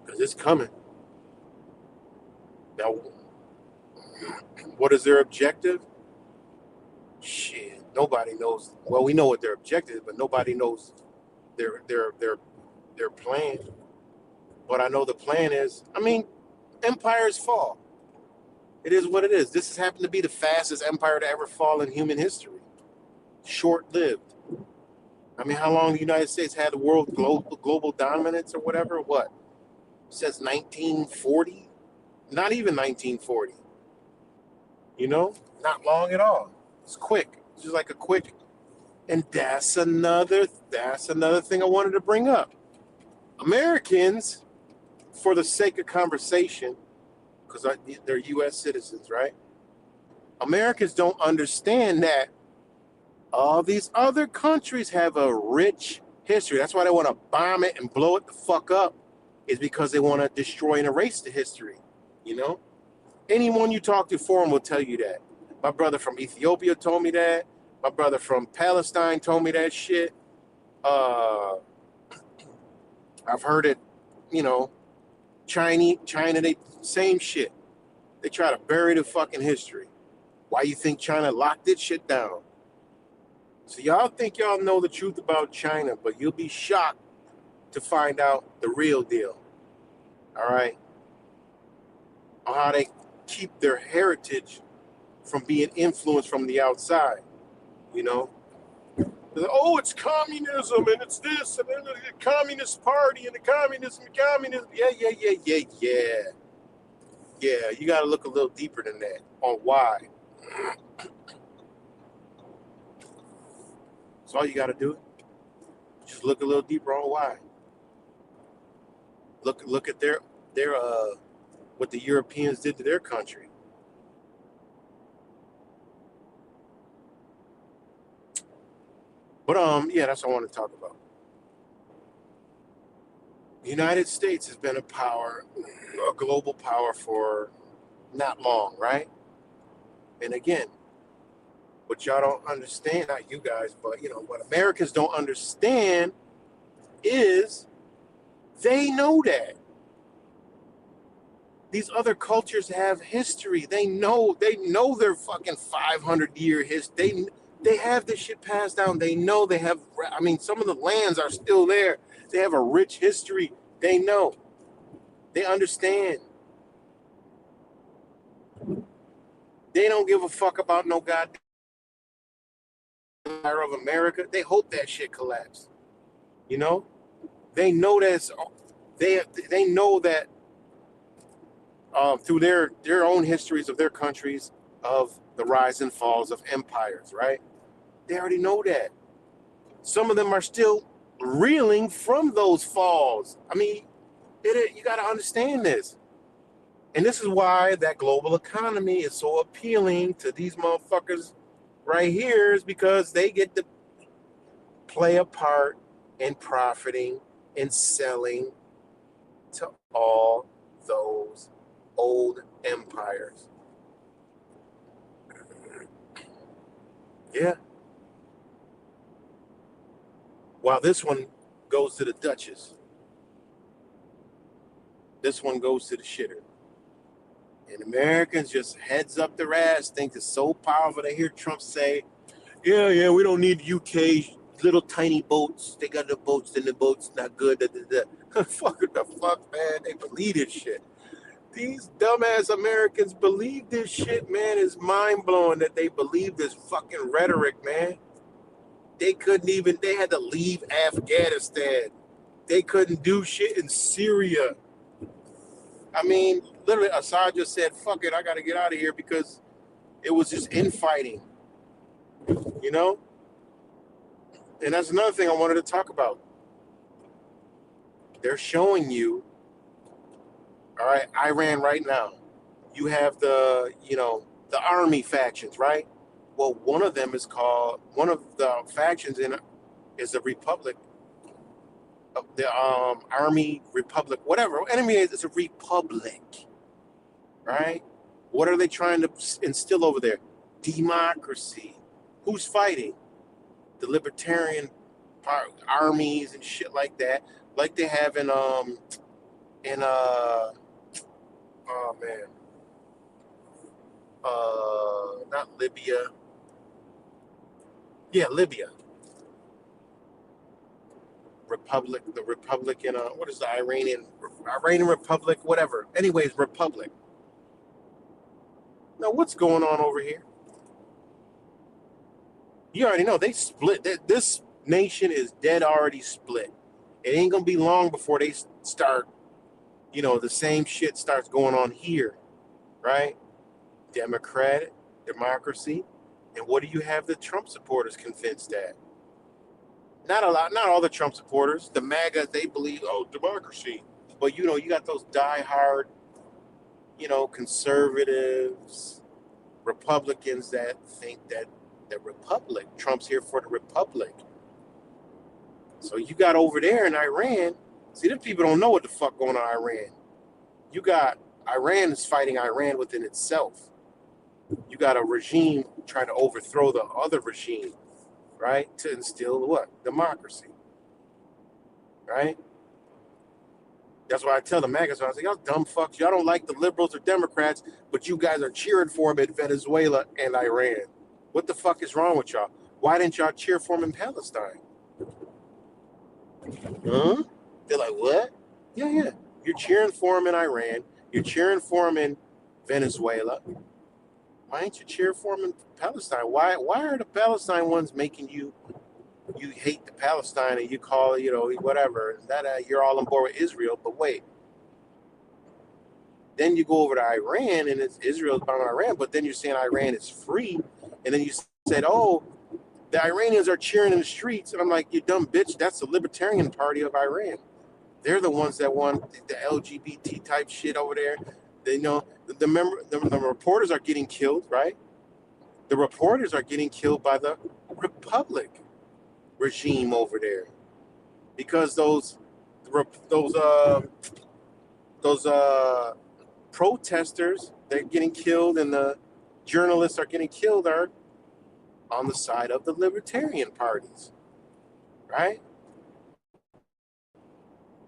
Because it's coming. Now, what is their objective? Shit, nobody knows. Well, we know what their objective is, but nobody knows their plan. But I know the plan is, Empires fall. It is what it is. This has happened to be the fastest empire to ever fall in human history. Short-lived. I mean, how long the United States had the world global dominance or whatever? What? Since 1940? Not even 1940. You know? Not long at all. It's quick. It's just like a quick. And that's another thing I wanted to bring up. Americans, for the sake of conversation, because they're U.S. citizens, right? Americans don't understand that all these other countries have a rich history. That's why they want to bomb it and blow it the fuck up, is because they want to destroy and erase the history. You know? Anyone you talk to foreign will tell you that. My brother from Ethiopia told me that. My brother from Palestine told me that shit. I've heard it, you know, China, they same shit. They try to bury the fucking history. Why you think China locked this shit down? So y'all think y'all know the truth about China, but you'll be shocked to find out the real deal. All right? On how they keep their heritage from being influenced from the outside, you know? Like, oh, it's communism and it's this and then the Communist Party and the communism. Yeah. Yeah, you got to look a little deeper than that on why. That's all you got to do. Just look a little deeper on why. Look at their what the Europeans did to their country. But yeah, that's what I want to talk about. The United States has been a global power for not long, right? And again, what y'all don't understand, not you guys, but you know, what Americans don't understand is they know that. These other cultures have history. They know their fucking 500-year history. They have this shit passed down. They know they have, I mean, some of the lands are still there. They have a rich history. They know. They understand. They don't give a fuck about no goddamn Empire of America. They hope that shit collapsed. You know? They know that they know that through their own histories of their countries of the rise and falls of empires, right? They already know that. Some of them are still reeling from those falls. I mean, you got to understand this. And this is why that global economy is so appealing to these motherfuckers right here, is because they get to play a part in profiting and selling to all those old empires. Yeah. While this one goes to the Duchess. This one goes to the shitter. And Americans just heads up their ass, think it's so powerful. They hear Trump say, yeah, we don't need UK little tiny boats. They got the boats, then the boats not good. Fuck the fuck, man. They believe this shit. These dumbass Americans believe this shit, man. It's mind-blowing that they believe this fucking rhetoric, man. They had to leave Afghanistan. They couldn't do shit in Syria. I mean, literally, Assad just said, fuck it, I got to get out of here because it was just infighting, you know? And that's another thing I wanted to talk about. They're showing you, all right, Iran right now, you have the army factions, right? Well, one of the factions is the Republic, the Army Republic, whatever. Enemy is a republic, right? What are they trying to instill over there? Democracy. Who's fighting? The libertarian armies and shit like that, like they have in oh man, not Libya. Yeah, Libya. Republican, what is the Iranian Republic, whatever. Anyways, Republic. Now, what's going on over here? You already know they split. This nation is dead already split. It ain't gonna be long before they start, the same shit starts going on here, right? Democracy. And what do you have the Trump supporters convinced at? Not all the Trump supporters. The MAGA, they believe, democracy. But you got those diehard, conservatives, Republicans that think that the Republic, Trump's here for the Republic. So you got over there in Iran, see, them people don't know what the fuck going on in Iran. You got Iran is fighting Iran within itself. You got a regime trying to overthrow the other regime, right? To instill what? Democracy, right? That's why I tell the MAGAs, I was like, y'all dumb fucks. Y'all don't like the liberals or Democrats, but you guys are cheering for them in Venezuela and Iran. What the fuck is wrong with y'all? Why didn't y'all cheer for them in Palestine? Huh? They're like, what? Yeah. You're cheering for them in Iran. You're cheering for them in Venezuela. Why ain't you cheer for them in Palestine? Why are the Palestine ones making you hate the Palestine and you call it, whatever, that you're all on board with Israel, but wait. Then you go over to Iran and it's Israel's bombing Iran, but then you're saying Iran is free, and then you said, oh, the Iranians are cheering in the streets, and I'm like, you dumb bitch, that's the Libertarian Party of Iran. They're the ones that want the LGBT type shit over there. They know the reporters are getting killed, right? The reporters are getting killed by the Republic regime over there because those protesters, they're getting killed, and the journalists are getting killed are on the side of the libertarian parties, right?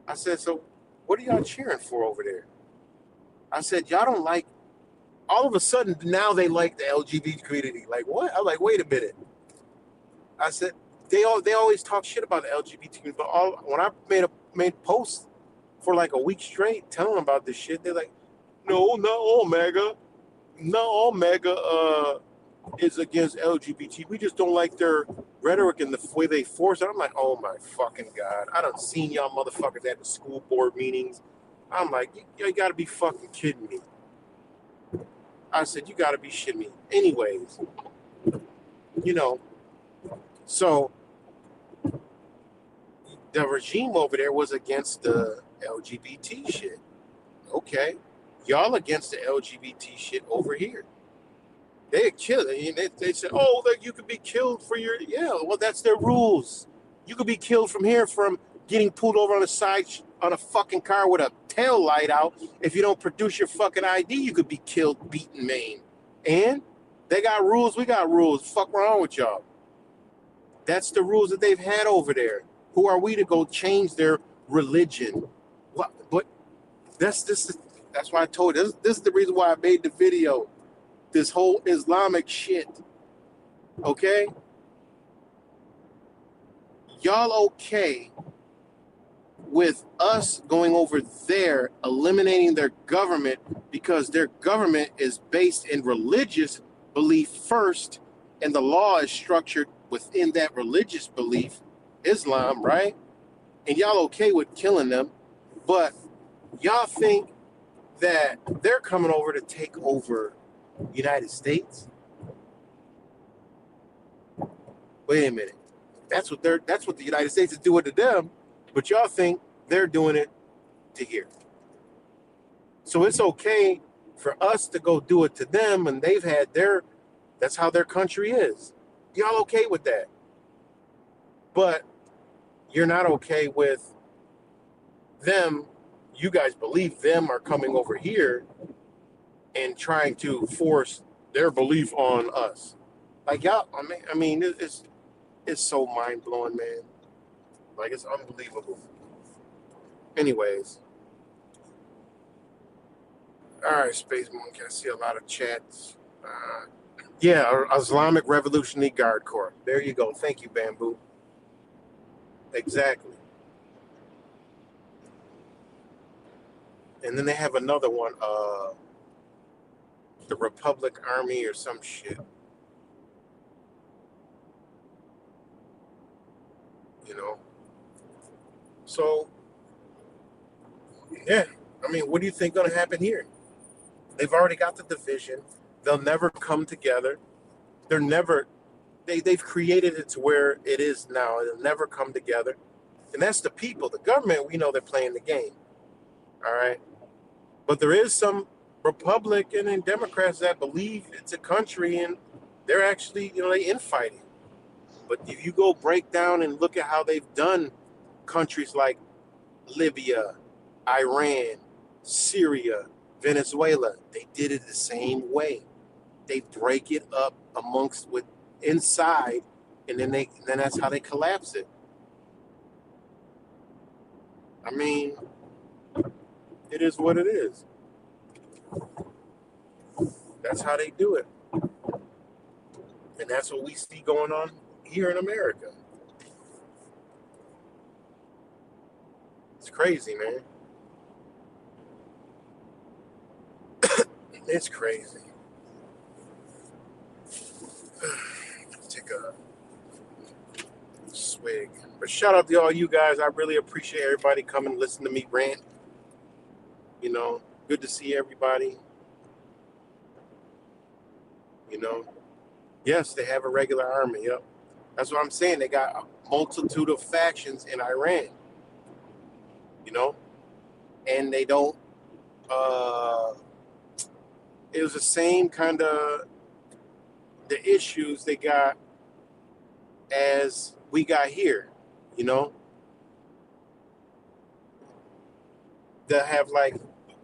I said, so what are y'all cheering for over there? I said, y'all don't like, all of a sudden now they like the LGBT community. Like what? I'm like, wait a minute. I said, they always talk shit about the LGBT community, but when I made posts for like a week straight telling them about this shit, they're like, no, not all MAGA. Not all MAGA is against LGBT. We just don't like their rhetoric and the way they force it. I'm like, oh my fucking God. I done seen y'all motherfuckers at the school board meetings. I'm like, you gotta be fucking kidding me. I said, you gotta be shitting me. Anyways, so the regime over there was against the LGBT shit. Okay. Y'all against the LGBT shit over here. They kill. They said, oh, that you could be killed for your, yeah, well, that's their rules. You could be killed from here from getting pulled over on the side on a fucking car with a tail light out. If you don't produce your fucking ID, you could be killed, beaten, maimed. And they got rules, we got rules. Fuck wrong with y'all. That's the rules that they've had over there. Who are we to go change their religion? What? But that's why I told you. This is the reason why I made the video. This whole Islamic shit. Okay? Y'all okay with us going over there, eliminating their government because their government is based in religious belief first, and the law is structured within that religious belief, Islam, right? And y'all okay with killing them, but y'all think that they're coming over to take over United States? Wait a minute. That's what the United States is doing to them, but y'all think they're doing it to here. So it's okay for us to go do it to them, and they've had that's how their country is. Y'all okay with that? But you're not okay with them. You guys believe them are coming over here and trying to force their belief on us. Like y'all, I mean, it's so mind blowing, man. Like it's unbelievable. Anyways, all right, Space Monkey. I see a lot of chats. Yeah, Islamic Revolutionary Guard Corps. There you go. Thank you, Bamboo. Exactly. And then they have another one, the Republic Army or some shit. You know. So yeah, I mean, what do you think going to happen here? They've already got the division. They'll never come together. They're never. They've created it to where it is now. It'll never come together. And that's the people. The government, we know they're playing the game. All right. But there is some Republican and Democrats that believe it's a country and they're actually, they infighting. But if you go break down and look at how they've done countries like Libya, Iran, Syria, Venezuela, they did it the same way. They break it up amongst with inside, and then that's how they collapse it. I mean, it is what it is. That's how they do it. And that's what we see going on here in America. It's crazy, man. It's crazy. Take a swig. But shout out to all you guys. I really appreciate everybody coming to listen to me rant. Good to see everybody. Yes, they have a regular army. Yep. That's what I'm saying. They got a multitude of factions in Iran. And they don't, it was the same kind of the issues they got as we got here, They'll have like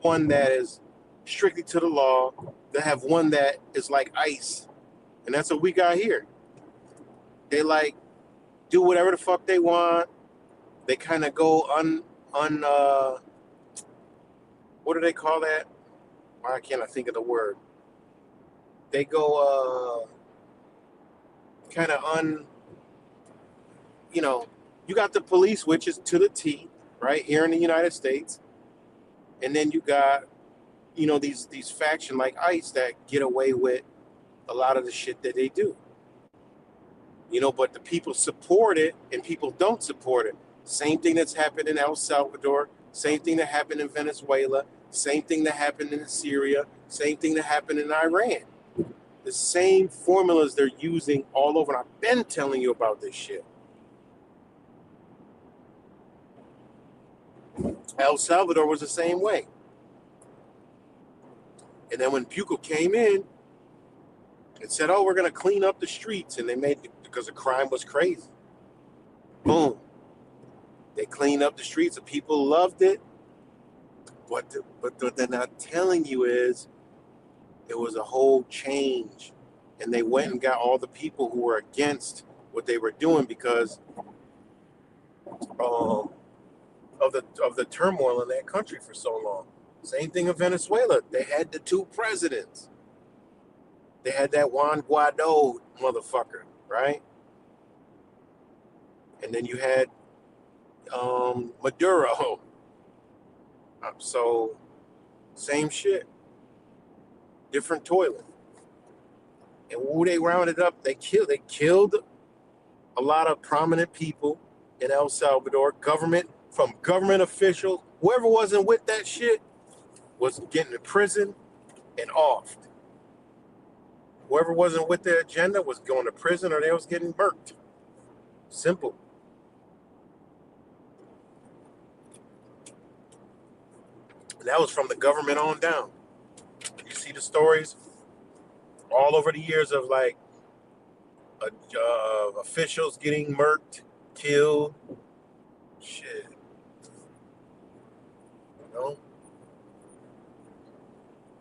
one that is strictly to the law. They'll have one that is like ICE. And that's what we got here. They like do whatever the fuck they want. They kind of go what do they call that? Why can't I think of the word? They go kind of you got the police, which is to the T, right here in the United States. And then you got, these faction like ICE that get away with a lot of the shit that they do. But the people support it and people don't support it. Same thing that's happened in El Salvador, same thing that happened in Venezuela, same thing that happened in Syria, same thing that happened in Iran. The same formulas they're using all over. And I've been telling you about this shit. El Salvador was the same way. And then when Bugle came in and said, oh, we're going to clean up the streets, and they made it because the crime was crazy. Boom. They cleaned up the streets. The people loved it. But what they're not telling you is it was a whole change. And they went and got all the people who were against what they were doing because of the turmoil in that country for so long. Same thing in Venezuela. They had the two presidents. They had that Juan Guaido motherfucker, right? And then you had Maduro. So, same shit. Different toilet. And who they rounded up, they killed a lot of prominent people in El Salvador, government officials. Whoever wasn't with that shit was getting to prison and offed. Whoever wasn't with their agenda was going to prison or they was getting burnt. Simple. And that was from the government on down. You see the stories all over the years of like officials getting murked, killed. Shit.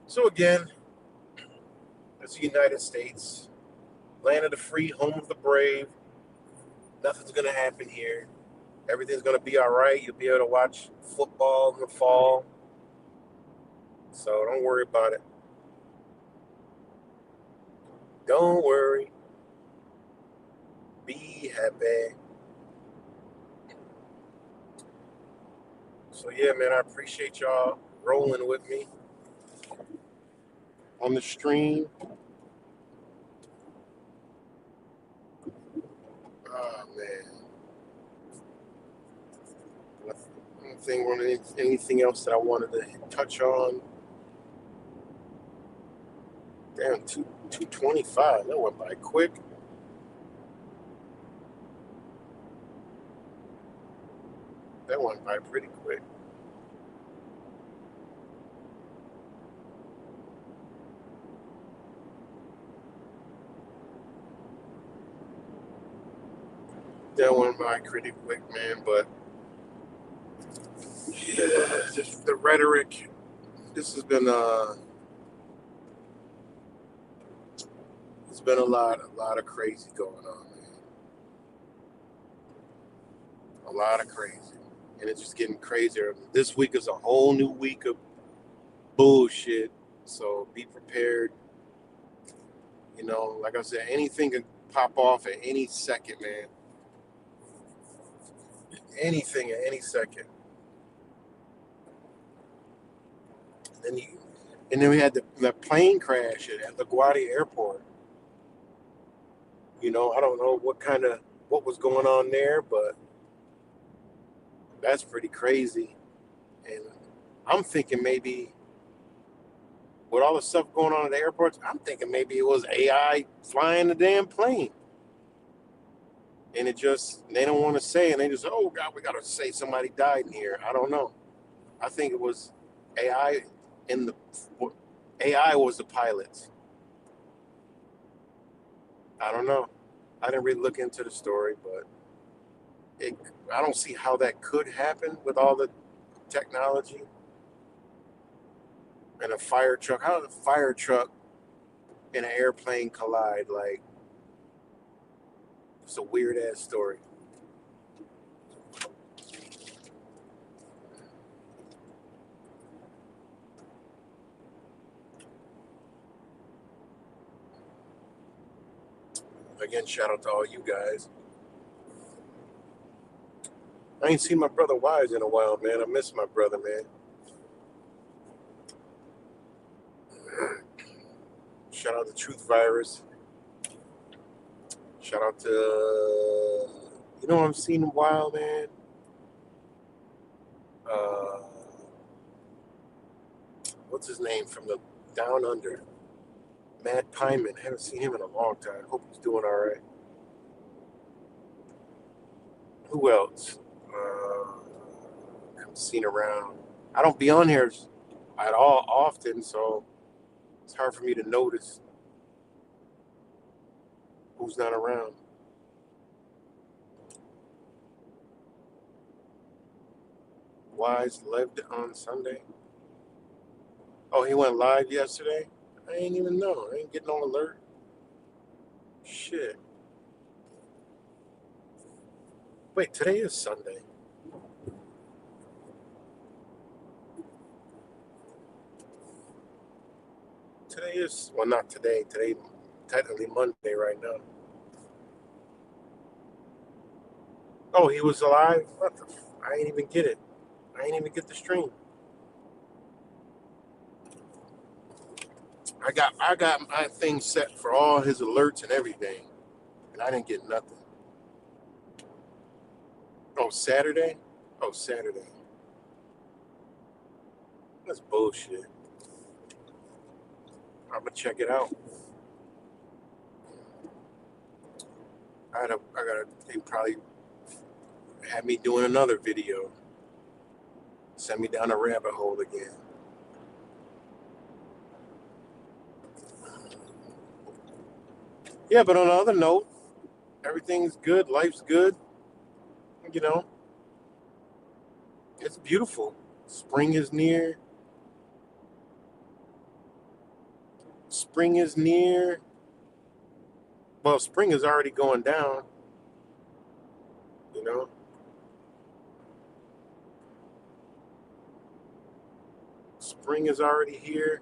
So again, it's the United States, land of the free, home of the brave. Nothing's going to happen here. Everything's going to be all right. You'll be able to watch football in the fall. So don't worry about it. Don't worry. Be happy. So yeah, man, I appreciate y'all. rolling with me on the stream. Oh man. Anything else that I wanted to touch on? Damn, 225. That went by quick. That went by pretty quick. That went by pretty quick, man. But yeah, just the rhetoric. This has been it's been a lot of crazy going on, man. A lot of crazy, and it's just getting crazier. This week is a whole new week of bullshit. So be prepared. You know, like I said, anything can pop off at any second, man. Anything at any second. And then we had the plane crash at LaGuardia Airport. You know, I don't know what was going on there, but that's pretty crazy. And I'm thinking maybe with all the stuff going on at the airports, I'm thinking maybe it was AI flying the damn plane. And they don't want to say, and they just, oh God, we got to say somebody died in here. I don't know. I think it was AI AI was the pilots. I don't know. I didn't really look into the story, but I don't see how that could happen with all the technology and a fire truck. How did a fire truck and an airplane collide? Like, it's a weird ass story. Again, shout out to all you guys. I ain't seen my brother Wise in a while, man. I miss my brother, man. Shout out to Truth Virus. Shout out to, you know what I've seen in a while, man? What's his name from the Down Under? Matt Pyman. Haven't seen him in a long time. Hope he's doing all right. Who else? I've seen around. I don't be on here at all often, so it's hard for me to notice who's not around. Wise lived on Sunday. Oh, he went live yesterday? I ain't even know. I ain't getting no alert. Shit. Wait, today is Sunday. Today is, well, not today. Today, technically Monday right now. Oh, he was alive? What the I ain't even get it. I ain't even get the stream. I got my thing set for all his alerts and everything, and I didn't get nothing. Oh, Saturday? Oh, Saturday. That's bullshit. I'm gonna check it out. They probably have me doing another video. Send me down a rabbit hole again. Yeah, but on another note, everything's good. Life's good. You know, it's beautiful. Spring is near. Spring is near. Well, spring is already going down. You know, spring is already here.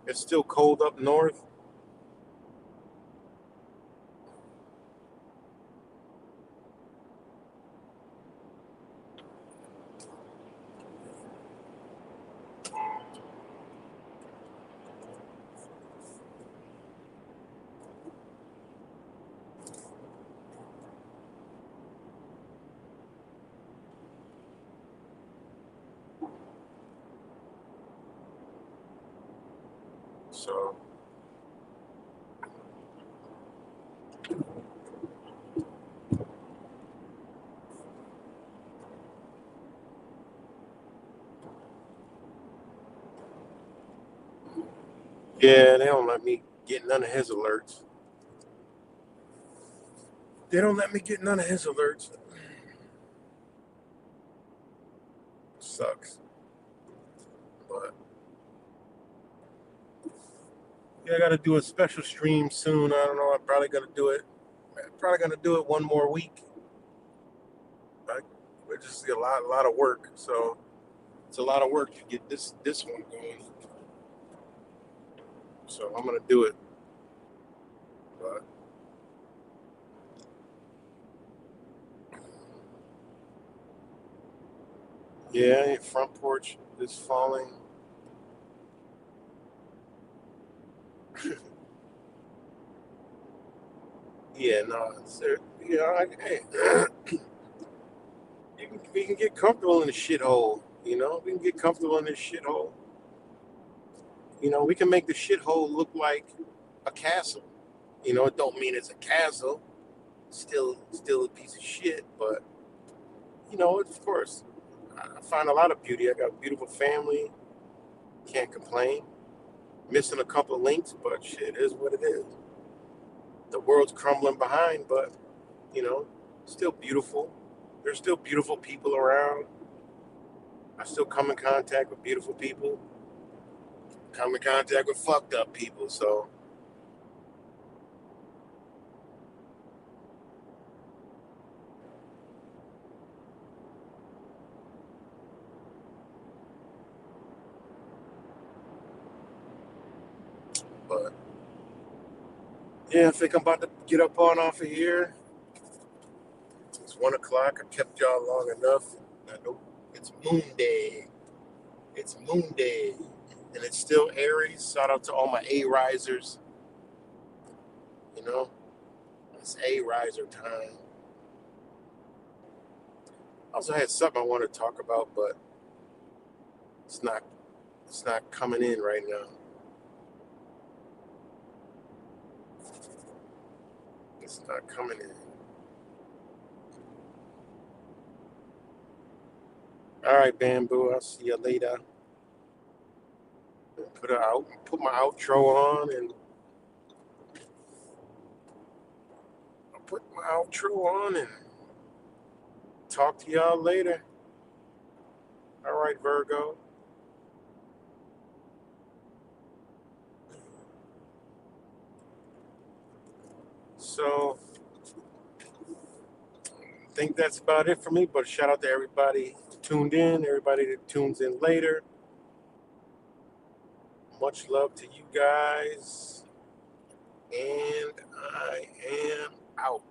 It's still cold up north. So yeah, they don't let me get none of his alerts. They don't let me get none of his alerts. Sucks. But yeah, I got to do a special stream soon. I don't know. I'm probably gonna do it. Probably gonna do it one more week. It's just a lot of work. So it's a lot of work to get this one going. So I'm gonna do it. But yeah, your front porch is falling. Yeah, no, sir. You know, hey, we can get comfortable in the shithole. You know, we can get comfortable in this shithole. You know, we can make the shithole look like a castle. You know, it don't mean it's a castle. Still a piece of shit. But you know, of course, I find a lot of beauty. I got a beautiful family. Can't complain. Missing a couple of links, but shit is what it is. The world's crumbling behind, but you know, still beautiful. There's still beautiful people around. I still come in contact with beautiful people. Come in contact with fucked up people. So but yeah, I think I'm about to get up on off of here. It's 1 o'clock. I kept y'all long enough. I know it's moon day. It's moon day. And it's still Aries. Shout out to all my A risers. You know, it's A riser time. I also had something I want to talk about, but it's not coming in right now. It's not coming in. All right, Bamboo. I'll see you later. Put my outro on, and I'll put my outro on and talk to y'all later. All right, Virgo. So I think that's about it for me, but shout out to everybody tuned in, everybody that tunes in later. Much love to you guys, and I am out.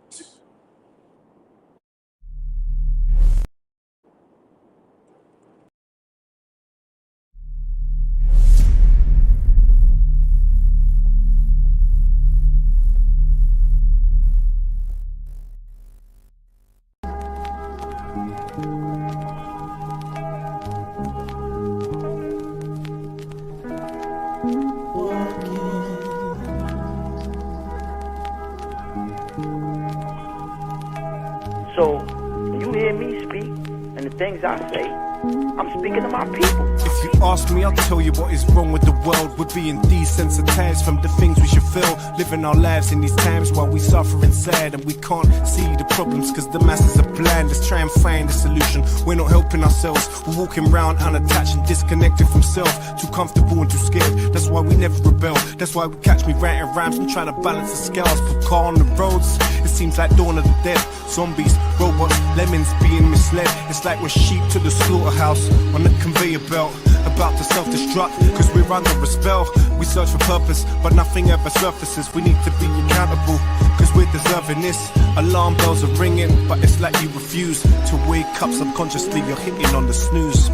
So, when you hear me speak, and the things I say, I'm speaking to my people. If you ask me, I'll tell you what is wrong with the world. We're being desensitized from the things we should feel. Living our lives in these times while we suffer inside, and we can't see the problems because the masses are blind. Let's try and find a solution. We're not helping ourselves. We're walking around unattached and disconnected from self. Too comfortable and too scared. That's why we never rebel. That's why we catch me writing rhymes and trying to balance the scales. Put car on the roads. It seems like dawn of the dead. Zombies, robots, lemons being misled. It's like we're sheep to the slaughterhouse on the conveyor belt, about to self-destruct because we're under a spell. We search for purpose, but nothing ever surfaces. We need to be accountable because we're deserving this. Alarm bells are ringing, but it's like you refuse to wake up. Subconsciously you're hitting on the snooze.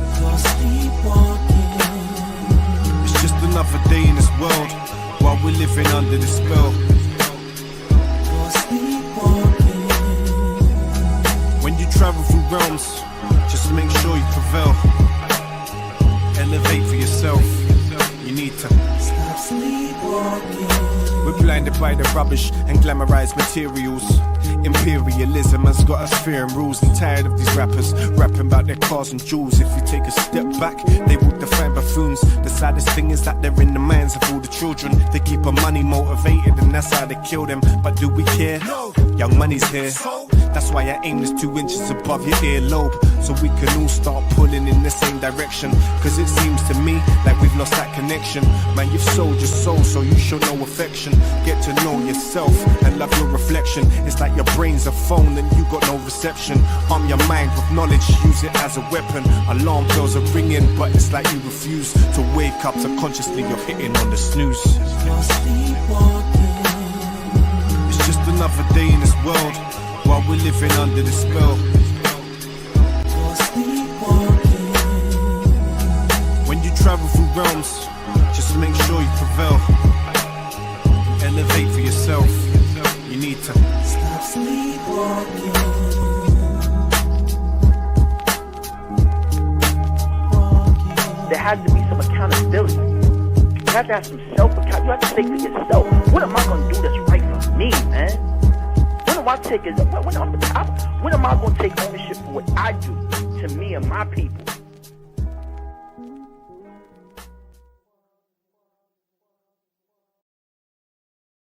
It's just another day in this world while we're living under this spell. When you travel through realms, just make sure you prevail. Elevate for yourself. You need to stop sleeping. by the rubbish and glamorized materials. Imperialism has got us fearing rules and tired of these rappers rapping about their cars and jewels. If you take a step back, they will define buffoons. The saddest thing is that they're in the minds of all the children. They keep our money motivated and that's how they kill them. But do we care? No. Young money's here. That's why I aim this 2 inches above your earlobe, so we can all start pulling in the same direction. Cause it seems to me like we've lost that connection. Man, you've sold your soul, so you show no affection. Get to know yourself and love your reflection. It's like your brain's a phone and you got no reception. Arm your mind with knowledge, use it as a weapon. Alarm bells are ringing, but it's like you refuse to wake up. Subconsciously you're hitting on the snooze. It's just another day in this world while we're living under the spell. When you travel through realms, just make sure you prevail. Elevate for yourself. You need to stop sleepwalking. There has to be some accountability. You have to have some self-account. You have to say for yourself, what am I going to do that's right for me, man? When am I going to take ownership for what I do to me and my people?